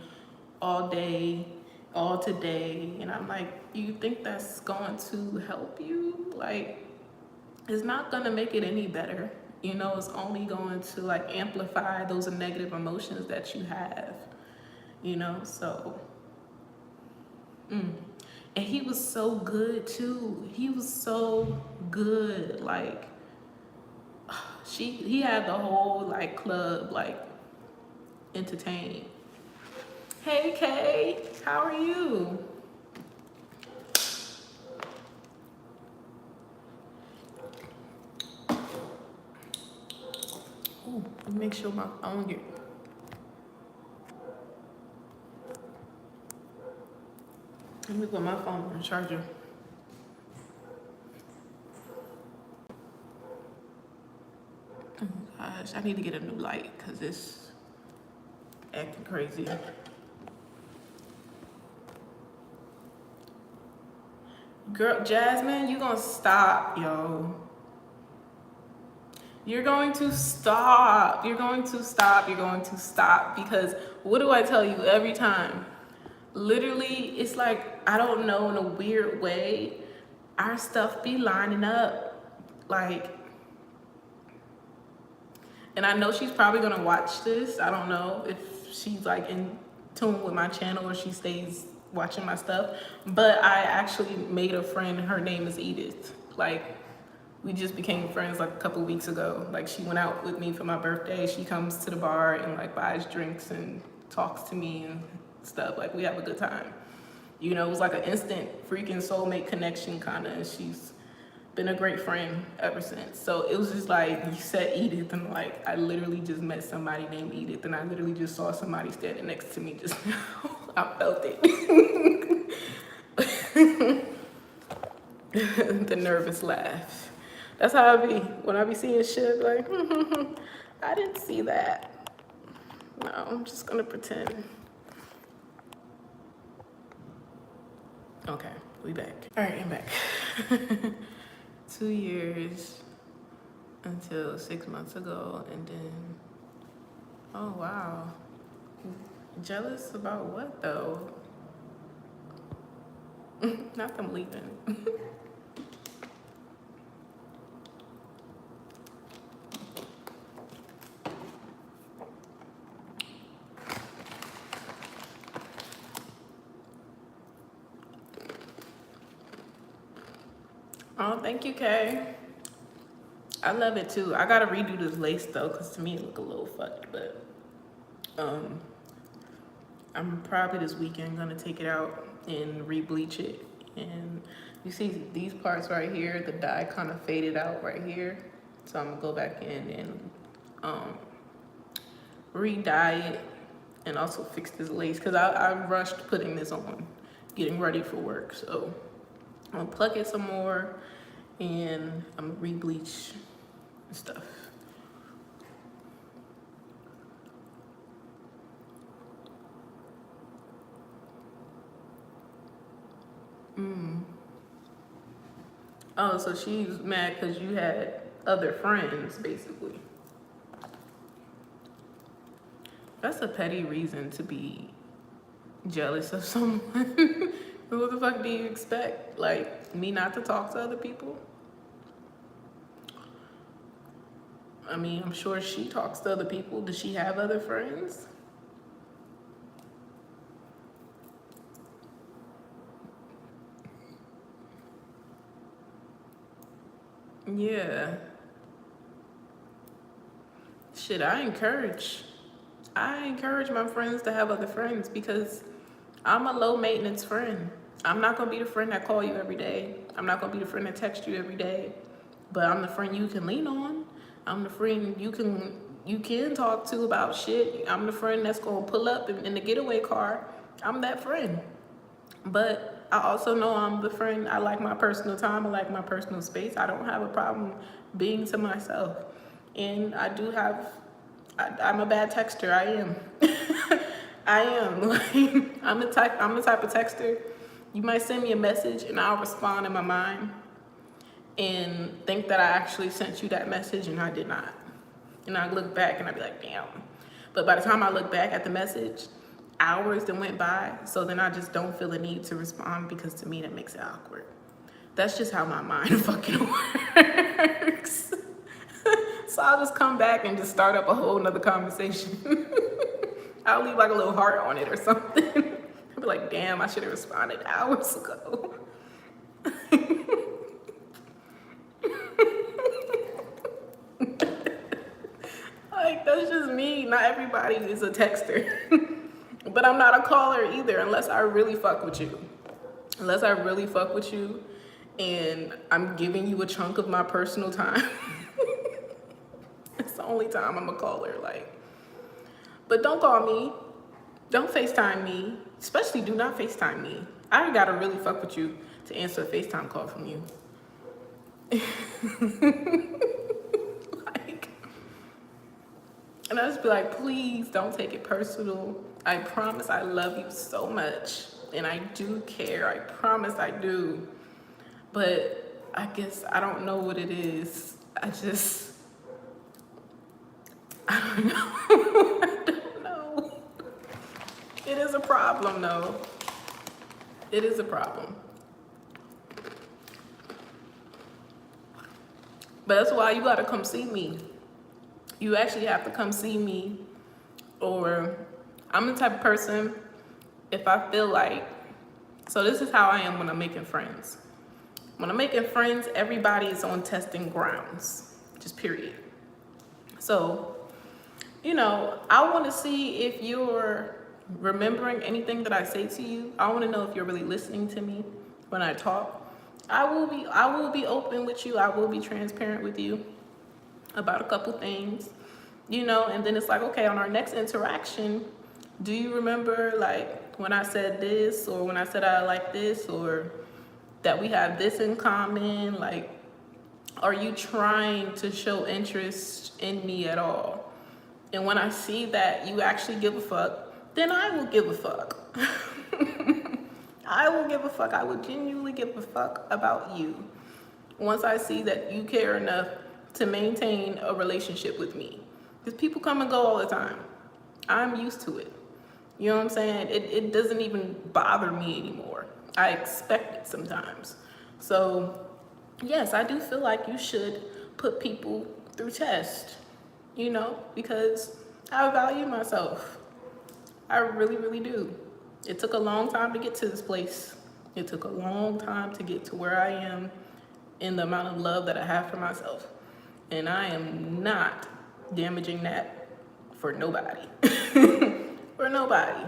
all day, all today. And I'm like, you think that's going to help you? Like, it's not gonna make it any better. It's only going to like amplify those negative emotions that you have, so. And he was so good too. He was so good. Like, he had the whole like club like entertained. Hey Kay, how are you? Ooh, make sure I don't get. Let me put my phone on the charger. Oh gosh, I need to get a new light because it's acting crazy. Girl, Jasmine, you gonna stop, yo. You're going to stop. You're going to stop. You're going to stop. Because what do I tell you every time? Literally, it's like, I don't know, in a weird way, our stuff be lining up. Like, and I know she's probably gonna watch this. I don't know if she's like in tune with my channel or she stays watching my stuff. But I actually made a friend. Her name is Edith. Like, we just became friends like a couple weeks ago. Like, she went out with me for my birthday. She comes to the bar and like buys drinks and talks to me and stuff. Like, we have a good time. It was like an instant freaking soulmate connection kind of, and she's been a great friend ever since. So it was just like, you said Edith, and like, I literally just met somebody named Edith, and I literally just saw somebody standing next to me just now. I felt it. The nervous laugh. That's how I be when I be seeing shit like, I didn't see that. No, I'm just gonna pretend. Okay, we back. All right, I'm back. 2 years until 6 months ago, and then Oh, wow. Jealous about what, though? Not them leaving. Oh, thank you, Kay. I love it too. I gotta redo this lace though, cause to me it look a little fucked. But I'm probably this weekend gonna take it out and re-bleach it. And you see these parts right here, the dye kind of faded out right here. So I'm gonna go back in and re-dye it and also fix this lace, cause I rushed putting this on, getting ready for work. So I'm gonna pluck it some more and I'm gonna re-bleach and stuff. Oh, so she's mad because you had other friends, basically. That's a petty reason to be jealous of someone. What the fuck do you expect? Like, me not to talk to other people? I mean, I'm sure she talks to other people. Does she have other friends? Yeah. Shit, I encourage my friends to have other friends because I'm a low maintenance friend. I'm not gonna be the friend that call you every day. I'm not gonna be the friend that text you every day. But I'm the friend you can lean on. I'm the friend you can talk to about shit. I'm the friend that's gonna pull up in the getaway car. I'm that friend. But I also know I'm the friend. I like my personal time. I like my personal space. I don't have a problem being to myself. And I do have, I'm a bad texter. I am. I am. Like, I'm the type of texter. You might send me a message and I'll respond in my mind and think that I actually sent you that message and I did not. And I look back and I be like, damn. But by the time I look back at the message, hours that went by, so then I just don't feel the need to respond because to me that makes it awkward. That's just how my mind fucking works. So I'll just come back and just start up a whole nother conversation. I'll leave like a little heart on it or something. I'll be like, damn, I should have responded hours ago. Like, that's just me. Not everybody is a texter. But I'm not a caller either unless I really fuck with you. Unless I really fuck with you and I'm giving you a chunk of my personal time. It's the only time I'm a caller, like. But don't call me. Don't FaceTime me. Especially do not FaceTime me. I gotta really fuck with you to answer a FaceTime call from you. Like, and I just be like, please don't take it personal. I promise I love you so much. And I do care. I promise I do. But I guess I don't know what it is. I don't know. I don't know. It is a problem, though. It is a problem. But that's why you gotta come see me. You actually have to come see me. Or I'm the type of person, if I feel like, so this is how I am when I'm making friends. When I'm making friends, everybody is on testing grounds, just period. So, you know, I want to see if you're remembering anything that I say to you. I want to know if you're really listening to me when I talk. I will be open with you. I will be transparent with you about a couple things, you know, and then it's like, okay, on our next interaction, do you remember like when I said this, or when I said I like this, or that we have this in common? Like, are you trying to show interest in me at all? And when I see that you actually give a fuck, then I will give a fuck. I will give a fuck. I will genuinely give a fuck about you once I see that you care enough to maintain a relationship with me. Because people come and go all the time. I'm used to it. You know what I'm saying? It doesn't even bother me anymore. I expect it sometimes. So yes, I do feel like you should put people through tests, you know, because I value myself. I really, really do. It took a long time to get to this place. It took a long time to get to where I am in the amount of love that I have for myself. And I am not damaging that for nobody. For nobody.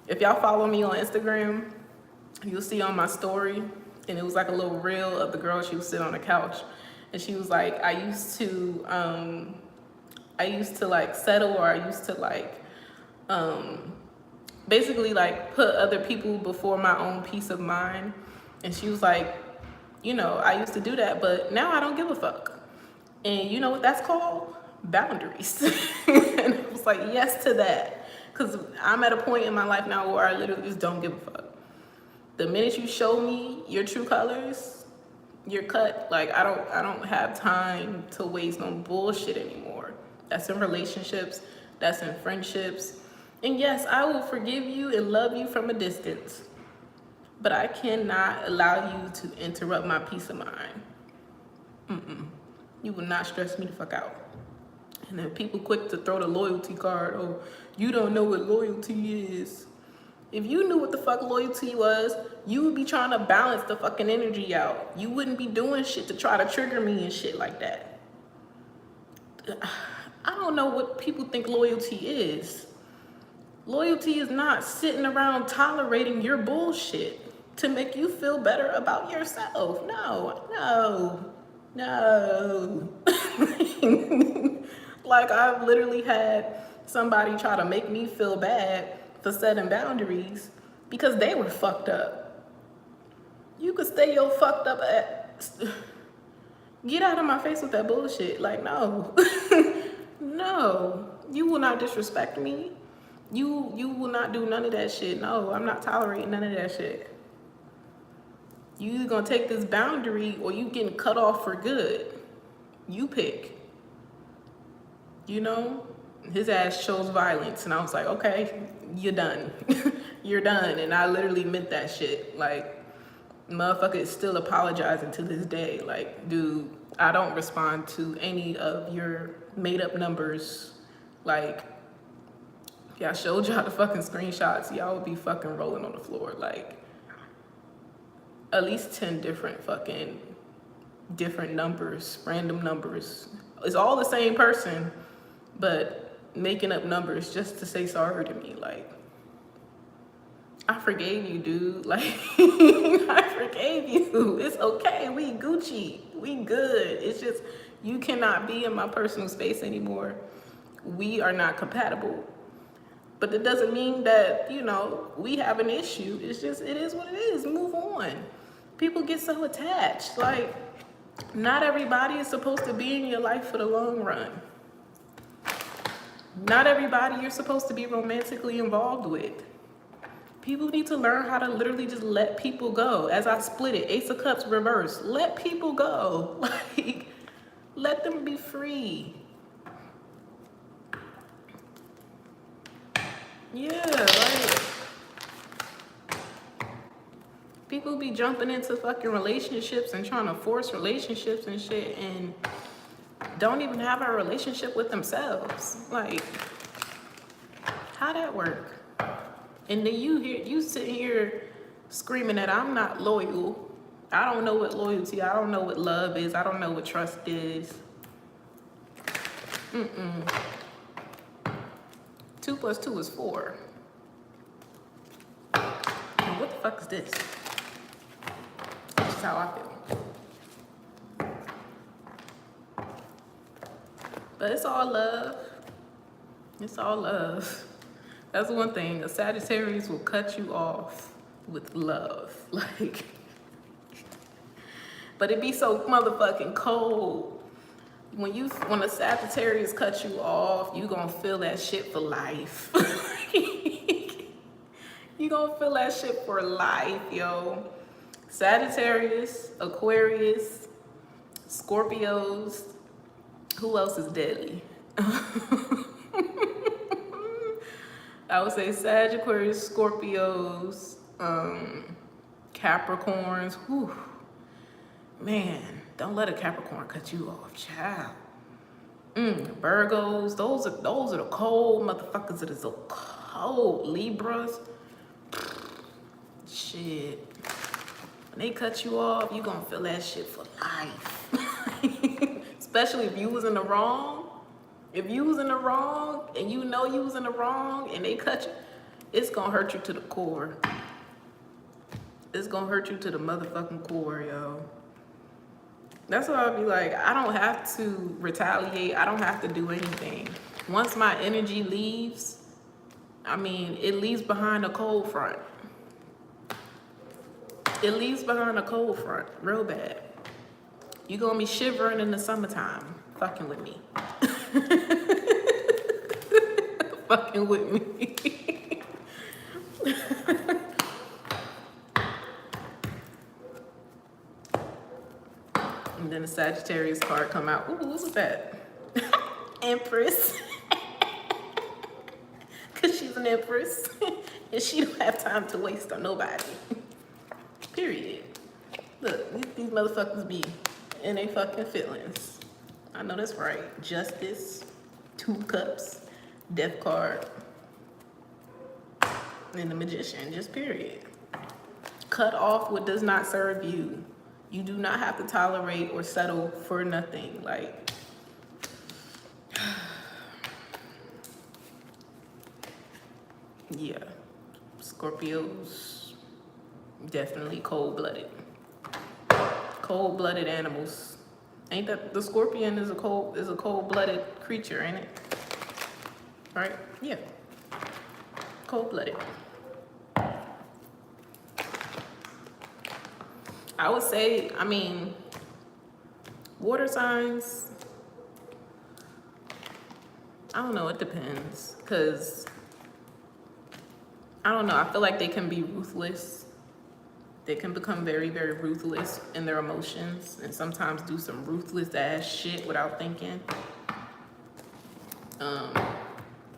If y'all follow me on Instagram, you'll see on my story, and it was like a little reel of the girl. She was sitting on the couch, and she was like, I used to like settle, or I used to like basically like put other people before my own peace of mind. And she was like, you know, I used to do that, but now I don't give a fuck. And you know what that's called? Boundaries. And I was like, yes to that. Because I'm at a point in my life now where I literally just don't give a fuck. The minute you show me your true colors, you're cut. Like, I don't have time to waste on bullshit anymore. That's in relationships, that's in friendships. And yes, I will forgive you and love you from a distance, but I cannot allow you to interrupt my peace of mind. You will not stress me the fuck out. And then people quick to throw the loyalty card. Oh, you don't know what loyalty is. If you knew what the fuck loyalty was, you would be trying to balance the fucking energy out. You wouldn't be doing shit to try to trigger me and shit like that. I don't know what people think loyalty is. Loyalty is not sitting around tolerating your bullshit to make you feel better about yourself. No. Like, I've literally had somebody try to make me feel bad for setting boundaries because they were fucked up. You could stay your fucked up ass. Get out of my face with that bullshit. Like, no. No. You will not disrespect me. You will not do none of that shit. No, I'm not tolerating none of that shit. You either gonna take this boundary or you getting cut off for good. You pick. You know? His ass chose violence, and I was like, okay, you're done. You're done. And I literally meant that shit. Like, motherfucker is still apologizing to this day. Like, dude, I don't respond to any of your made up numbers. Like, yeah, I showed y'all the fucking screenshots, y'all would be fucking rolling on the floor. Like, at least 10 different numbers, random numbers. It's all the same person, but making up numbers just to say sorry to me. Like, I forgave you, dude. Like, I forgave you. It's okay. We Gucci. We good. It's just, you cannot be in my personal space anymore. We are not compatible. But it doesn't mean that, you know, we have an issue. It's just, it is what it is. Move on. People get so attached. Like, not everybody is supposed to be in your life for the long run. Not everybody you're supposed to be romantically involved with. People need to learn how to literally just let people go. As I split it, Ace of Cups reverse. Let people go. Like, let them be free. Yeah, like, people be jumping into fucking relationships and trying to force relationships and shit and don't even have a relationship with themselves. Like, how that work? And then you sitting here screaming that I'm not loyal. I don't know what loyalty, I don't know what love is, I don't know what trust is. 2 + 2 is 4. And what the fuck is this? This is how I feel. But it's all love. It's all love. That's one thing. A Sagittarius will cut you off with love. Like, but it be so motherfucking cold. When a Sagittarius cuts you off, you gonna feel that shit for life. You gonna feel that shit for life, yo. Sagittarius, Aquarius, Scorpios. Who else is deadly? I would say Sagittarius, Scorpios, Capricorns. Whew. Man, don't let a Capricorn cut you off, child. Virgos, those are the cold motherfuckers that is so cold. Libras, shit. When they cut you off, you gonna feel that shit for life. Especially if you was in the wrong. If you was in the wrong and you know you was in the wrong and they cut you, it's gonna hurt you to the core. It's gonna hurt you to the motherfucking core, yo. That's why I'll be like, I don't have to retaliate. I don't have to do anything. Once my energy leaves, I mean, it leaves behind a cold front. It leaves behind a cold front, real bad. You gonna be shivering in the summertime, fucking with me. Fucking with me. And then the Sagittarius card come out. Ooh, what was that? Empress. Cause she's an empress. And she don't have time to waste on nobody. Period. Look, these motherfuckers be in they fucking feelings. I know that's right. Justice, 2 cups, death card, and the Magician, just period. Cut off what does not serve you. You do not have to tolerate or settle for nothing. Like, yeah. Scorpios, definitely cold-blooded. Cold-blooded animals. Ain't that the scorpion is a cold-blooded creature, ain't it? Right? Yeah. Cold-blooded. I would say, I mean, water signs, I don't know, it depends. Because, I don't know, I feel like they can be ruthless. They can become very, very ruthless in their emotions and sometimes do some ruthless ass shit without thinking.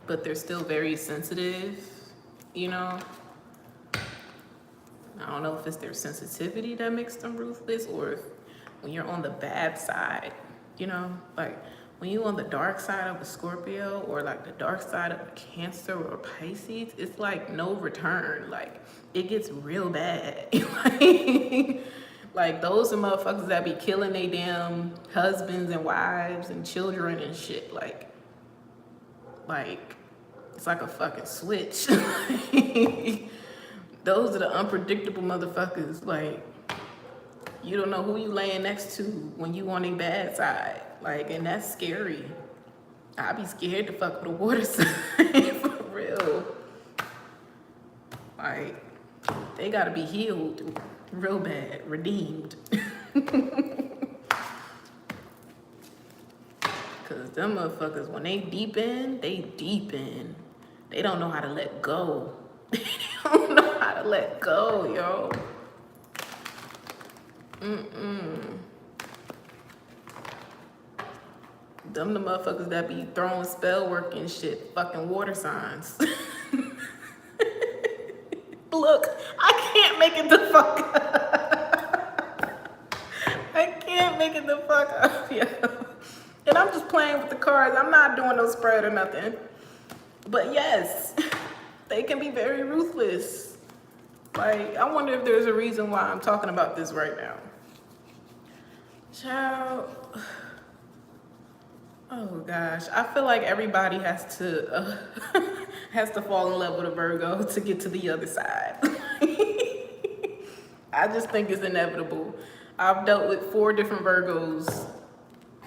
But they're still very sensitive, you know? I don't know if it's their sensitivity that makes them ruthless or if when you're on the bad side, you know? Like when you're on the dark side of a Scorpio or like the dark side of a Cancer or a Pisces, it's like no return. Like it gets real bad. Like those are motherfuckers that be killing they damn husbands and wives and children and shit. Like it's like a fucking switch. Those are the unpredictable motherfuckers. Like, you don't know who you laying next to when you on a bad side. Like, and that's scary. I be scared to fuck with a water sign, for real. Like, they gotta be healed real bad, redeemed. Cause them motherfuckers, when they deep in, they deep in. They don't know how to let go. They don't know how to let go, yo. Them the motherfuckers that be throwing spell work and shit, fucking water signs. Look, I can't make it the fuck up. I can't make it the fuck up, yo. And I'm just playing with the cards. I'm not doing no spread or nothing. But yes, they can be very ruthless. Like, I wonder if there's a reason why I'm talking about this right now. Child. Oh gosh, I feel like everybody has to fall in love with a Virgo to get to the other side. I just think it's inevitable. I've dealt with 4 different Virgos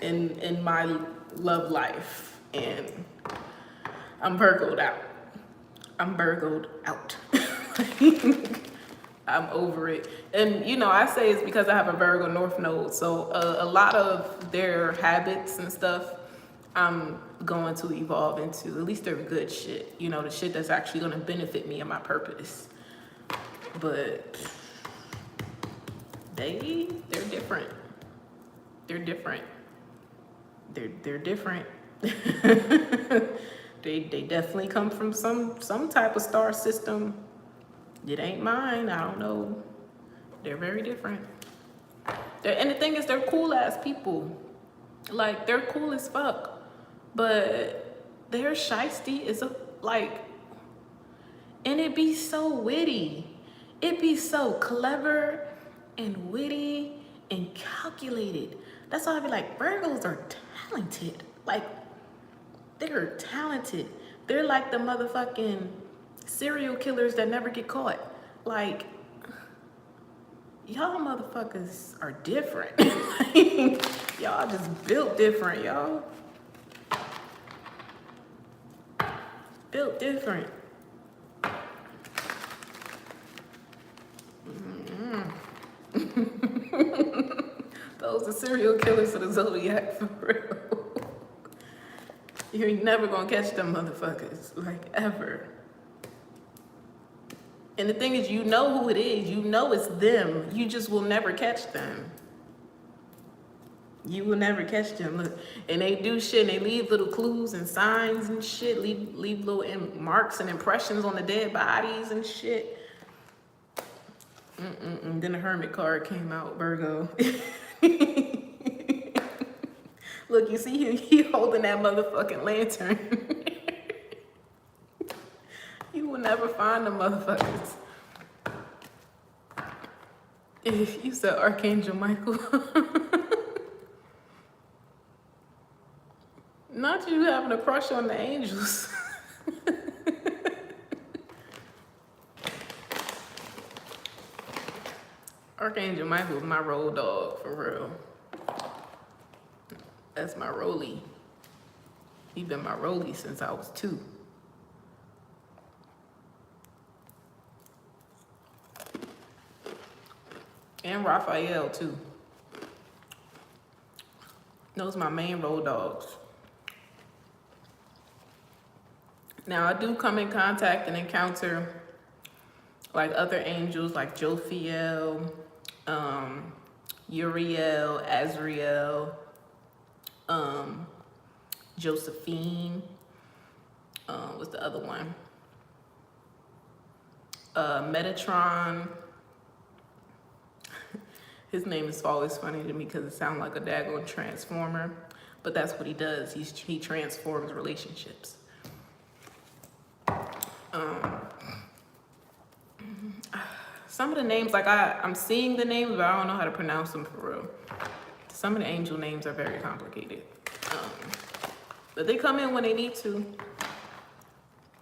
in my love life, and I'm Virgoed out. I'm Virgoed out. I'm over it. And you know, I say it's because I have a Virgo North Node, so a lot of their habits and stuff I'm going to evolve into. At least they're good shit, you know, the shit that's actually going to benefit me and my purpose. But they're different. They're different. They're different. They definitely come from some type of star system. It ain't mine. I don't know. They're very different. And the thing is, they're cool ass people. Like, they're cool as fuck. But their shiesty is and it be so witty. It be so clever and witty and calculated. That's why I be like, Virgos are talented. Like, they're talented. They're like the motherfucking serial killers that never get caught. Like, y'all motherfuckers are different. Like, y'all just built different, y'all. Built different. Those are serial killers of the zodiac, for real. You ain't never gonna catch them motherfuckers, like, ever. And the thing is, you know who it is. You know it's them. You just will never catch them. You will never catch them. Look, and they do shit, and they leave little clues and signs and shit. Leave little marks and impressions on the dead bodies and shit. Then the Hermit card came out, Virgo. Look, you see him, he holding that motherfucking lantern. You will never find the motherfuckers. If you said Archangel Michael. Not you having a crush on the angels. Archangel Michael is my road dog, for real. That's my rollie. He been my rollie since I was 2. And Raphael, too. Those are my main road dogs. Now, I do come in contact and encounter like other angels like Jophiel, Uriel, Azrael, Josephine, what's the other one? Metatron. His name is always funny to me because it sounds like a daggone transformer, but that's what he does. He transforms relationships. Some of the names, like I'm seeing the names, but I don't know how to pronounce them for real. Some of the angel names are very complicated. But they come in when they need to.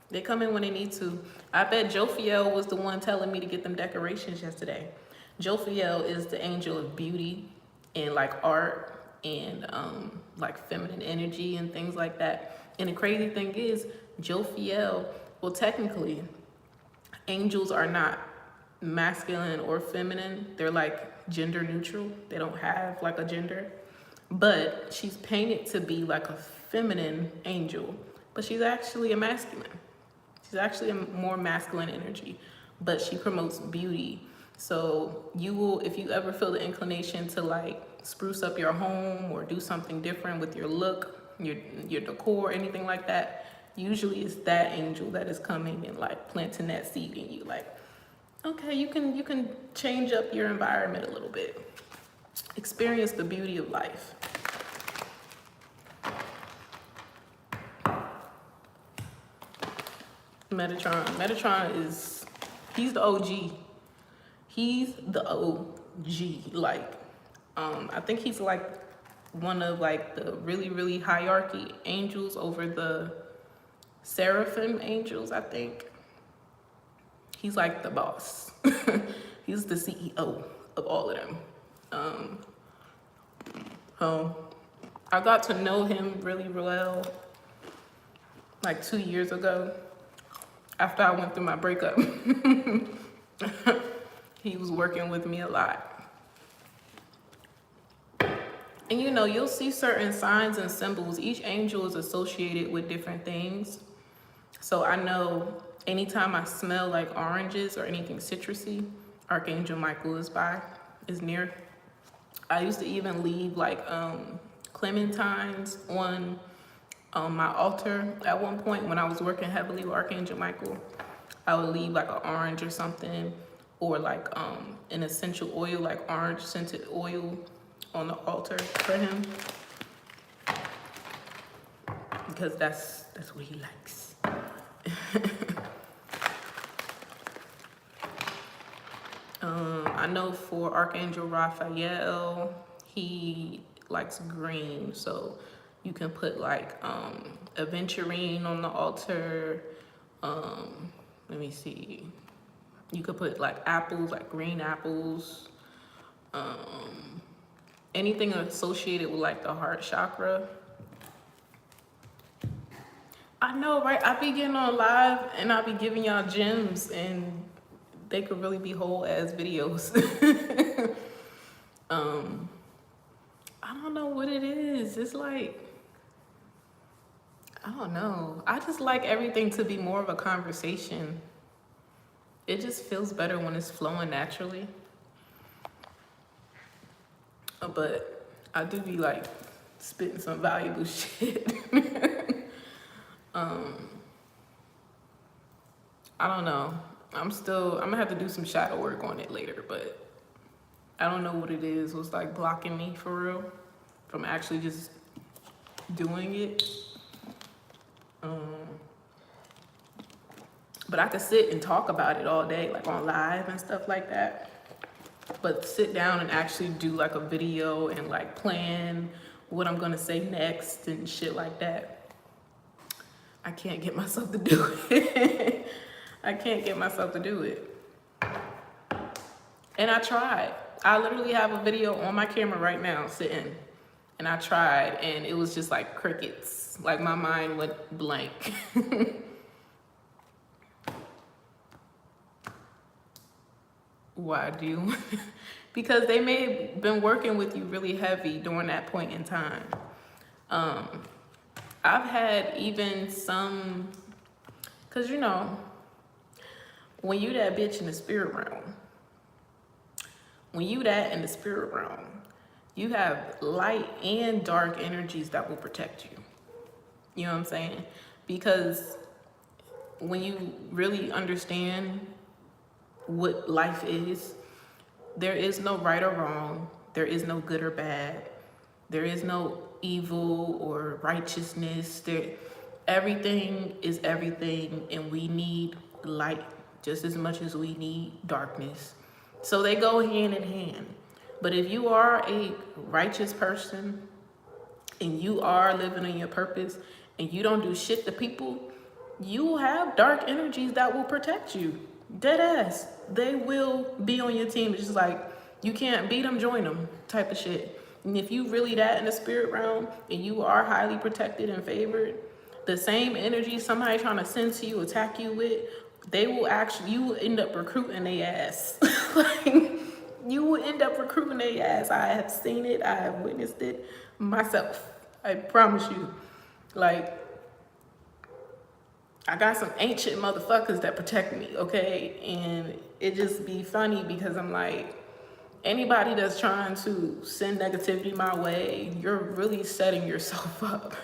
They come in when they need to. I bet Jophiel was the one telling me to get them decorations yesterday. Jophiel is the angel of beauty and like art and like feminine energy and things like that. And the crazy thing is, Jophiel, well, technically, angels are not masculine or feminine. They're like gender neutral. They don't have like a gender. But she's painted to be like a feminine angel, but she's actually a masculine. She's actually a more masculine energy, but she promotes beauty. So you will, if you ever feel the inclination to like spruce up your home or do something different with your look, your decor, anything like that, usually it's that angel that is coming and like planting that seed in you. Like, okay, you can change up your environment a little bit. Experience the beauty of life. Metatron is, he's the OG. He's the OG. Like, I think he's like one of like the really, really hierarchy angels over the seraphim angels, I think. He's like the boss. He's the CEO of all of them. I got to know him really well like 2 years ago after I went through my breakup. He was working with me a lot. And you know, you'll see certain signs and symbols. Each angel is associated with different things. So I know anytime I smell like oranges or anything citrusy, Archangel Michael is near. I used to even leave like clementines on on my altar at one point when I was working heavily with Archangel Michael. I would leave like an orange or something, or like an essential oil, like orange scented oil on the altar for him, because that's what he likes. I know for Archangel Raphael, he likes green, so you can put like aventurine on the altar. Let me see. You could put like apples, like green apples. Anything associated with like the heart chakra. I know, right? I be getting on live and I be giving y'all gems, and they could really be whole ass videos. I don't know what it is. It's like, I don't know. I just like everything to be more of a conversation. It just feels better when it's flowing naturally. But I do be like spitting some valuable shit. I don't know. I'm gonna have to do some shadow work on it later, but I don't know what it is. What's like blocking me for real from actually just doing it. But I could sit and talk about it all day, like on live and stuff like that. But sit down and actually do like a video and like plan what I'm gonna say next and shit like that. I can't get myself to do it. I can't get myself to do it. And I tried. I literally have a video on my camera right now sitting. And I tried, and it was just like crickets. Like my mind went blank. Why do you? Because they may have been working with you really heavy during that point in time. I've had even some, cause you know, when you that bitch in the spirit realm, you have light and dark energies that will protect you. You know what I'm saying? Because when you really understand what life is, there is no right or wrong. There is no good or bad. There is no evil or righteousness. Everything is everything, and we need light just as much as we need darkness. So they go hand in hand. But if you are a righteous person and you are living in your purpose and you don't do shit to people, you will have dark energies that will protect you. Dead ass. They will be on your team. It's just like, you can't beat them, join them type of shit. And if you really that in the spirit realm and you are highly protected and favored, the same energy somebody trying to send to you, attack you with, you will end up recruiting their ass. Like, you will end up recruiting their ass. I have seen it. I have witnessed it myself. I promise you. Like, I got some ancient motherfuckers that protect me, okay? And it just be funny because I'm like, anybody that's trying to send negativity my way, you're really setting yourself up.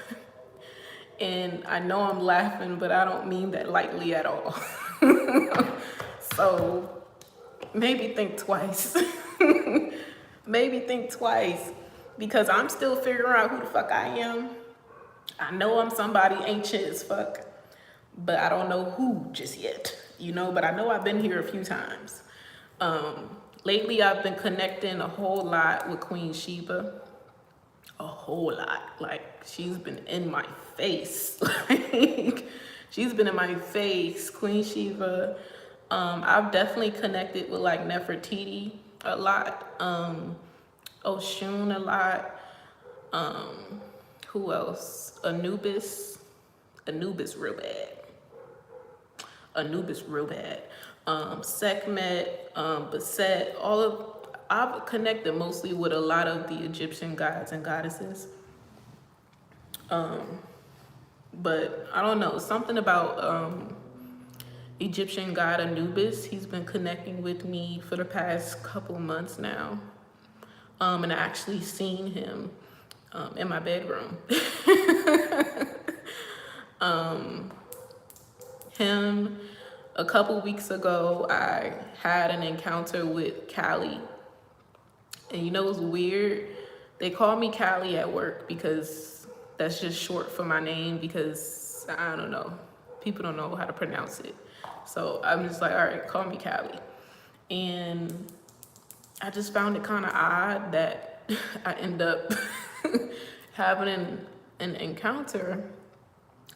And I know I'm laughing, but I don't mean that lightly at all. So maybe think twice. Maybe think twice, because I'm still figuring out who the fuck I am. I know I'm somebody ancient as fuck, but I don't know who just yet, you know, but I know I've been here a few times. Lately I've been connecting a whole lot with Queen Sheba. A whole lot. Like, she's been in my face. Like, she's been in my face, Queen Sheba. I've definitely connected with like Nefertiti a lot. Oshun a lot. Who else? Anubis real bad. Sekhmet, Baset, I've connected mostly with a lot of the Egyptian gods and goddesses. But I don't know, something about Egyptian god Anubis. He's been connecting with me for the past couple months now. And I actually seen him in my bedroom. Him, a couple weeks ago, I had an encounter with Callie. And you know what's weird? They call me Callie at work because that's just short for my name, because I don't know. People don't know how to pronounce it. So I'm just like, all right, call me Callie. And I just found it kind of odd that I end up having an encounter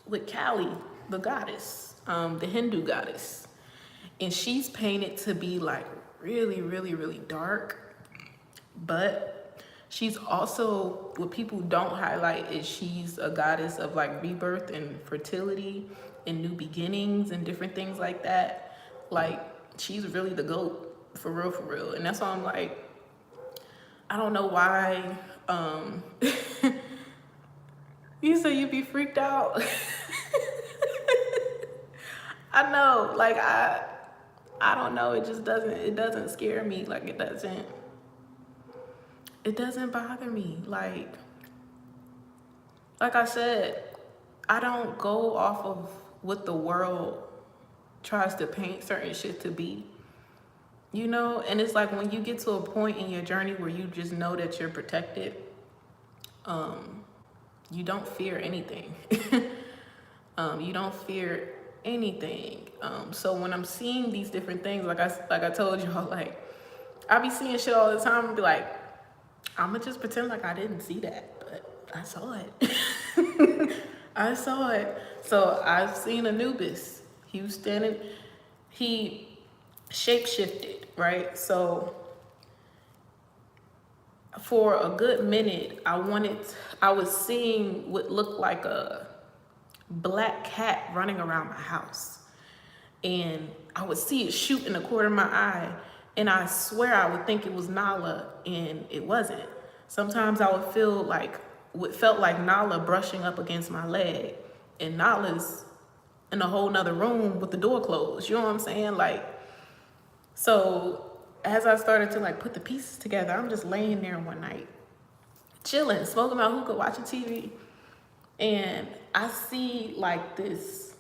with Kali, the goddess, the Hindu goddess. And she's painted to be like really, really, really dark. But she's also, what people don't highlight is she's a goddess of like rebirth and fertility and new beginnings and different things like that. Like, she's really the GOAT, for real, for real. And that's why I'm like, I don't know why. You say you be freaked out. I know, like I don't know. It just doesn't scare me. Like it doesn't bother me. Like I said, I don't go off of what the world tries to paint certain shit to be. You know, and it's like when you get to a point in your journey where you just know that you're protected, you don't fear anything. You don't fear anything. So when I'm seeing these different things, like I told y'all, like I be seeing shit all the time and be like, I'ma just pretend like I didn't see that, but I saw it. I saw it. So I've seen Anubis. He was standing, he shape-shifted, right? So for a good minute, I was seeing what looked like a black cat running around my house. And I would see it shoot in the corner of my eye. And I swear I would think it was Nala, and it wasn't. Sometimes I would feel like what felt like Nala brushing up against my leg. And Nala's in a whole nother room with the door closed. You know what I'm saying? Like, so as I started to like put the pieces together, I'm just laying there one night, chilling, smoking my hookah, watching TV. And I see like this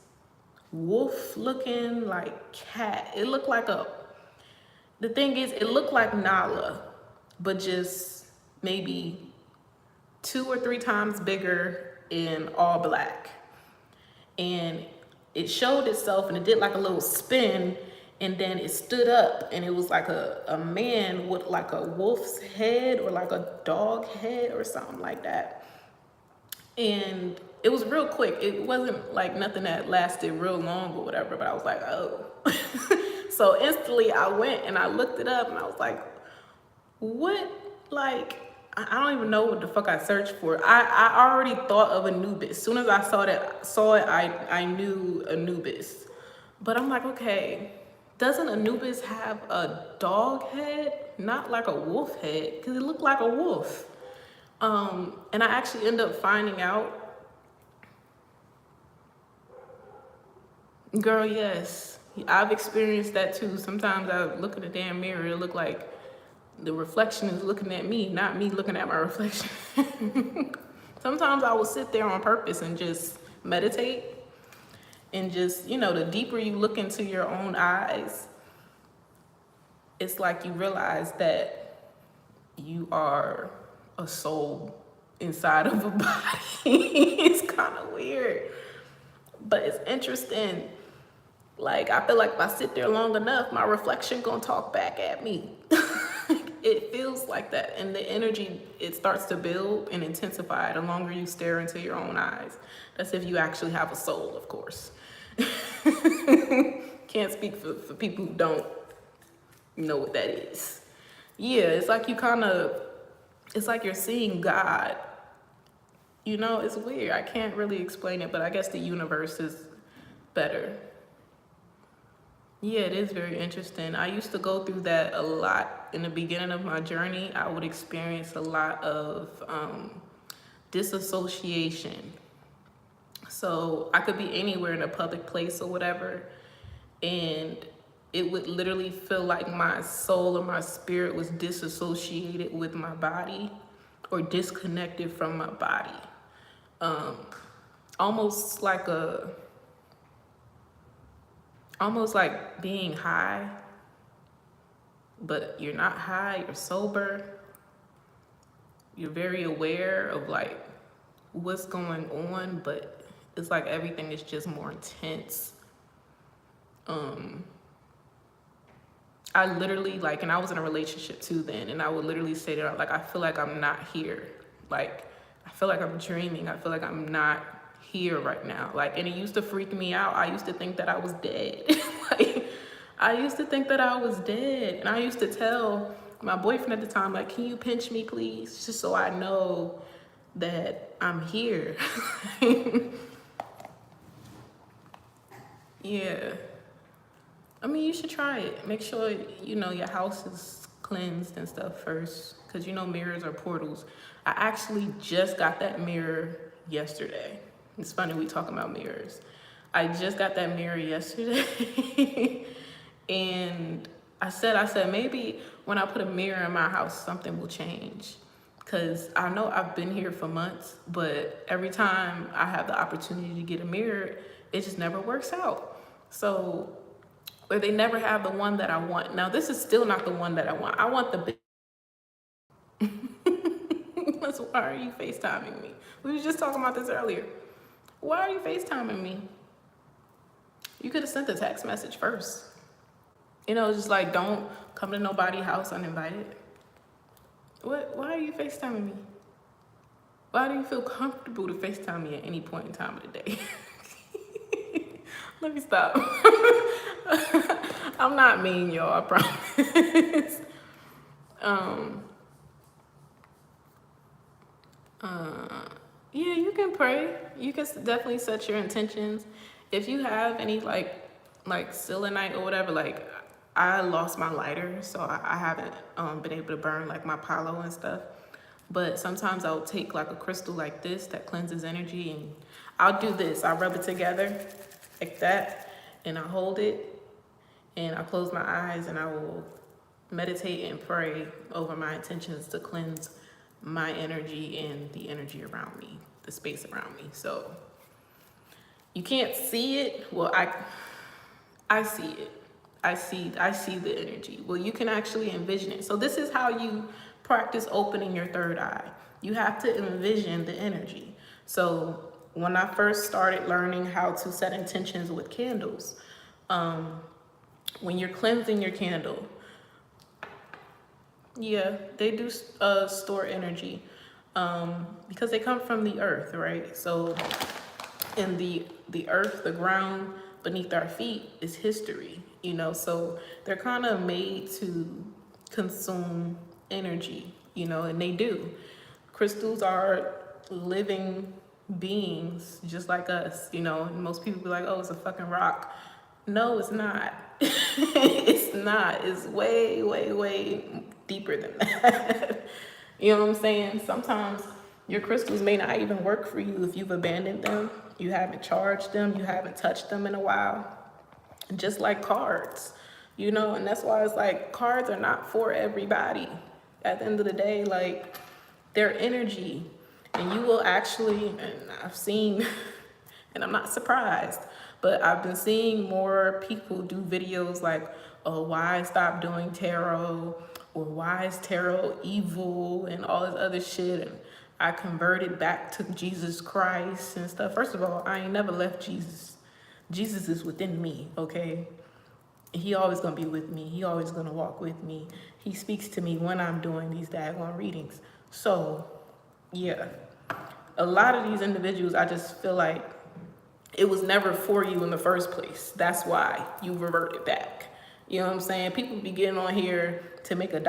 wolf looking like cat. It looked like the thing is, it looked like Nala, but just maybe 2 or 3 times bigger in all black. And it showed itself and it did like a little spin, and then it stood up, and it was like a man with like a wolf's head or like a dog head or something like that. And it was real quick. It wasn't like nothing that lasted real long or whatever, but I was like, oh. So instantly I went and I looked it up, and I was like, what? Like, I don't even know what the fuck I searched for. I already thought of Anubis. As soon as I saw it, I knew Anubis. But I'm like, okay, doesn't Anubis have a dog head? Not like a wolf head, because it looked like a wolf. And I actually ended up finding out, girl, yes, I've experienced that too. Sometimes I look in the damn mirror, it look like the reflection is looking at me, not me looking at my reflection. Sometimes I will sit there on purpose and just meditate, and just, you know, the deeper you look into your own eyes, it's like you realize that you are a soul inside of a body. It's kind of weird, but it's interesting. Like, I feel like if I sit there long enough, my reflection gonna talk back at me. It feels like that, and the energy, it starts to build and intensify the longer you stare into your own eyes. That's if you actually have a soul, of course. Can't speak for people who don't know what that is. Yeah, it's like it's like you're seeing God. You know, it's weird. I can't really explain it, but I guess the universe is better. Yeah, it is very interesting. I used to go through that a lot in the beginning of my journey. I would experience a lot of disassociation. So I could be anywhere in a public place or whatever, and it would literally feel like my soul or my spirit was disassociated with my body or disconnected from my body. almost like being high, but you're not high, you're sober. You're very aware of like what's going on, but it's like everything is just more intense. I literally, like, and I was in a relationship too then, and I would literally say to her, like, I feel like I'm not here. Like, I feel like I'm dreaming. I feel like I'm not here right now. Like, and it used to freak me out. I used to think that I was dead. Like, I used to think that I was dead. And I used to tell my boyfriend at the time, like, can you pinch me, please? Just so I know that I'm here. Yeah. I mean, you should try it. Make sure, you know, your house is cleansed and stuff first, because you know mirrors are portals. I actually just got that mirror yesterday. It's funny we talking about mirrors. I just got that mirror yesterday. And I said, maybe when I put a mirror in my house, something will change. Because I know I've been here for months, but every time I have the opportunity to get a mirror, it just never works out. So, or they never have the one that I want. Now, this is still not the one that I want. I want the big. That's why are you FaceTiming me? We were just talking about this earlier. Why are you FaceTiming me? You could have sent a text message first. You know, just like, don't come to nobody's house uninvited. What? Why are you FaceTiming me? Why do you feel comfortable to FaceTime me at any point in time of the day? Let me stop. I'm not mean, y'all, I promise. Yeah, you can pray. You can definitely set your intentions. If you have any like selenite or whatever, like I lost my lighter, so I haven't been able to burn like my palo and stuff. But sometimes I'll take like a crystal like this that cleanses energy, and I'll do this. I rub it together like that, and I hold it, and I close my eyes, and I will meditate and pray over my intentions to cleanse my energy and the energy around me, the space around me. So you can't see it. Well, I see it. I see the energy. Well, you can actually envision it. So this is how you practice opening your third eye. You have to envision the energy. So when I first started learning how to set intentions with candles, when you're cleansing your candle, yeah, they do store energy because they come from the earth, right? So in the earth, the ground beneath our feet is history, you know, so they're kind of made to consume energy, you know, and they do. Crystals are living beings just like us, you know, and most people be like, oh, it's a fucking rock. No, it's not. It's not. It's way, way, way deeper than that. You know what I'm saying? Sometimes your crystals may not even work for you if you've abandoned them. You haven't charged them. You haven't touched them in a while. Just like cards, you know, and that's why it's like cards are not for everybody. At the end of the day, like, they're energy, and you will actually, and I've seen, and I'm not surprised, but I've been seeing more people do videos like, oh, why stop doing tarot, or why is tarot evil, and all this other shit, and I converted back to Jesus Christ and stuff. First of all, I ain't never left Jesus. Jesus is within me, okay? He always gonna be with me. He always gonna walk with me. He speaks to me when I'm doing these daggone readings. So, yeah. A lot of these individuals, I just feel like it was never for you in the first place. That's why you reverted back. You know what I'm saying? People be getting on here to make $1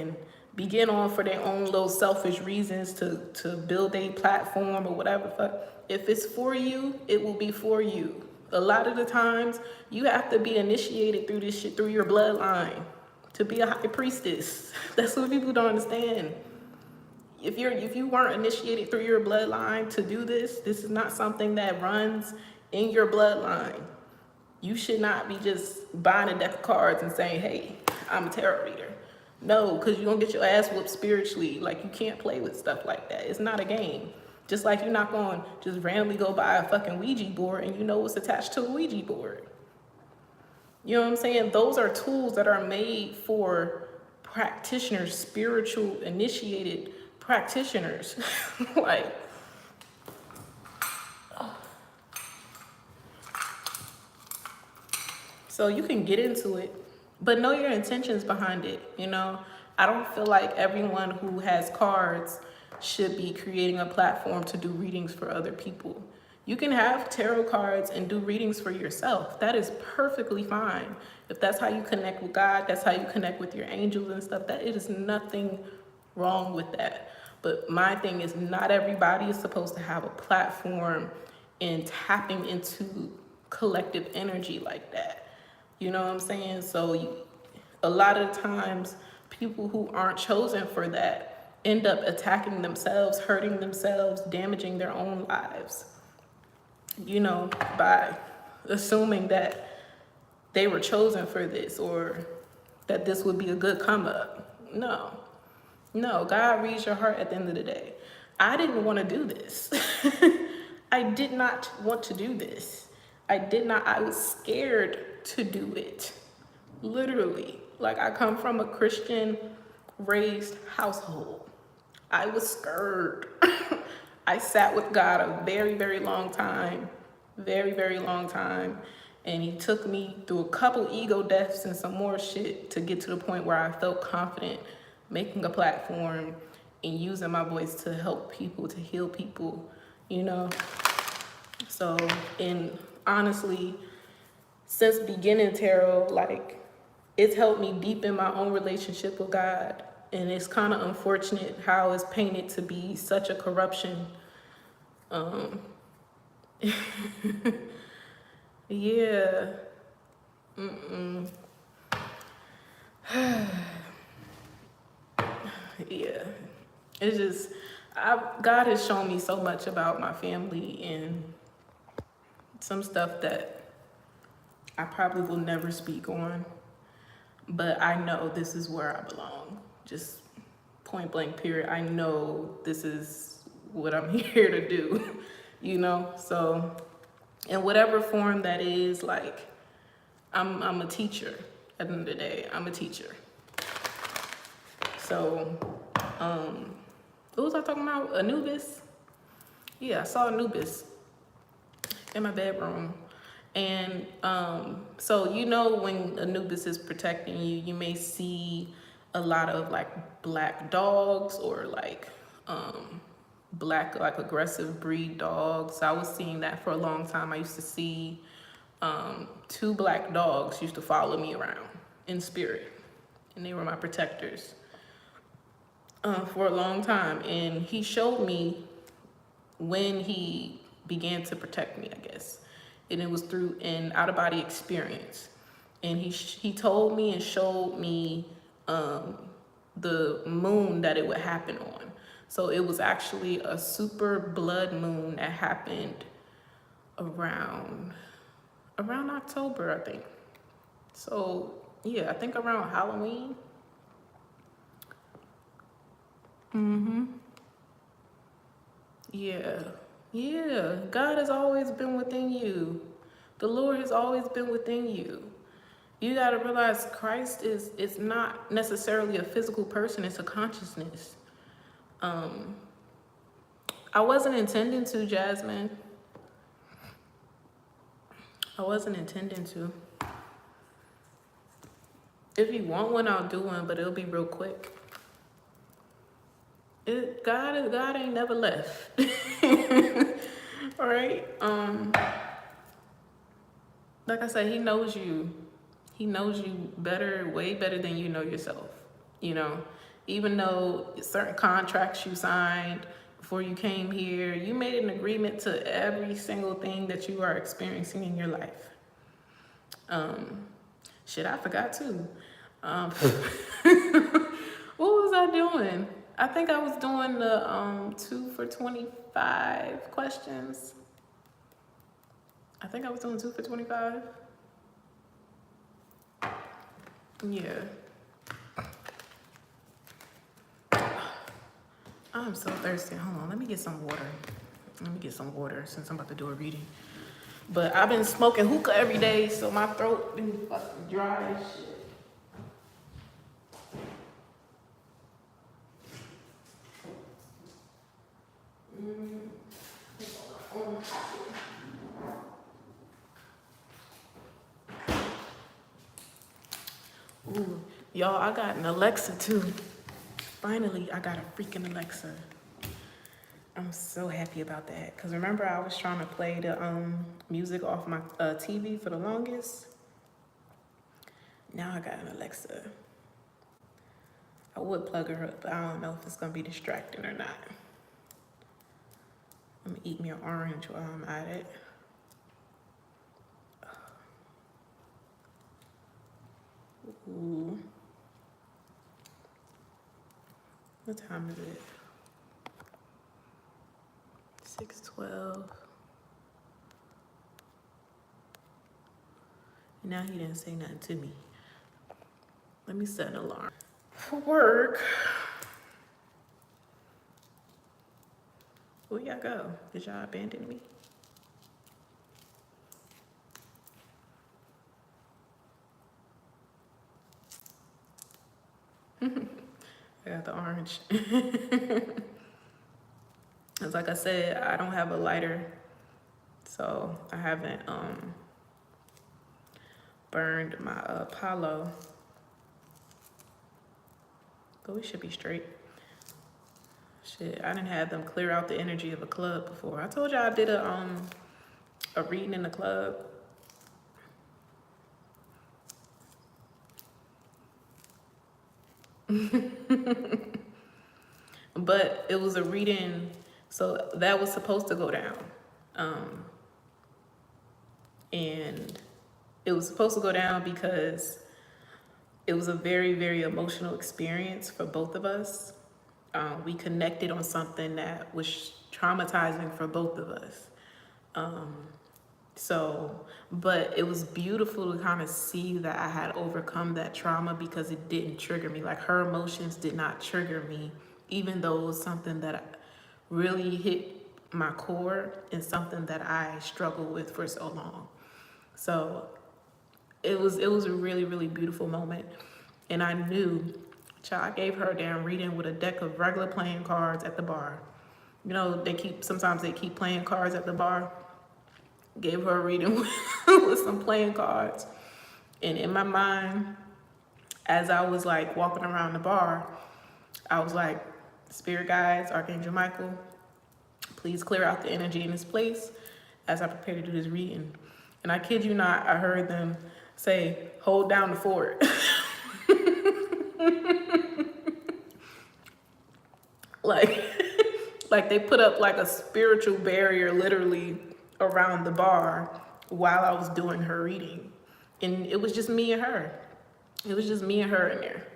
and be getting on for their own little selfish reasons to build a platform or whatever. If it's for you, it will be for you. A lot of the times, you have to be initiated through this shit, through your bloodline, to be a high priestess. That's what people don't understand. If you weren't initiated through your bloodline to do this, this is not something that runs in your bloodline. You should not be just buying a deck of cards and saying, hey, I'm a tarot reader. No, because you're going to get your ass whooped spiritually. Like, you can't play with stuff like that. It's not a game. Just like you're not going to just randomly go buy a fucking Ouija board and you know what's attached to a Ouija board. You know what I'm saying? Those are tools that are made for practitioners, spiritual initiated practitioners. Like, so you can get into it, but know your intentions behind it. You know, I don't feel like everyone who has cards should be creating a platform to do readings for other people. You can have tarot cards and do readings for yourself. That is perfectly fine. If that's how you connect with God, that's how you connect with your angels and stuff, that it is nothing wrong with that. But my thing is, not everybody is supposed to have a platform in tapping into collective energy like that. You know what I'm saying? So a lot of times, people who aren't chosen for that end up attacking themselves, hurting themselves, damaging their own lives, you know, by assuming that they were chosen for this or that this would be a good come up. No, God reads your heart at the end of the day. I didn't want to do this. I did not want to do this. I was scared to do it. Literally. Like, I come from a Christian raised household. I was scared. I sat with God a very, very long time. Very, very long time. And he took me through a couple ego deaths and some more shit to get to the point where I felt confident making a platform and using my voice to help people, to heal people, you know? So, and honestly, since beginning tarot, like, it's helped me deepen my own relationship with God. And it's kind of unfortunate how it's painted to be such a corruption. Yeah. Yeah. It's just, God has shown me so much about my family and some stuff that I probably will never speak on. But I know this is where I belong. Just point blank period. I know this is what I'm here to do, you know? So in whatever form that is, like, I'm a teacher. At the end of the day, I'm a teacher. So, what was I talking about? Anubis? Yeah, I saw Anubis in my bedroom. And so, you know, when Anubis is protecting you, you may see a lot of like black dogs or like black, like aggressive breed dogs. I was seeing that for a long time. I used to see 2 black dogs used to follow me around in spirit, and they were my protectors for a long time. And he showed me when he began to protect me, I guess. And it was through an out-of-body experience. And he told me and showed me the moon that it would happen on. So it was actually a super blood moon that happened around October, I think. So yeah, I think around Halloween. Yeah, God has always been within you. The Lord has always been within you. You got to realize Christ is not necessarily a physical person, it's a consciousness. I wasn't intending to, Jasmine. I wasn't intending to. If you want one, I'll do one, but it'll be real quick. God ain't never left. All right. Like I said, he knows you. He knows you better, way better than you know yourself. You know, even though certain contracts you signed before you came here, you made an agreement to every single thing that you are experiencing in your life. Shit, I forgot too. What was I doing? I think I was doing the 2 for 25 questions. I think I was doing 2 for 25. Yeah. I'm so thirsty. Hold on, let me get some water. Let me get some water since I'm about to do a reading. But I've been smoking hookah every day, so my throat been fucking dry as shit. Ooh, y'all, I got an Alexa too. Finally, I got a freaking Alexa. I'm so happy about that. Cause remember I was trying to play the music off my TV for the longest. Now I got an Alexa. I would plug her up, but I don't know if it's gonna be distracting or not. Let me eat me an orange while I'm at it. Ooh. What time is it? 6:12. Now he didn't say nothing to me. Let me set an alarm. For work. Where y'all go? Did y'all abandon me? I got the orange. It's like I said, I don't have a lighter, so I haven't burned my Apollo. But we should be straight. Shit, I didn't have them clear out the energy of a club before. I told y'all I did a reading in the club. But it was a reading, so that was supposed to go down. And it was supposed to go down because it was a very, very emotional experience for both of us. We connected on something that was traumatizing for both of us. But it was beautiful to kind of see that I had overcome that trauma because it didn't trigger me. Like her emotions did not trigger me, even though it was something that really hit my core and something that I struggled with for so long. So it was a really, really beautiful moment. And I knew, child, I gave her a damn reading with a deck of regular playing cards at the bar. You know, sometimes they keep playing cards at the bar. Gave her a reading with some playing cards. And in my mind, as I was like walking around the bar, I was like, Spirit guides, Archangel Michael, please clear out the energy in this place as I prepare to do this reading. And I kid you not, I heard them say, hold down the fort. like they put up like a spiritual barrier literally around the bar while I was doing her reading. And it was just me and her. It was just me and her in there.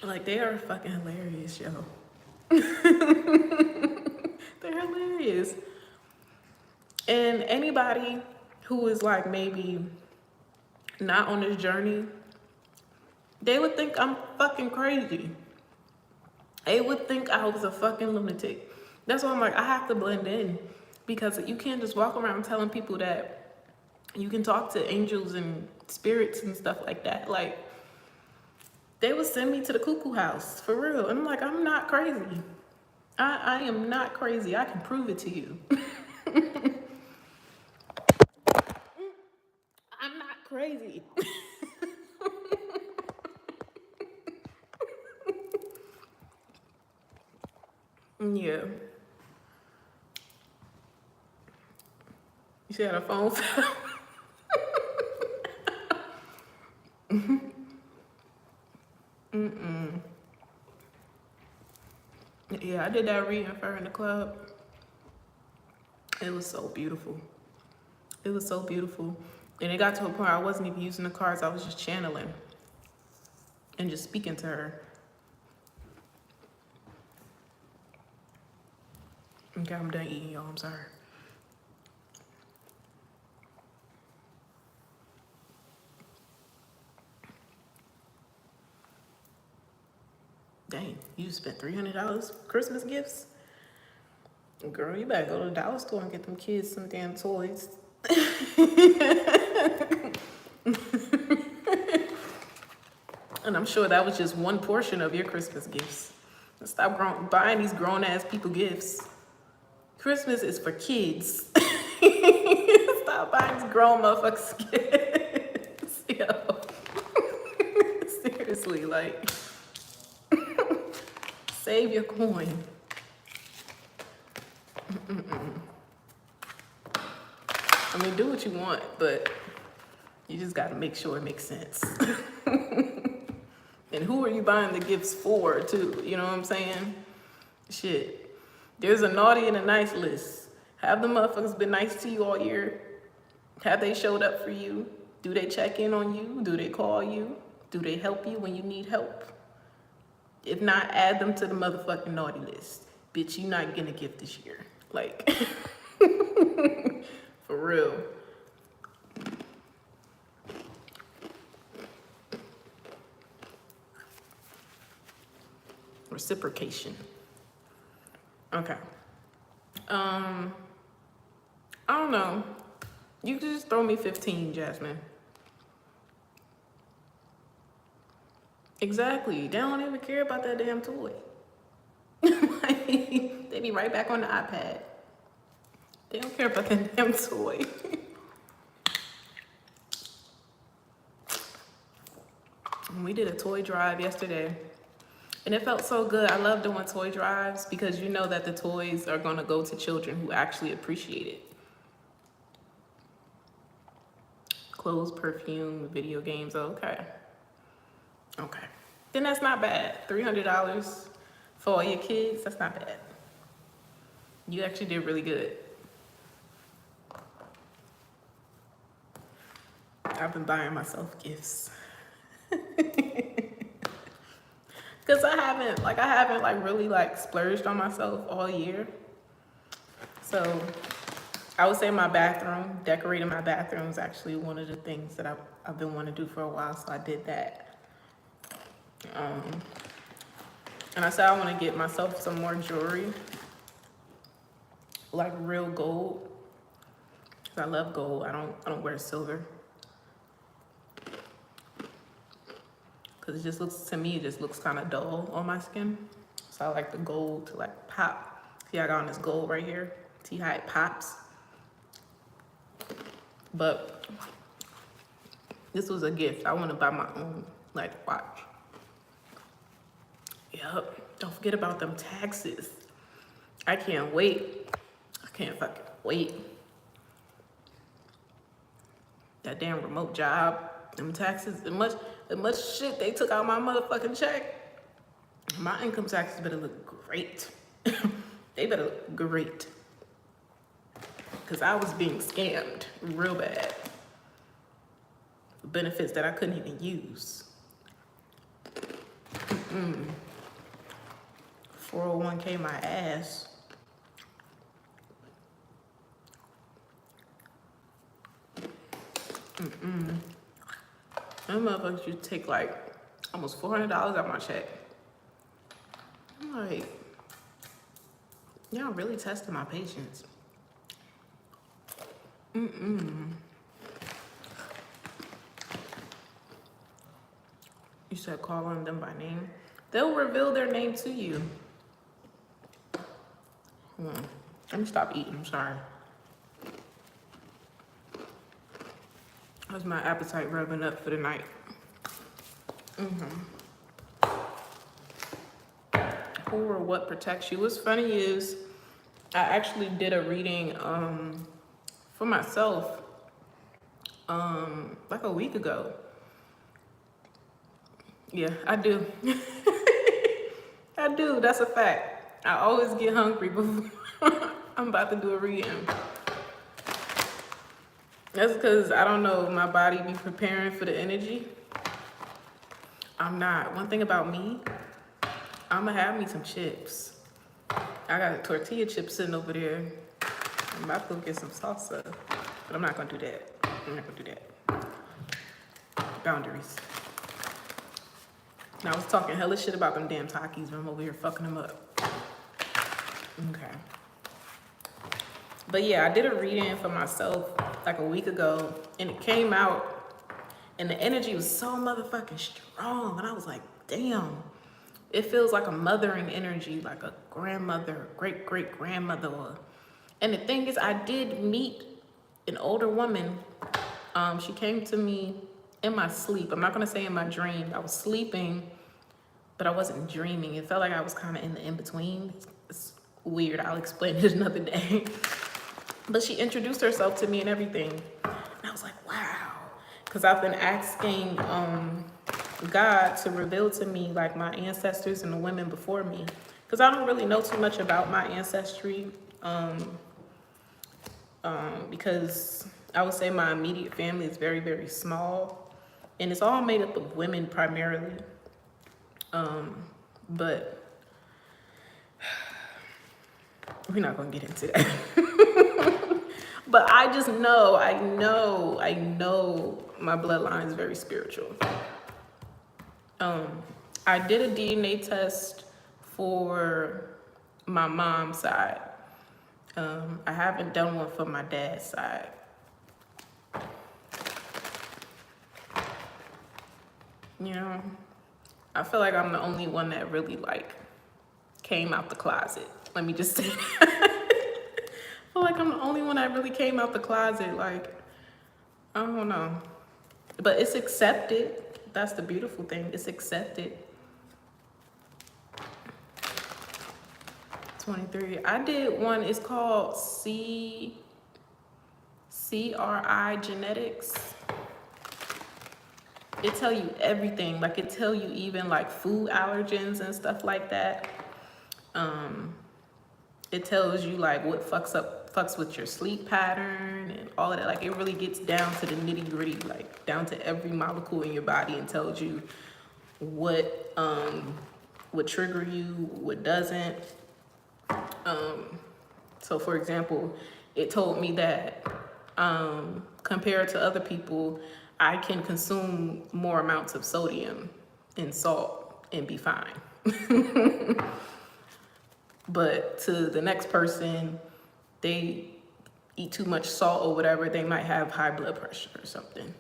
Like, they are fucking hilarious, yo. They're hilarious. And anybody who is like maybe not on this journey, they would think I'm fucking crazy. They would think I was a fucking lunatic. That's why I'm like, I have to blend in, because you can't just walk around telling people that you can talk to angels and spirits and stuff like that. Like, they would send me to the cuckoo house, for real. And I'm like, I'm not crazy. I am not crazy. I can prove it to you. I'm not crazy. Yeah. You said a phone fell? Yeah, I did that reading for her in the club. It was so beautiful. It was so beautiful. And it got to a point I wasn't even using the cards. I was just channeling and just speaking to her. Okay, I'm done eating, y'all. I'm sorry. Dang, you just spent $300 Christmas gifts? Girl, you better go to the dollar store and get them kids some damn toys. And I'm sure that was just one portion of your Christmas gifts. Stop buying these grown-ass people gifts. Christmas is for kids. Stop buying these grown motherfuckers gifts. Yo. Seriously, like, save your coin. I mean, do what you want, but you just gotta make sure it makes sense. And who are you buying the gifts for, too? You know what I'm saying? Shit. There's a naughty and a nice list. Have the motherfuckers been nice to you all year? Have they showed up for you? Do they check in on you? Do they call you? Do they help you when you need help? If not, add them to the motherfucking naughty list. Bitch, you not getting a gift this year. Like, for real. Reciprocation. Okay. I don't know. You can just throw me 15, Jasmine. Exactly. They don't even care about that damn toy. They be right back on the iPad. They don't care about that damn toy. We did a toy drive yesterday. And it felt so good. I love doing toy drives because you know that the toys are going to go to children who actually appreciate it. Clothes, perfume, video games. Okay. Okay. Then that's not bad. $300 for all your kids. That's not bad. You actually did really good. I've been buying myself gifts. Cause I haven't really splurged on myself all year. So I would say my bathroom, decorating my bathroom is actually one of the things that I've been wanting to do for a while. So I did that. And I said I want to get myself some more jewelry, like real gold. Cause I love gold. I don't wear silver. Cause it just looks, to me, it just looks kind of dull on my skin. So I like the gold to like pop. See, I got on this gold right here. See how it pops? But this was a gift. I want to buy my own like watch. Yep. Don't forget about them taxes. I can't wait. I can't fucking wait. That damn remote job. Them taxes, as much shit they took out my motherfucking check. My income taxes better look great. They better look great. Cause I was being scammed real bad. Benefits that I couldn't even use. 401k my ass. Them motherfuckers used to take like almost $400 out my check. I'm like, y'all really testing my patience. You said call on them by name. They'll reveal their name to you. Hold on. Let me stop eating, I'm sorry. How's my appetite revving up for the night? Who or what protects you? What's funny is I actually did a reading for myself like a week ago. Yeah, I do. I do, that's a fact. I always get hungry before I'm about to do a reading. That's because, I don't know, my body be preparing for the energy. I'm not. One thing about me, I'm gonna have me some chips. I got tortilla chips sitting over there. I'm about to go get some salsa, but I'm not gonna do that. I'm not gonna do that. Boundaries. And I was talking hella shit about them damn Takis, but I'm over here fucking them up. Okay. But yeah, I did a reading for myself like a week ago, and it came out, and the energy was so motherfucking strong. And I was like, damn, it feels like a mothering energy, like a grandmother, great-great-grandmother. And the thing is, I did meet an older woman. She came to me in my sleep. I'm not gonna say in my dream. I was sleeping, but I wasn't dreaming. It felt like I was kind of in the in-between. It's weird. I'll explain it another day. But she introduced herself to me and everything. And I was like, wow. Because I've been asking God to reveal to me like my ancestors and the women before me. Because I don't really know too much about my ancestry. Because I would say my immediate family is very, very small. And it's all made up of women primarily. But we're not going to get into that. But I just know, I know my bloodline is very spiritual. I did a DNA test for my mom's side. I haven't done one for my dad's side. You know, I feel like I'm the only one that really like came out the closet. Let me just say that. I feel like I'm the only one that really came out the closet. Like, I don't know. But it's accepted. That's the beautiful thing. It's accepted. 23. I did one. It's called CRI Genetics. It tell you everything. Like, it tell you even like food allergens and stuff like that. It tells you like what fucks with your sleep pattern and all of that. Like, it really gets down to the nitty gritty, like down to every molecule in your body, and tells you what would trigger you, what doesn't. So for example, it told me that compared to other people, I can consume more amounts of sodium and salt and be fine. But to the next person, they eat too much salt or whatever, they might have high blood pressure or something.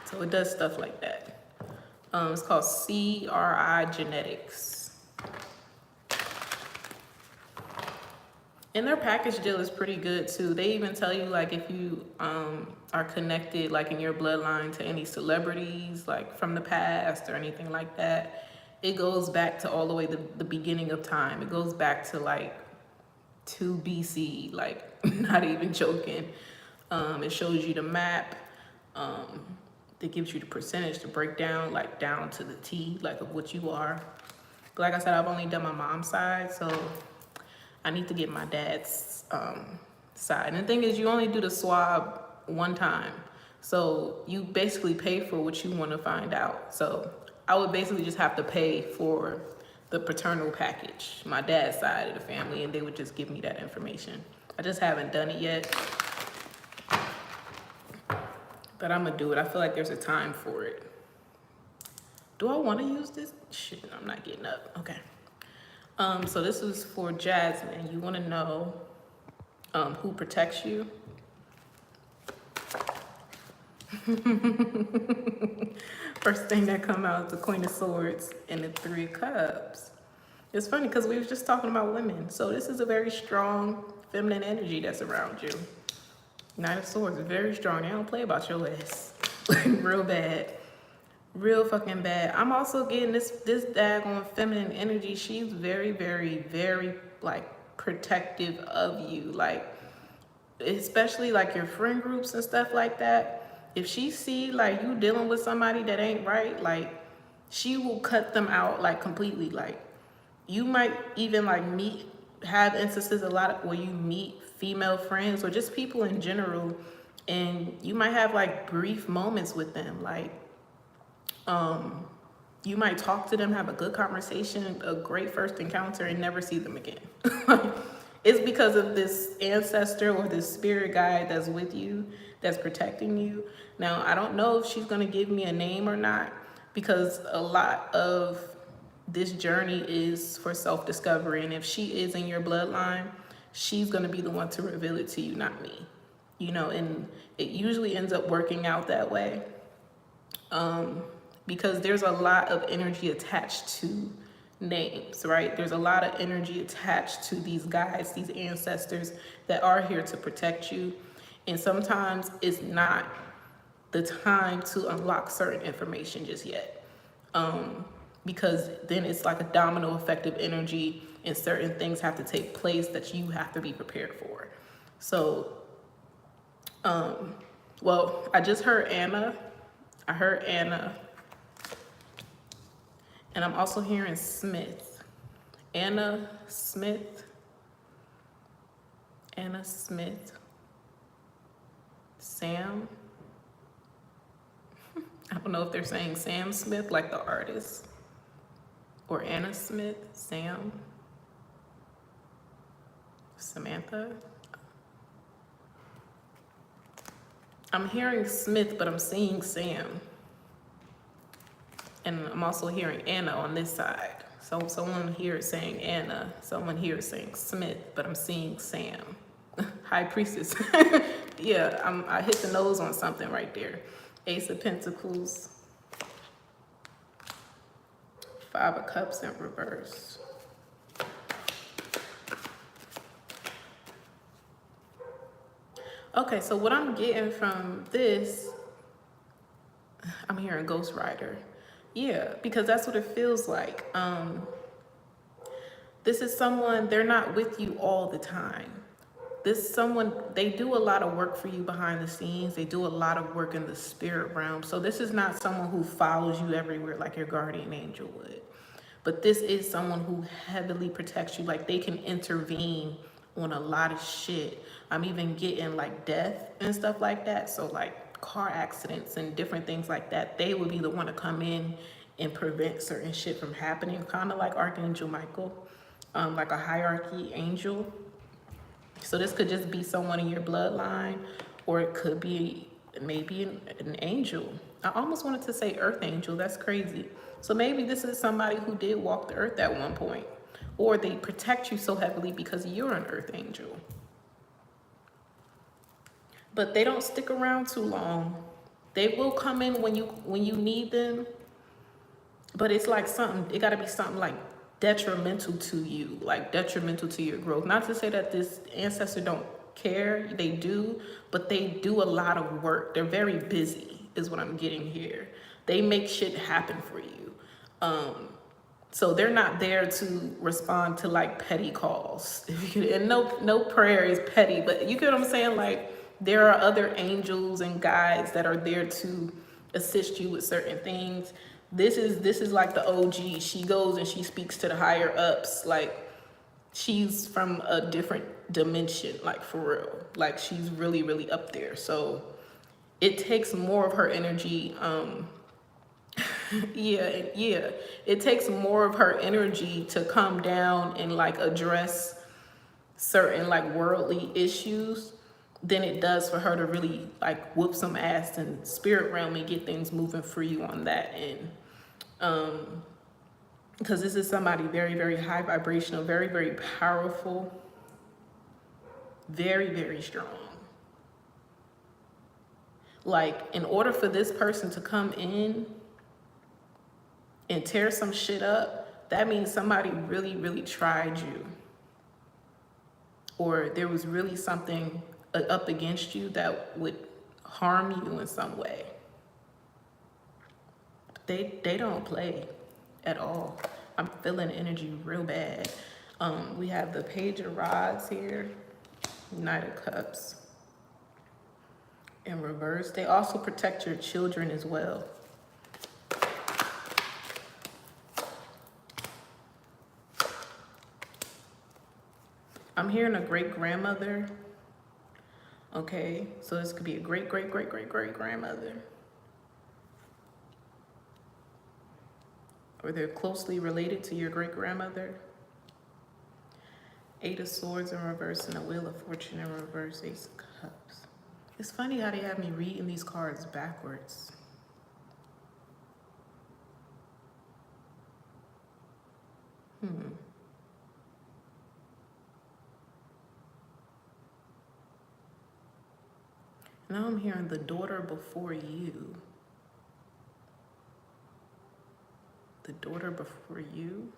So it does stuff like that. It's called CRI Genetics. And their package deal is pretty good too. They even tell you like if you are connected like in your bloodline to any celebrities like from the past or anything like that. It goes back to all the way to the beginning of time. It goes back to like 2 BC, like not even joking. It shows you the map. It gives you the percentage to break down, like down to the T, like of what you are. But like I said, I've only done my mom's side, so I need to get my dad's side. And the thing is, you only do the swab one time. So you basically pay for what you want to find out. So I would basically just have to pay for the paternal package, my dad's side of the family, and they would just give me that information. I just haven't done it yet. But I'm gonna do it. I feel like there's a time for it. Do I want to use this? Shit, I'm not getting up. Okay. So this is for Jasmine. You want to know who protects you? First thing that come out is the Queen of Swords and the 3 of Cups. It's funny because we was just talking about women. So this is a very strong feminine energy that's around you. Knight of Swords is very strong. They don't play about your ass. Like real bad. Real fucking bad. I'm also getting this daggone feminine energy. She's very, very, very like protective of you. Like, especially like your friend groups and stuff like that. If she see like you dealing with somebody that ain't right, like she will cut them out like completely. Like you might even like have instances a lot where you meet female friends or just people in general, and you might have like brief moments with them. Like you might talk to them, have a good conversation, a great first encounter, and never see them again. It's because of this ancestor or this spirit guide that's with you that's protecting you. Now, I don't know if she's going to give me a name or not, because a lot of this journey is for self-discovery. And if she is in your bloodline, she's going to be the one to reveal it to you, not me. You know, and it usually ends up working out that way. Because there's a lot of energy attached to names, right? There's a lot of energy attached to these guides, these ancestors that are here to protect you. And sometimes it's not the time to unlock certain information just yet. Because then it's like a domino effect of energy, and certain things have to take place that you have to be prepared for. So, well, I just heard Anna. I heard Anna. And I'm also hearing Smith. Anna Smith. Anna Smith. Sam. I don't know if they're saying Sam Smith, like the artist, or Anna Smith, Sam, Samantha. I'm hearing Smith, but I'm seeing Sam. And I'm also hearing Anna on this side. So someone here is saying Anna, someone here is saying Smith, but I'm seeing Sam. High Priestess. Yeah, I hit the nose on something right there. Ace of Pentacles. 5 of Cups in reverse. Okay, so what I'm getting from this, I'm hearing Ghost Rider. Yeah, because that's what it feels like. This is someone, they're not with you all the time. This someone, they do a lot of work for you behind the scenes. They do a lot of work in the spirit realm. So this is not someone who follows you everywhere like your guardian angel would. But this is someone who heavily protects you. Like, they can intervene on a lot of shit. I'm even getting like death and stuff like that. So like car accidents and different things like that. They would be the one to come in and prevent certain shit from happening. Kind of like Archangel Michael, like a hierarchy angel. So this could just be someone in your bloodline, or it could be maybe an angel. I almost wanted to say earth angel. That's crazy. So maybe this is somebody who did walk the earth at one point, or they protect you so heavily because you're an earth angel. But they don't stick around too long. They will come in when you need them, but it's like something, it got to be something like detrimental to you, like detrimental to your growth. Not to say that this ancestor don't care, they do, but they do a lot of work. They're very busy is what I'm getting here. They make shit happen for you. So they're not there to respond to like petty calls. And no prayer is petty, but you get what I'm saying? Like, there are other angels and guides that are there to assist you with certain things. This is like the OG. She goes and she speaks to the higher ups. Like, she's from a different dimension, like for real. Like, she's really, really up there. So it takes more of her energy. Yeah. It takes more of her energy to come down and like address certain like worldly issues than it does for her to really like whoop some ass in spirit realm and get things moving for you on that end. Because this is somebody very, very high vibrational, very, very powerful, very, very strong. Like, in order for this person to come in and tear some shit up, that means somebody really, really tried you. Or there was really something up against you that would harm you in some way. They don't play at all. I'm feeling energy real bad. We have the Page of Rods here, Knight of Cups in reverse. They also protect your children as well. I'm hearing a great grandmother. Okay, so this could be a great grandmother. Or they're closely related to your great grandmother. 8 of Swords in reverse and a Wheel of Fortune in reverse, Ace of Cups. It's funny how they have me reading these cards backwards. Now I'm hearing the daughter before you. The daughter before you?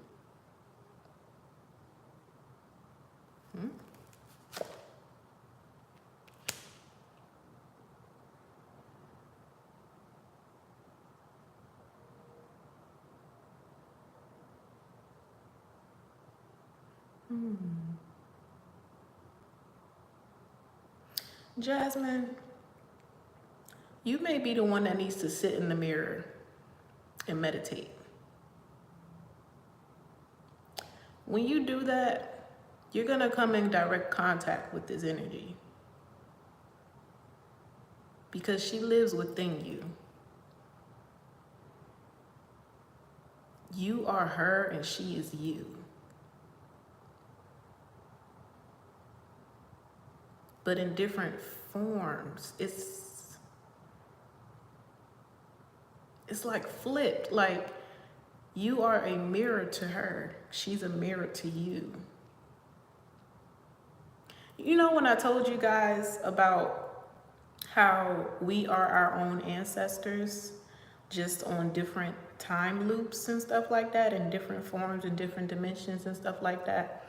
Jasmine, you may be the one that needs to sit in the mirror and meditate. When you do that, you're gonna come in direct contact with this energy because she lives within you. You are her and she is you. But in different forms. It's like flipped. Like you are a mirror to her. She's a mirror to you. You know when I told you guys about how we are our own ancestors, just on different time loops and stuff like that, in different forms and different dimensions and stuff like that?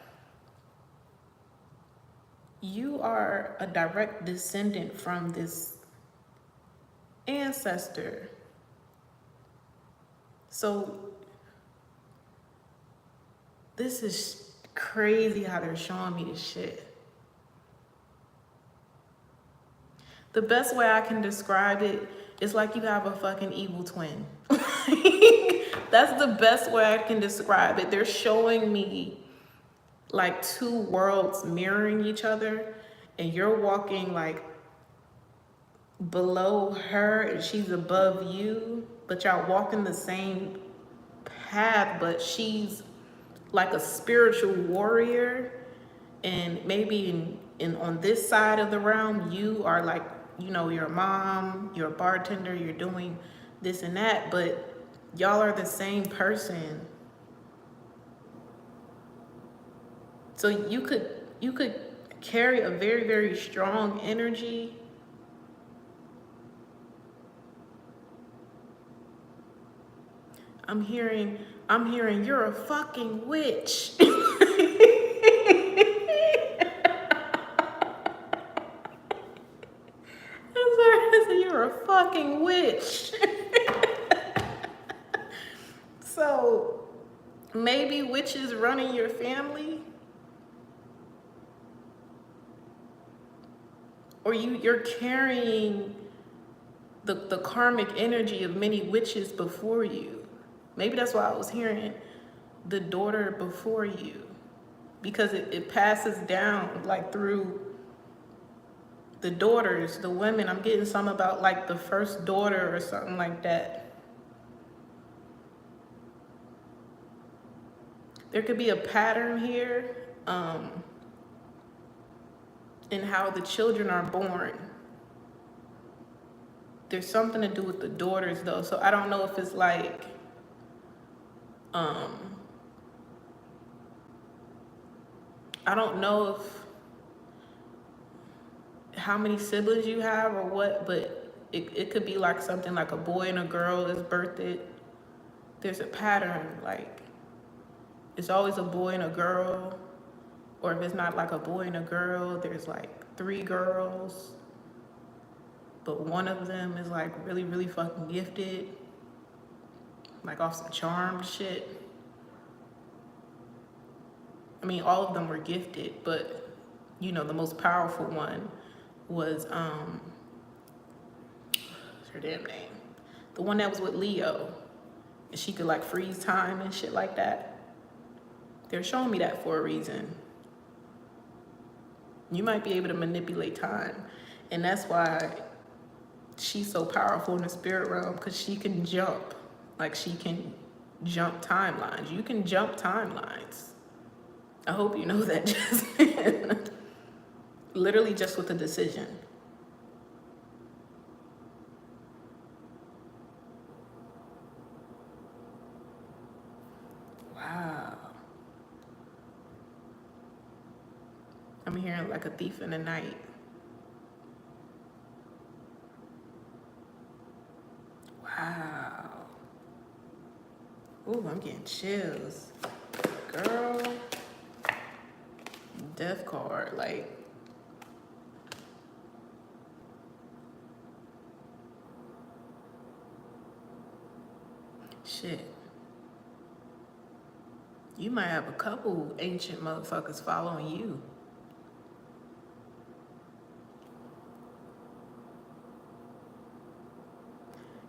You are a direct descendant from this ancestor. So this is crazy how they're showing me this shit. The best way I can describe it is like you have a fucking evil twin. That's the best way I can describe it. They're showing me like two worlds mirroring each other, and you're walking like below her and she's above you, but y'all walking the same path, but she's like a spiritual warrior, and maybe in on this side of the realm you are like, you know, your mom, you're a bartender, you're doing this and that, but y'all are the same person. So you could carry a very, very strong energy. I'm hearing you're a fucking witch. You're a fucking witch. So maybe witches running your family, or you're carrying the karmic energy of many witches before you. Maybe that's why I was hearing the daughter before you, because it passes down like through the daughters, the women. I'm getting some about like the first daughter or something like that. There could be a pattern here in how the children are born. There's something to do with the daughters though, so I don't know if it's like I don't know if how many siblings you have or what, but it could be like something like a boy and a girl is birthed. There's a pattern, like it's always a boy and a girl, or if it's not like a boy and a girl, there's like 3 girls, but one of them is like really, really fucking gifted, like off some charmed shit. I mean, all of them were gifted, but you know, the most powerful one was, what's her damn name? The one that was with Leo, and she could like freeze time and shit like that. They're showing me that for a reason. You might be able to manipulate time, and that's why she's so powerful in the spirit realm, because she can jump. Like she can jump timelines. You can jump timelines. I hope you know that, Jasmine. Literally just with a decision. hearing like a thief in the night. Wow. Ooh, I'm getting chills. Girl. Death card, like. Shit. You might have a couple ancient motherfuckers following you.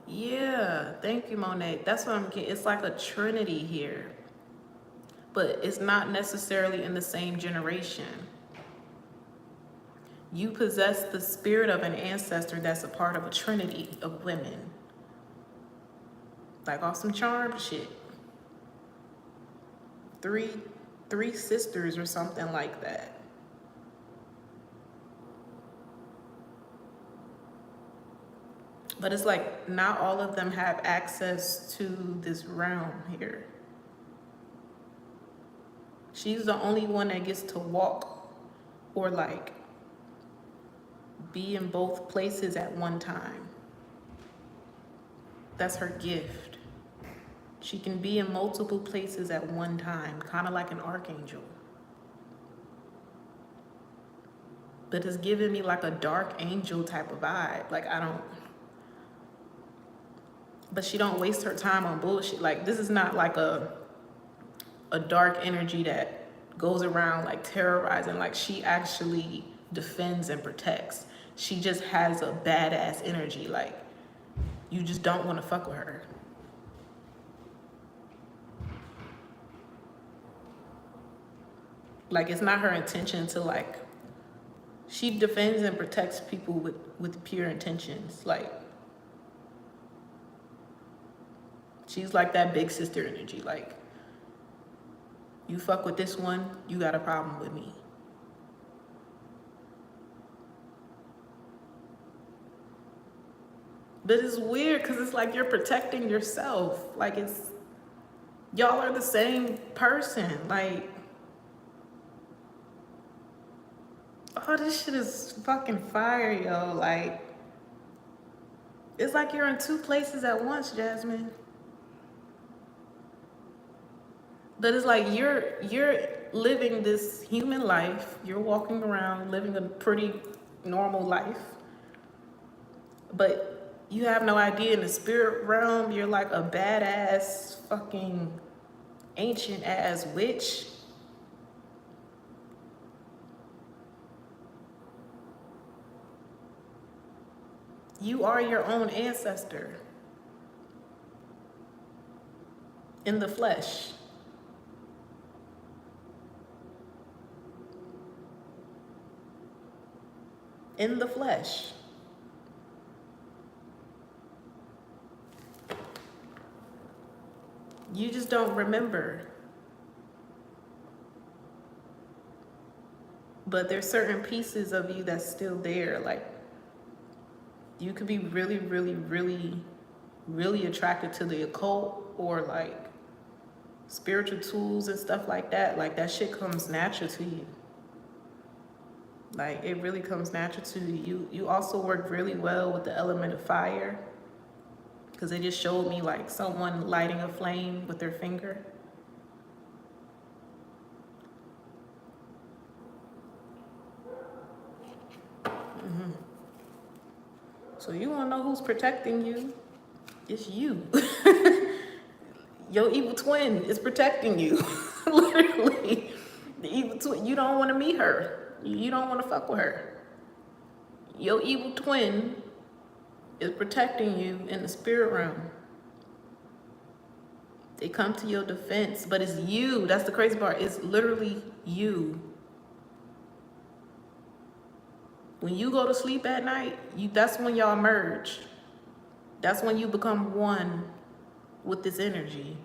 Yeah, thank you, Monet. That's what I'm getting. It's like a trinity here, but it's not necessarily in the same generation. You possess the spirit of an ancestor that's a part of a trinity of women. Like off some charm shit. Three sisters or something like that. But it's like not all of them have access to this realm here. She's the only one that gets to walk or like be in both places at one time. That's her gift. She can be in multiple places at one time, kind of like an archangel. But it's giving me like a dark angel type of vibe. Like but she don't waste her time on bullshit. Like this is not like a dark energy that goes around like terrorizing. Like she actually defends and protects. She just has a badass energy. Like you just don't want to fuck with her. Like it's not her intention to like, she defends and protects people with pure intentions. Like she's like that big sister energy. Like you fuck with this one, you got a problem with me. But it's weird because it's like you're protecting yourself. Like y'all are the same person. Like, oh, this shit is fucking fire, yo. Like, it's like you're in two places at once, Jasmine. But it's like you're living this human life. You're walking around living a pretty normal life. But you have no idea, in the spirit realm, you're like a badass fucking ancient ass witch. You are your own ancestor in the flesh. In the flesh. You just don't remember. But there's certain pieces of you that's still there. Like, you could be really, really, really, really attracted to the occult or like spiritual tools and stuff like that. Like that shit comes natural to you. Like it really comes natural to you. You also work really well with the element of fire. Because they just showed me like someone lighting a flame with their finger. Mm-hmm. So you want to know who's protecting you? It's you. Your evil twin is protecting you. Literally. The evil twin. You don't want to meet her. You don't want to fuck with her. Your evil twin is protecting you in the spirit realm. They come to your defense, but it's you. That's the crazy part. It's literally you. When you go to sleep at night, that's when y'all merge. That's when you become one with this energy.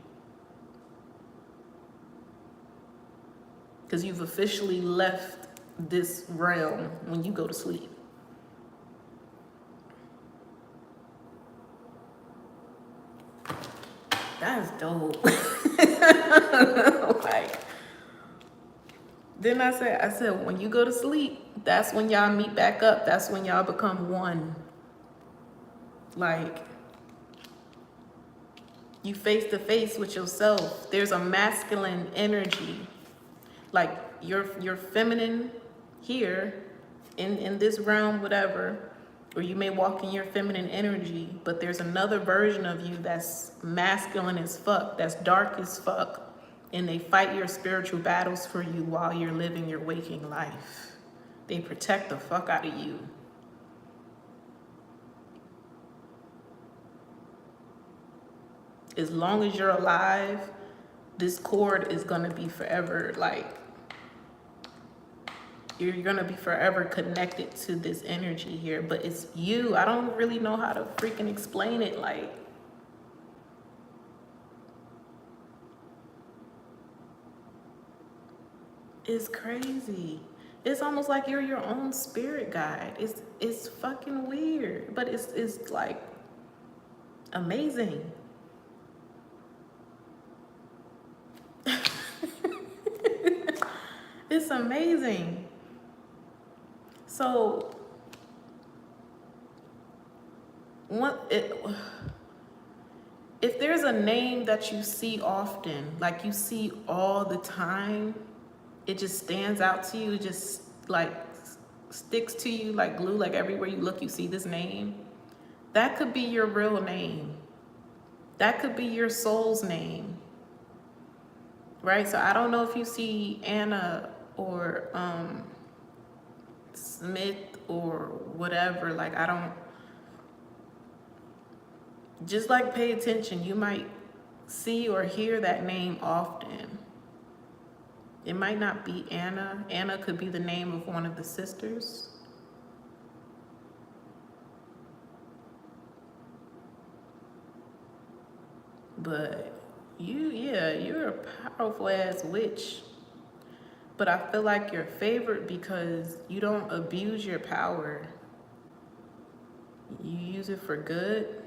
Because you've officially left this realm when you go to sleep. That's dope. Like, Then I said, when you go to sleep, that's when y'all meet back up. That's when y'all become one. Like, you face to face with yourself. There's a masculine energy. Like, you're feminine here in this realm, whatever, or you may walk in your feminine energy, but there's another version of you that's masculine as fuck, that's dark as fuck, and they fight your spiritual battles for you while you're living your waking life. They protect the fuck out of you. As long as you're alive, this cord is gonna be forever, like, you're gonna be forever connected to this energy here, but it's you. I don't really know how to freaking explain it. Like, it's crazy. It's almost like you're your own spirit guide. It's fucking weird, but it's like amazing. It's amazing. So if there's a name that you see often, like you see all the time, it just stands out to you, it just like sticks to you like glue, like everywhere you look, you see this name. That could be your real name. That could be your soul's name, right? So I don't know if you see Anna or Smith or whatever, like I don't, just like pay attention. You might see or hear that name often. It might not be Anna. Anna could be the name of one of the sisters. But you're a powerful ass witch. But I feel like you're favored because you don't abuse your power. You use it for good.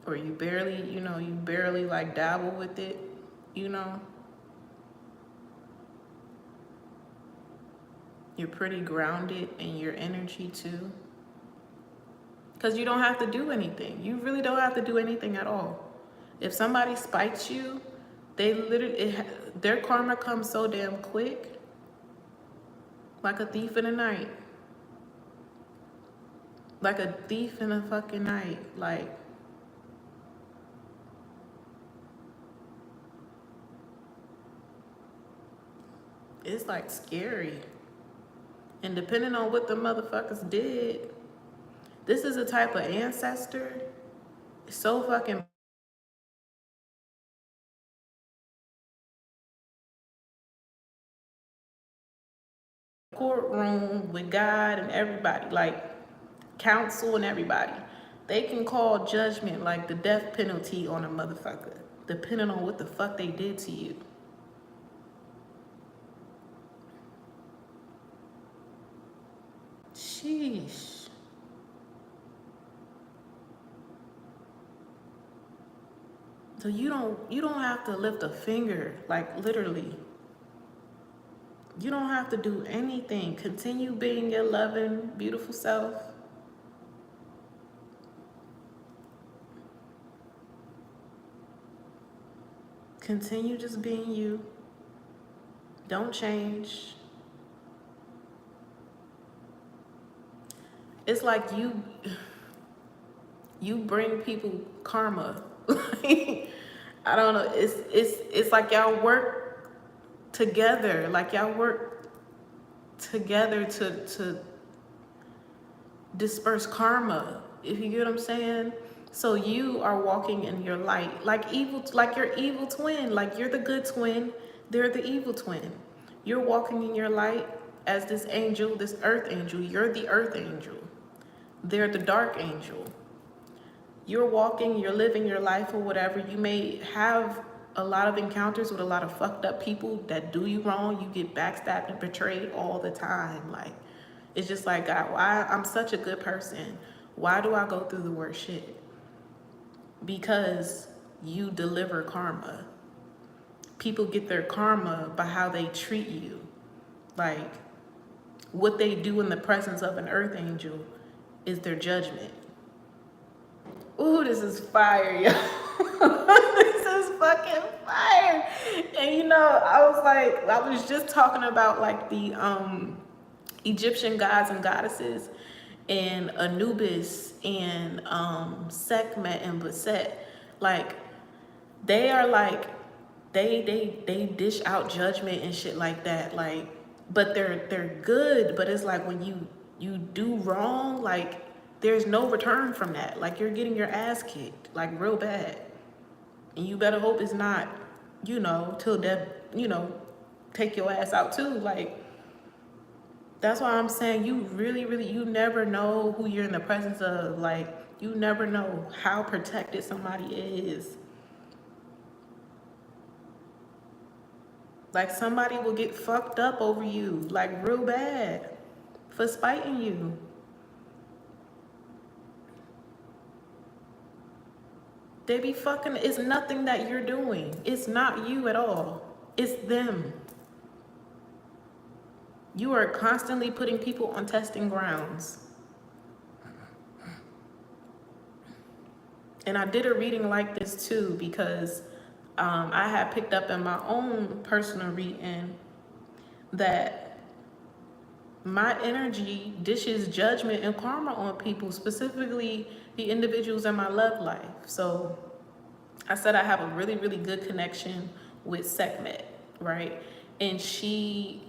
Or you barely like dabble with it, you know. You're pretty grounded in your energy too. Because you don't have to do anything. You really don't have to do anything at all. If somebody spites you, their karma comes so damn quick, like a thief in the night. Like a thief in the fucking night. Like, it's like scary. And depending on what the motherfuckers did, this is a type of ancestor. It's so fucking courtroom with God and everybody, like counsel and everybody. They can call judgment like the death penalty on a motherfucker, depending on what the fuck they did to you. Sheesh. So you don't have to lift a finger, like literally. You don't have to do anything. Continue being your loving, beautiful self. Continue just being you. Don't change. It's like you bring people karma. I don't know. It's like y'all work together. Like y'all work together to disperse karma. If you get what I'm saying. So you are walking in your light, like your evil twin. Like you're the good twin. They're the evil twin. You're walking in your light as this angel, this earth angel. You're the earth angel. They're the dark angel. You're walking, you're living your life or whatever. You may have a lot of encounters with a lot of fucked up people that do you wrong. You get backstabbed and betrayed all the time. Like, it's just like, God, why? I'm such a good person. Why do I go through the worst shit? Because you deliver karma. people get their karma by how they treat you. Like, what they do in the presence of an earth angel is their judgment. Ooh, this is fire, yo. This is fucking fire. And you know, I was just talking about like the Egyptian gods and goddesses and Anubis and Sekhmet and Bastet. Like, they are like, they dish out judgment and shit like that. Like, but they're good, but it's like when you do wrong, like there's no return from that. Like, you're getting your ass kicked, like real bad. And you better hope it's not, you know, till death, you know, take your ass out too. Like, that's why I'm saying you really, you never know who you're in the presence of. Like, you never know how protected somebody is. Like, somebody will get fucked up over you, like real bad, for spiting you. They be fucking, it's nothing that you're doing. It's not you at all. It's them. You are constantly putting people on testing grounds. And I did a reading like this too, because I had picked up in my own personal reading that my energy dishes judgment and karma on people, specifically the individuals in my love life. So I said I have a really, good connection with Sekhmet, right? And she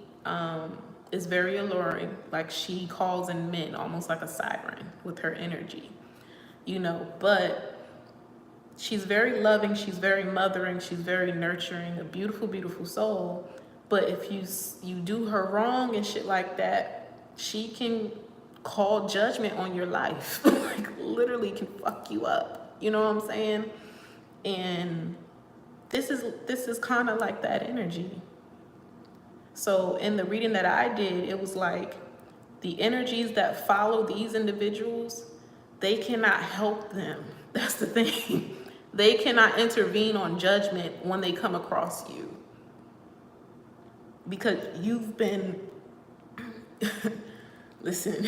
is very alluring. Like, she calls in men almost like a siren with her energy, you know, but she's very loving, she's very mothering, she's very nurturing, a beautiful, beautiful soul. But if you do her wrong and shit like that, she can call judgment on your life. Like, literally can fuck you up. You know what I'm saying? And this is kind of like that energy. So in the reading that I did, it was like the energies that follow these individuals, they cannot help them. That's the thing. They cannot intervene on judgment when they come across you. Because you've been, listen,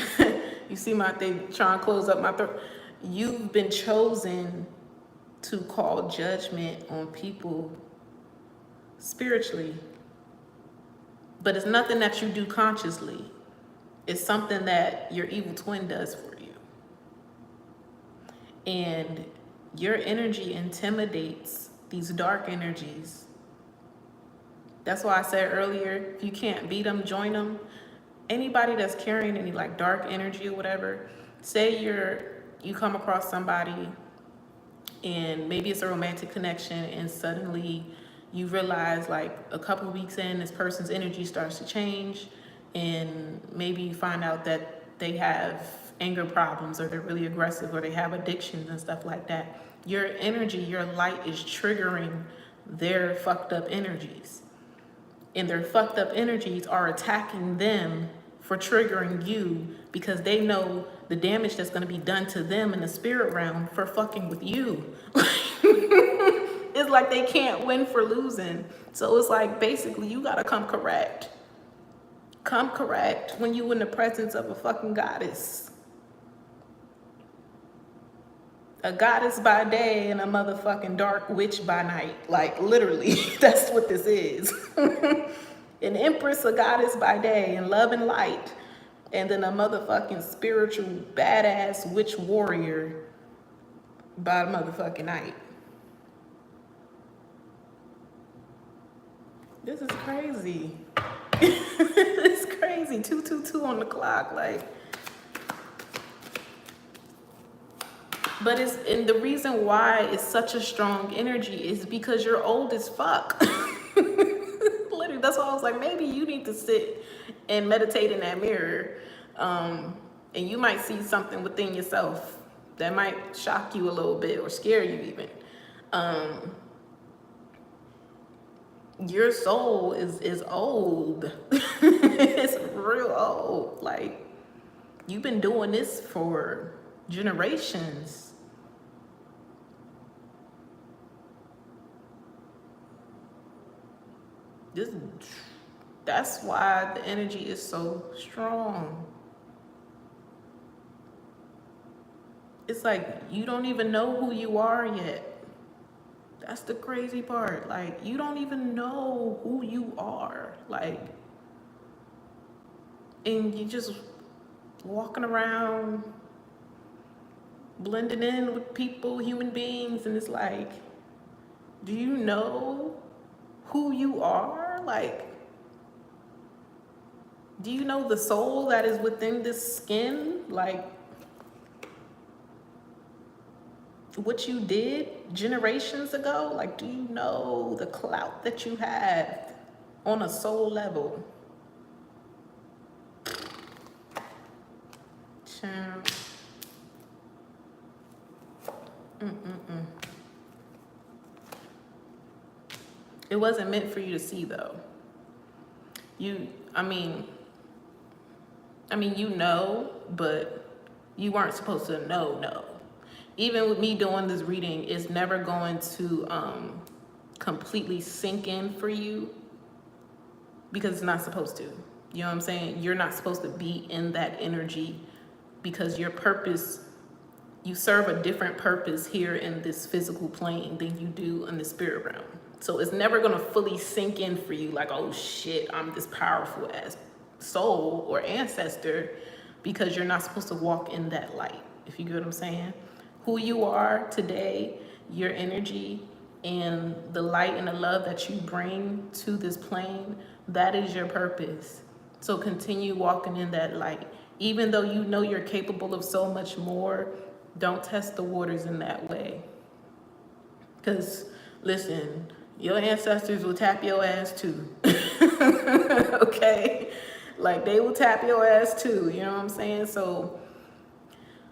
you see my thing trying to close up my throat. You've been chosen to call judgment on people spiritually. But it's nothing that you do consciously. It's something that your evil twin does for you. And your energy intimidates these dark energies. That's why I said earlier, if you can't beat them, join them. Anybody that's carrying any like dark energy or whatever, say you come across somebody and maybe it's a romantic connection and suddenly you realize like a couple of weeks in, this person's energy starts to change, and maybe you find out that they have anger problems, or they're really aggressive, or they have addictions and stuff like that. Your energy, your light is triggering their fucked up energies. And their fucked up energies are attacking them for triggering you, because they know the damage that's going to be done to them in the spirit realm for fucking with you. It's like they can't win for losing. So it's like, basically, you got to come correct. Come correct when you in the presence of a fucking goddess. A goddess by day and a motherfucking dark witch by night. Like, literally, that's what this is. An empress, a goddess by day and love and light. And then a motherfucking spiritual badass witch warrior by motherfucking night. This is crazy. It's crazy. 222 on the clock, like. But and the reason why it's such a strong energy is because you're old as fuck. Literally, that's why I was like, maybe you need to sit and meditate in that mirror. And you might see something within yourself that might shock you a little bit or scare you even. Your soul is old. It's real old. Like, you've been doing this for generations. This, that's why the energy is so strong. It's like you don't even know who you are yet. That's the crazy part. Like, you don't even know who you are. Like, and you just walking around blending in with people, human beings, and it's like, do you know who you are? Like, do you know the soul that is within this skin? Like, what you did generations ago? Like, do you know the clout that you have on a soul level? Child. It wasn't meant for you to see, though. I mean, you know, but you weren't supposed to know. Even with me doing this reading, it's never going to completely sink in for you because it's not supposed to. You know what I'm saying? You're not supposed to be in that energy because your purpose, you serve a different purpose here in this physical plane than you do in the spirit realm. So it's never gonna fully sink in for you like, oh shit, I'm this powerful ass soul or ancestor, because you're not supposed to walk in that light, if you get what I'm saying. Who you are today, your energy, and the light and the love that you bring to this plane, that is your purpose. So continue walking in that light. Even though you know you're capable of so much more, don't test the waters in that way. Because, listen, your ancestors will tap your ass too. Okay? Like, they will tap your ass too, you know what I'm saying? So,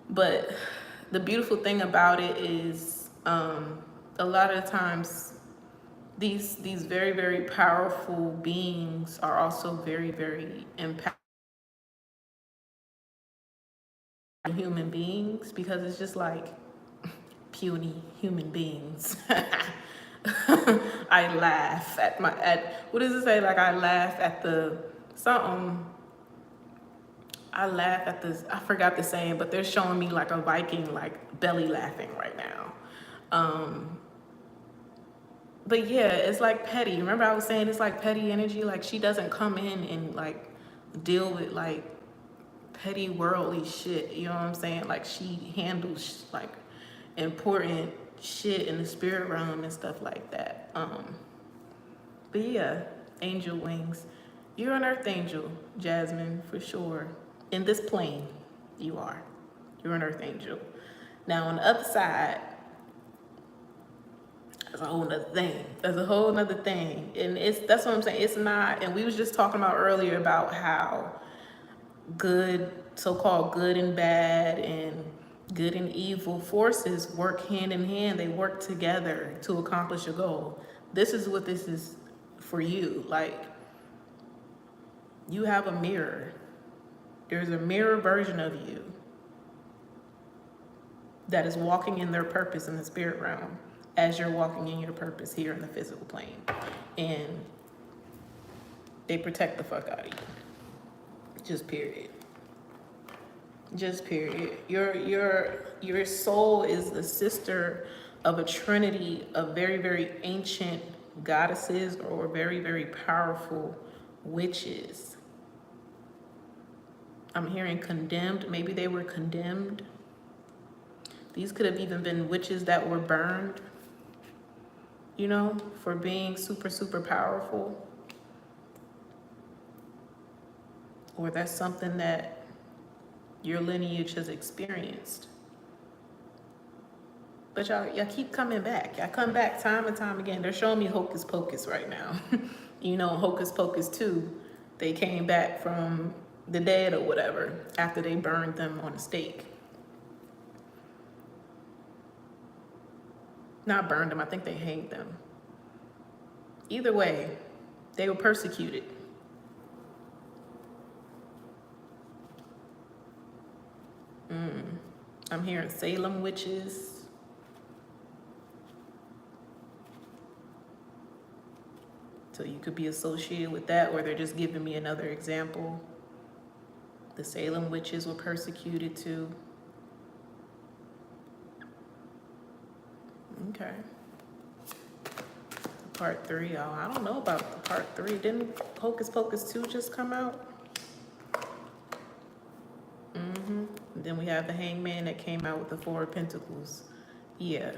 but the beautiful thing about it is a lot of times these very, very powerful beings are also very, very impactful human beings, because it's just like puny human beings. I laugh at what does it say? Like, I laugh at the something. I laugh at this. I forgot the saying, but they're showing me like a Viking like belly laughing right now. But yeah, it's like petty. Remember I was saying it's like petty energy. Like, she doesn't come in and like deal with like petty worldly shit. You know what I'm saying? Like, she handles like important shit in the spirit realm and stuff like that. But yeah, angel wings. You're an earth angel, Jasmine, for sure. In this plane, you are. You're an earth angel. Now on the other side, that's a whole nother thing. That's a whole nother thing. And that's what I'm saying. It's not, and we was just talking about earlier about how good, so-called good and bad and good and evil forces work hand in hand. They work together to accomplish a goal. This is what this is for you. Like, you have a mirror. There's a mirror version of you that is walking in their purpose in the spirit realm as you're walking in your purpose here in the physical plane. And they protect the fuck out of you. Just period. Just period. Your soul is the sister of a trinity of very, very ancient goddesses or very, very powerful witches. I'm hearing condemned. Maybe they were condemned. These could have even been witches that were burned, you know, for being super, super powerful. Or that's something that your lineage has experienced. But y'all keep coming back. Y'all come back time and time again. They're showing me Hocus Pocus right now. You know, Hocus Pocus 2, they came back from the dead or whatever after they burned them on a stake. Not burned them, I think they hanged them. Either way, they were persecuted. I'm hearing Salem witches. So you could be associated with that, or they're just giving me another example. The Salem witches were persecuted too. Okay. Part 3. Oh, I don't know about the part 3. Didn't Hocus Pocus 2 just come out? Then we have the Hangman that came out with the Four of Pentacles. Yeah.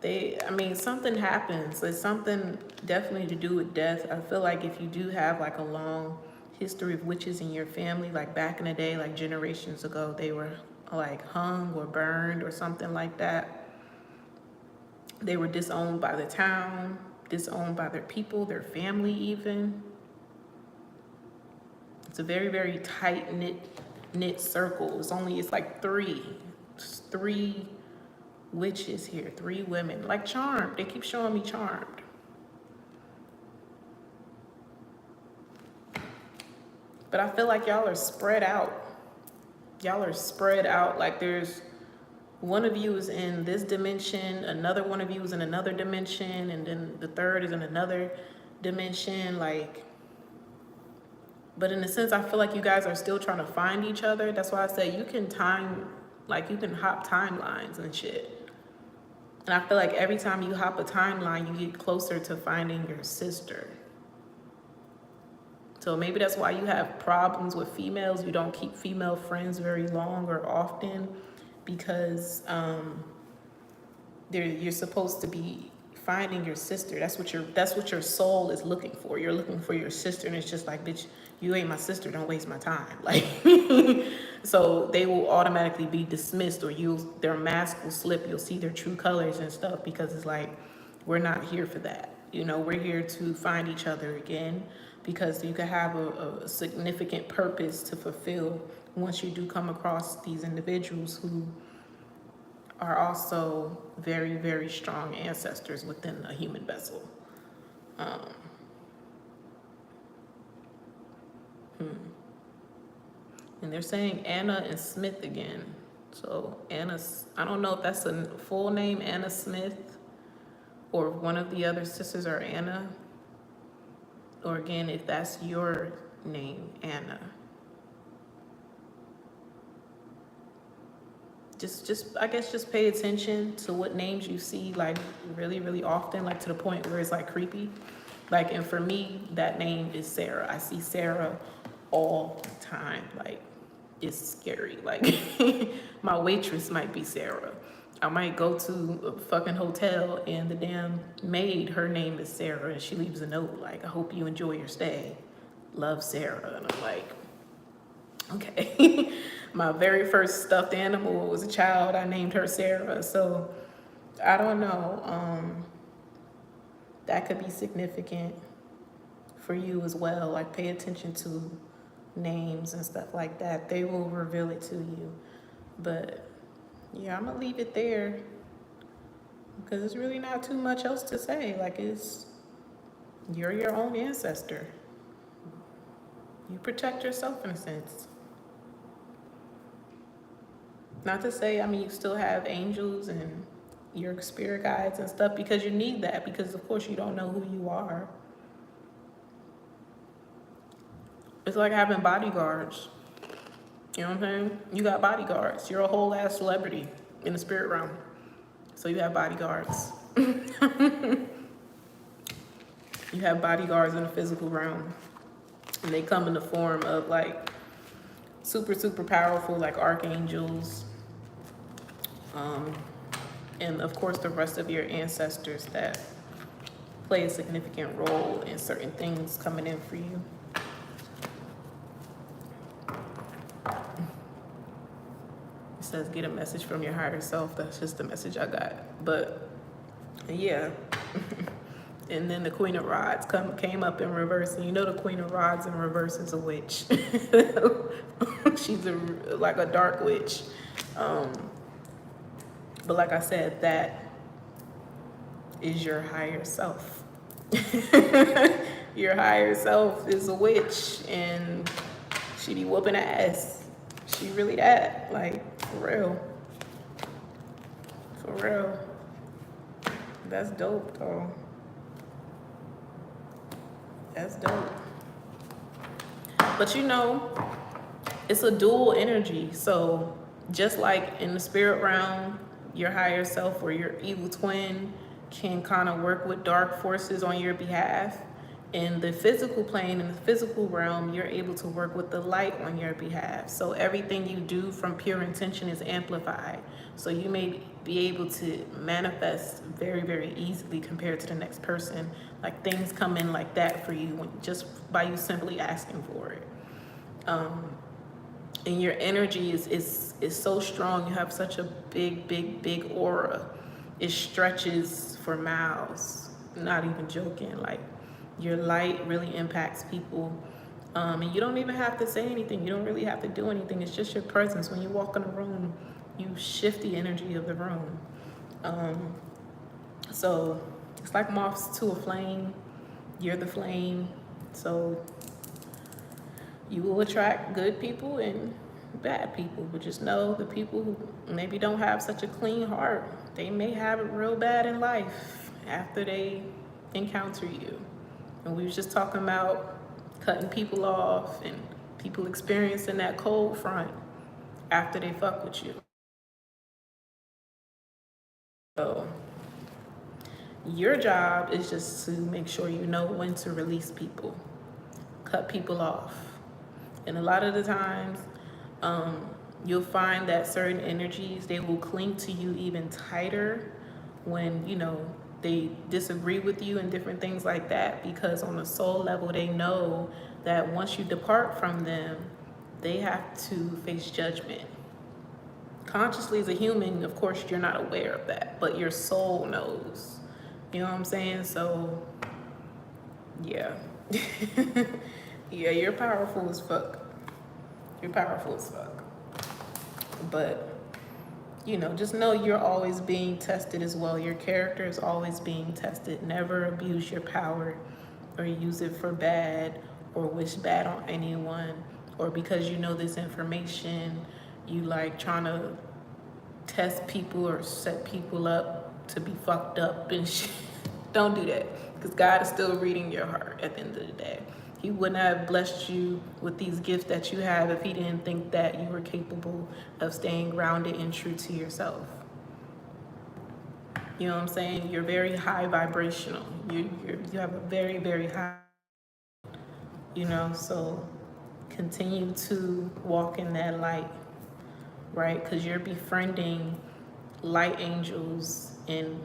I mean, something happens. It's something definitely to do with death. I feel like if you do have like a long history of witches in your family, like back in the day, like generations ago, they were like hung or burned or something like that. They were disowned by the town, disowned by their people, their family even. It's a very, very tight-knit circle. It's like three witches here, 3 women. Like Charmed. They keep showing me Charmed. But I feel like y'all are spread out. Y'all are spread out. Like there's one of you is in this dimension, another one of you is in another dimension, and then the third is in another dimension. Like, but in a sense, I feel like you guys are still trying to find each other. That's why I say you can you can hop timelines and shit. And I feel like every time you hop a timeline, you get closer to finding your sister. So maybe that's why you have problems with females. You don't keep female friends very long or often, because you're supposed to be finding your sister. That's what your soul is looking for. You're looking for your sister, and it's just like, bitch, you ain't my sister, don't waste my time. Like, so they will automatically be dismissed, or their mask will slip. You'll see their true colors and stuff, because it's like, we're not here for that. You know, we're here to find each other again, because you can have a significant purpose to fulfill once you do come across these individuals who are also very, very strong ancestors within a human vessel. And they're saying Anna and Smith again. So I don't know if that's a full name, Anna Smith, or one of the other sisters are Anna, or again, if that's your name, Anna. I guess just pay attention to what names you see, like really, really often, like to the point where it's like creepy. Like, and for me, that name is Sarah. I see Sarah all the time. Like, it's scary. Like, my waitress might be Sarah. I might go to a fucking hotel and the damn maid, her name is Sarah, and she leaves a note like, I hope you enjoy your stay. Love, Sarah. And I'm like, okay. My very first stuffed animal was a child. I named her Sarah. So I don't know. That could be significant for you as well. Like, pay attention to names and stuff like that. They will reveal it to you. But yeah, I'm gonna leave it there, because it's really not too much else to say. Like, you're your own ancestor. You protect yourself in a sense. Not to say, I mean, you still have angels and your spirit guides and stuff, because you need that, because of course you don't know who you are. It's like having bodyguards. You know what I'm saying? You got bodyguards. You're a whole ass celebrity in the spirit realm. So you have bodyguards. You have bodyguards in the physical realm. And they come in the form of like super, super powerful, like archangels. And of course the rest of your ancestors that play a significant role in certain things coming in for you. It says, get a message from your higher self. That's just the message I got. But yeah. And then the Queen of Rods came up in reverse. And you know the Queen of Rods in reverse is a witch. She's like a dark witch. But like I said, that is your higher self. Your higher self is a witch, and she be whooping ass. She really that, like, for real. For real. That's dope, though. That's dope. But you know, it's a dual energy. So just like in the spirit realm, your higher self or your evil twin can kind of work with dark forces on your behalf. In the physical plane, in the physical realm, you're able to work with the light on your behalf. So everything you do from pure intention is amplified. So you may be able to manifest very, very easily compared to the next person. Like things come in like that for you just by you simply asking for it. And your energy is so strong. You have such a big aura. It stretches for miles. Not even joking. Like your light really impacts people. And you don't even have to say anything. You don't really have to do anything. It's just your presence. When you walk in a room, you shift the energy of the room. So it's like moths to a flame. You're the flame. So you will attract good people and bad people, but just know the people who maybe don't have such a clean heart, they may have it real bad in life after they encounter you. And we was just talking about cutting people off and people experiencing that cold front after they fuck with you. So your job is just to make sure you know when to release people, cut people off. And a lot of the times, you'll find that certain energies, they will cling to you even tighter when, you know, they disagree with you and different things like that, because on a soul level, they know that once you depart from them, they have to face judgment. Consciously as a human, of course, you're not aware of that, but your soul knows. You know what I'm saying? So, yeah. Yeah, you're powerful as fuck. You're powerful as fuck. But, you know, just know you're always being tested as well. Your character is always being tested. Never abuse your power or use it for bad or wish bad on anyone, or because you know this information, you like trying to test people or set people up to be fucked up and shit. Don't do that, because God is still reading your heart at the end of the day. He wouldn't have blessed you with these gifts that you have if he didn't think that you were capable of staying grounded and true to yourself. You know what I'm saying? You're very high vibrational. You have a very, very high, you know, so continue to walk in that light, right? Because you're befriending light angels and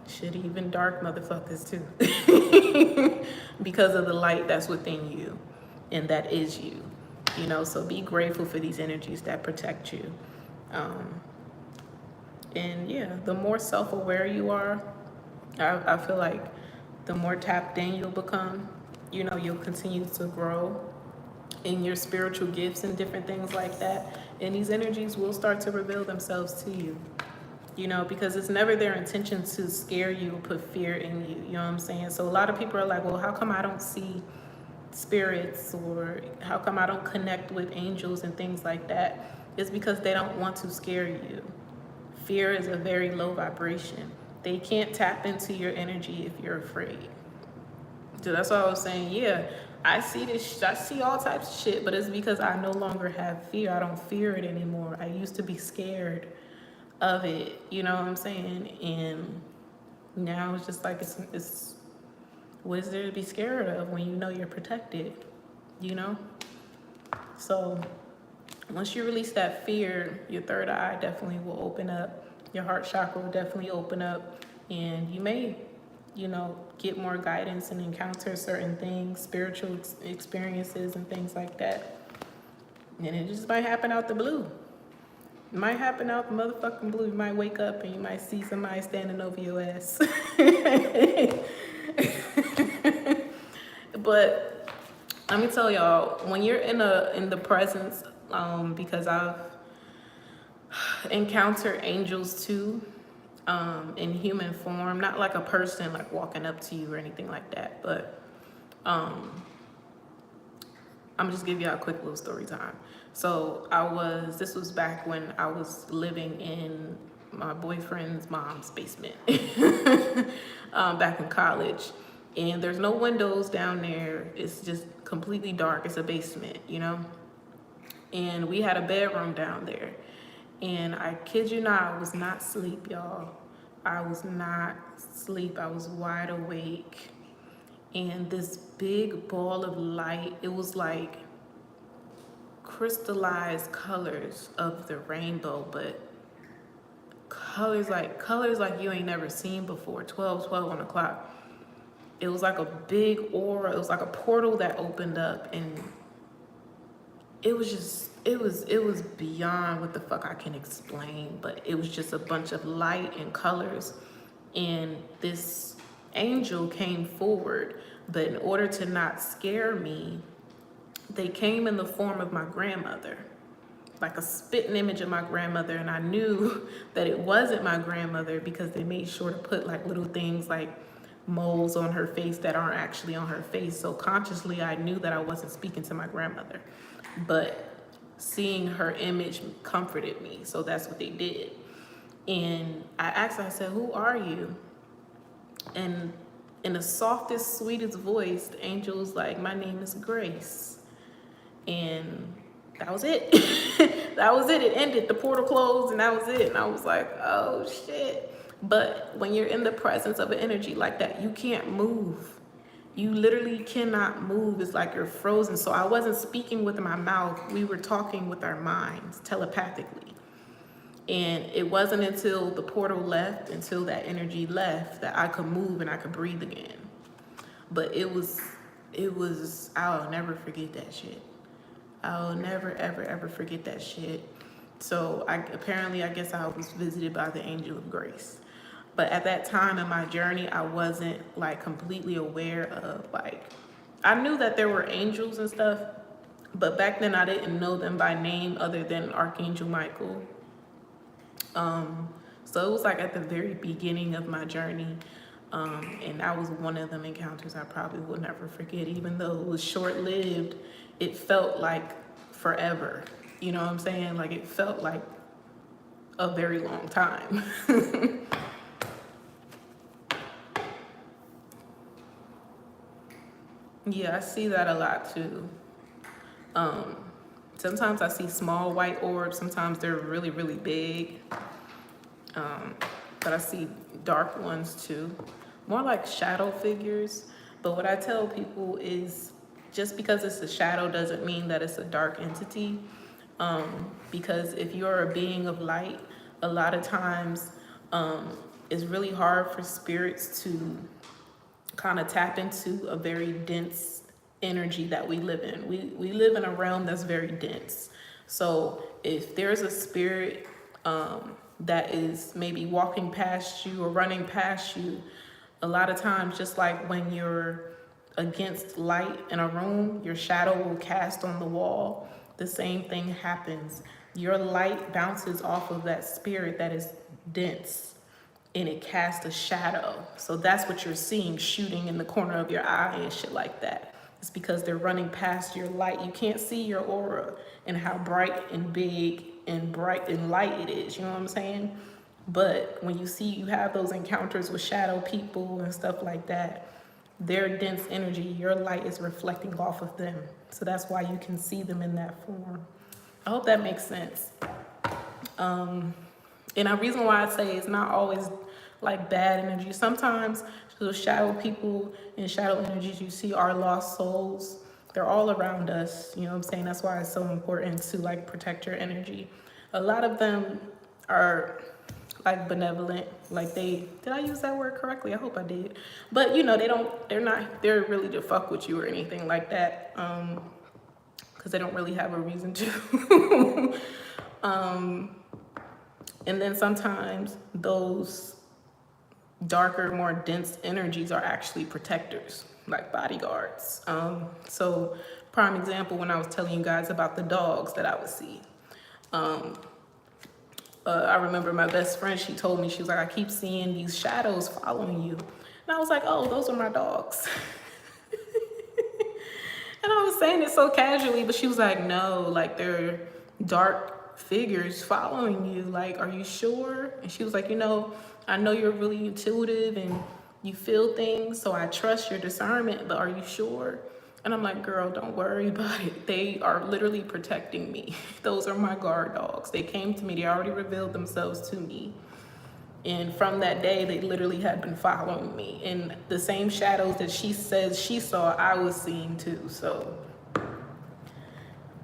shit, even dark motherfuckers too. Because of the light that's within you and that is you, you know. So be grateful for these energies that protect you. And yeah, the more self-aware you are, I feel like the more tapped in you'll become. You know, you'll continue to grow in your spiritual gifts and different things like that, and these energies will start to reveal themselves to you. You know, because it's never their intention to scare you or put fear in you. You know what I'm saying? So a lot of people are like, well, how come I don't see spirits, or how come I don't connect with angels and things like that? It's because they don't want to scare you. Fear is a very low vibration. They can't tap into your energy if you're afraid. So that's why I was saying, yeah, I see this, I see all types of shit, but it's because I no longer have fear. I don't fear it anymore. I used to be scared of it, you know what I'm saying? And now it's just like, it's what is there to be scared of when you know you're protected, you know? So once you release that fear, your third eye definitely will open up, your heart chakra will definitely open up, and you may, you know, get more guidance and encounter certain things, spiritual experiences and things like that. And it just might happen out the blue. It might happen out the motherfucking blue. You might wake up and you might see somebody standing over your ass. But let me tell y'all, when you're in the presence, because I've encountered angels too, in human form, not like a person like walking up to you or anything like that, but I'm just give y'all a quick little story time. So this was back when I was living in my boyfriend's mom's basement, back in college. And there's no windows down there. It's just completely dark. It's a basement, you know? And we had a bedroom down there. And I kid you not, I was not asleep, y'all. I was not asleep. I was wide awake. And this big ball of light, it was like crystallized colors of the rainbow, but colors like you ain't never seen before. 12 on the clock. It was like a big aura. It was like a portal that opened up, and it was beyond what the fuck I can explain, but it was just a bunch of light and colors. And this angel came forward, but in order to not scare me, they came in the form of my grandmother, like a spitting image of my grandmother. And I knew that it wasn't my grandmother because they made sure to put like little things like moles on her face that aren't actually on her face. So consciously, I knew that I wasn't speaking to my grandmother, but seeing her image comforted me. So that's what they did. And I asked her, I said, "Who are you?" And in the softest, sweetest voice, the angel was like, "My name is Grace." And that was it. That was it. It ended. The portal closed, and that was it. And I was like, oh shit. But when you're in the presence of an energy like that, you can't move. You literally cannot move. It's like you're frozen. So I wasn't speaking with my mouth. We were talking with our minds telepathically. And it wasn't until the portal left, until that energy left, that I could move and I could breathe again. But it was, I'll never forget that shit. I'll never, ever, ever forget that shit. So I guess I was visited by the angel of grace. But at that time in my journey, I wasn't like completely aware of like, I knew that there were angels and stuff, but back then I didn't know them by name other than Archangel Michael. So it was like at the very beginning of my journey. And that was one of them encounters I probably will never forget. Even though it was short-lived, it felt like forever. You know what I'm saying? Like it felt like a very long time. Yeah, I see that a lot too. Sometimes I see small white orbs. Sometimes they're really, really big. But I see dark ones too. More like shadow figures. But what I tell people is just because it's a shadow doesn't mean that it's a dark entity. Because if you're a being of light, a lot of times it's really hard for spirits to kind of tap into a very dense energy that we live in. We live in a realm that's very dense. So if there's a spirit that is maybe walking past you or running past you, a lot of times, just like when you're against light in a room, your shadow will cast on the wall. The same thing happens. Your light bounces off of that spirit that is dense, and it casts a shadow. So that's what you're seeing shooting in the corner of your eye and shit like that. It's because they're running past your light. You can't see your aura and how bright and big and bright and light it is. You know what I'm saying? But when you have those encounters with shadow people and stuff like that, their dense energy, your light is reflecting off of them. So that's why you can see them in that form. I hope that makes sense. And the reason why I say it's not always like bad energy. Sometimes those shadow people and shadow energies you see are lost souls. They're all around us. You know what I'm saying? That's why it's so important to like protect your energy. A lot of them are like benevolent. Like did I use that word correctly? I hope I did. But you know, they're really to fuck with you or anything like that. Cause they don't really have a reason to. And then sometimes those darker, more dense energies are actually protectors, like bodyguards. So prime example, when I was telling you guys about the dogs that I would see. I remember my best friend, she told me, she was like, I keep seeing these shadows following you. And I was like, oh, those are my dogs. And I was saying it so casually, but she was like, no, like they're dark figures following you. Like, are you sure? And she was like, you know, I know you're really intuitive and You feel things, so I trust your discernment, but are you sure? And I'm like, girl, don't worry about it. They are literally protecting me. Those are my guard dogs. They came to me, they already revealed themselves to me. And from that day, they literally had been following me. And the same shadows that she says she saw, I was seeing too. So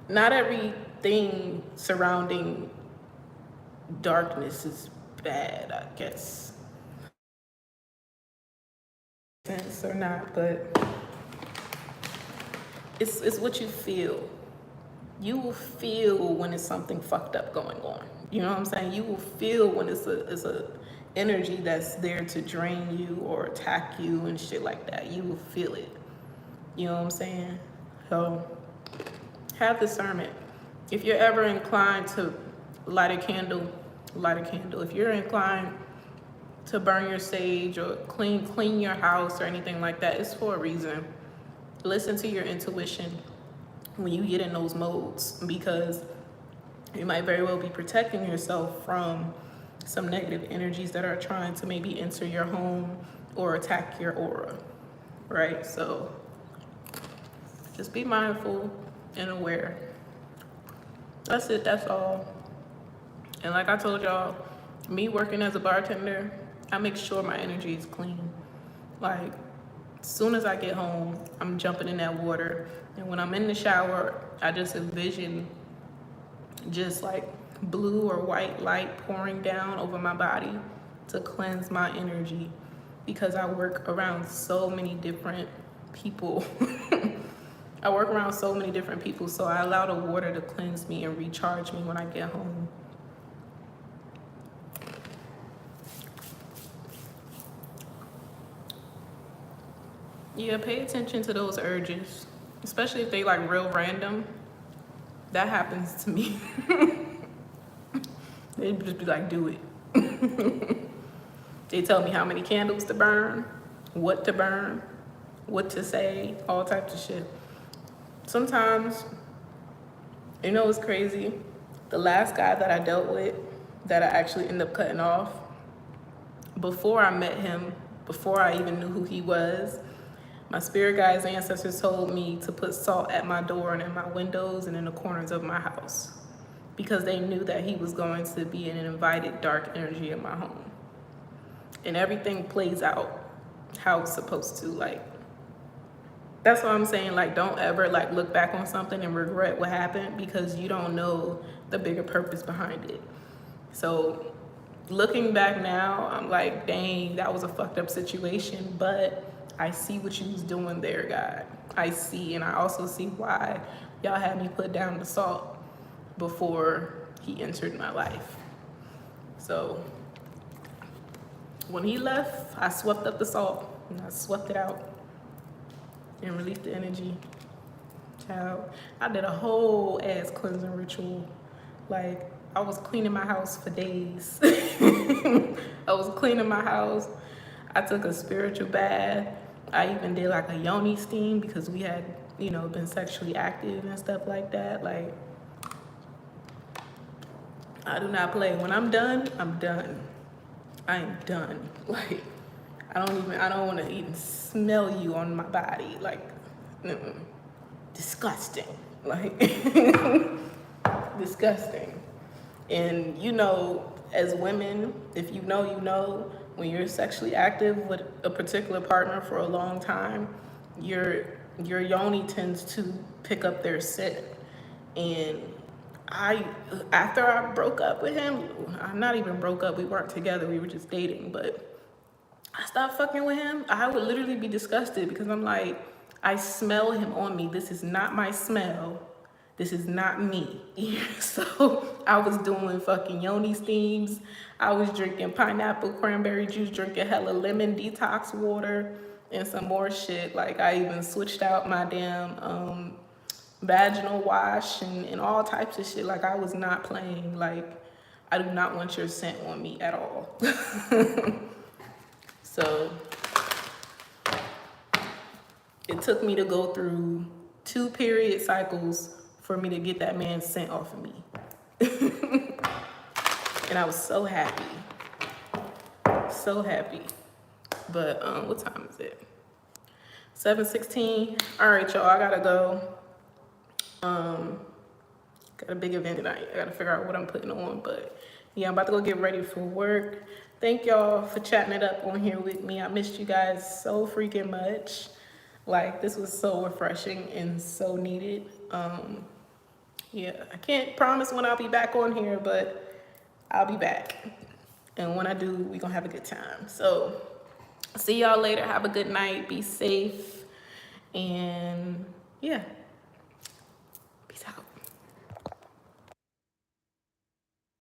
not everything surrounding darkness is bad, I guess. Sense or not, but it's what you feel. You will feel when it's something fucked up going on. You know what I'm saying? You will feel when it's a energy that's there to drain you or attack you and shit like that. You will feel it. You know what I'm saying? So have discernment. If you're ever inclined to light a candle, light a candle. If you're inclined to burn your sage or clean your house or anything like that, it's for a reason. Listen to your intuition when you get in those modes, because you might very well be protecting yourself from some negative energies that are trying to maybe enter your home or attack your aura, right? So just be mindful and aware. That's it, that's all. And like I told y'all, me working as a bartender, I make sure my energy is clean. Like, as soon as I get home, I'm jumping in that water. And when I'm in the shower, I just envision just like blue or white light pouring down over my body to cleanse my energy, because I work around so many different people. I work around so many different people, so I allow the water to cleanse me and recharge me when I get home. Yeah, pay attention to those urges, especially if they like real random. That happens to me. They just be like, do it. They tell me how many candles to burn, what to say, all types of shit. Sometimes, you know what's crazy? The last guy that I dealt with, that I actually ended up cutting off, before I met him, before I even knew who he was, my spirit guides, ancestors told me to put salt at my door and in my windows and in the corners of my house, because they knew that he was going to be an invited dark energy in my home. And everything plays out how it's supposed to. Like, that's what I'm saying. Like, don't ever like look back on something and regret what happened, because you don't know the bigger purpose behind it. So looking back now, I'm like, dang, that was a fucked up situation, but I see what you was doing there, God. I see, and I also see why y'all had me put down the salt before he entered my life. So when he left, I swept up the salt and I swept it out and released the energy. Child, I did a whole ass cleansing ritual. Like, I was cleaning my house for days. I was cleaning my house. I took a spiritual bath. I even did like a yoni steam, because we had, you know, been sexually active and stuff like that. Like, I do not play. When I'm done, I'm done. I am done. Like, I don't want to even smell you on my body. Like, disgusting. Like, disgusting. And you know, as women, if you know, when you're sexually active with a particular partner for a long time, your yoni tends to pick up their scent. And after I broke up with him, I'm not even broke up, we weren't together, we were just dating, but I stopped fucking with him. I would literally be disgusted, because I'm like, I smell him on me. This is not my smell. This is not me. So I was doing fucking yoni steams. I was drinking pineapple cranberry juice, drinking hella lemon detox water and some more shit. Like, I even switched out my damn vaginal wash and all types of shit. Like, I was not playing. Like, I do not want your scent on me at all. So it took me to go through 2 period cycles for me to get that man's scent off of me. And I was so happy. So happy. But what time is it? 7:16. All right, y'all, I gotta go. Got a big event tonight. I gotta figure out what I'm putting on, but yeah, I'm about to go get ready for work. Thank y'all for chatting it up on here with me. I missed you guys so freaking much. Like, this was so refreshing and so needed. Yeah, I can't promise when I'll be back on here, but I'll be back. And when I do, we gonna have a good time. So see y'all later. Have a good night. Be safe. And yeah.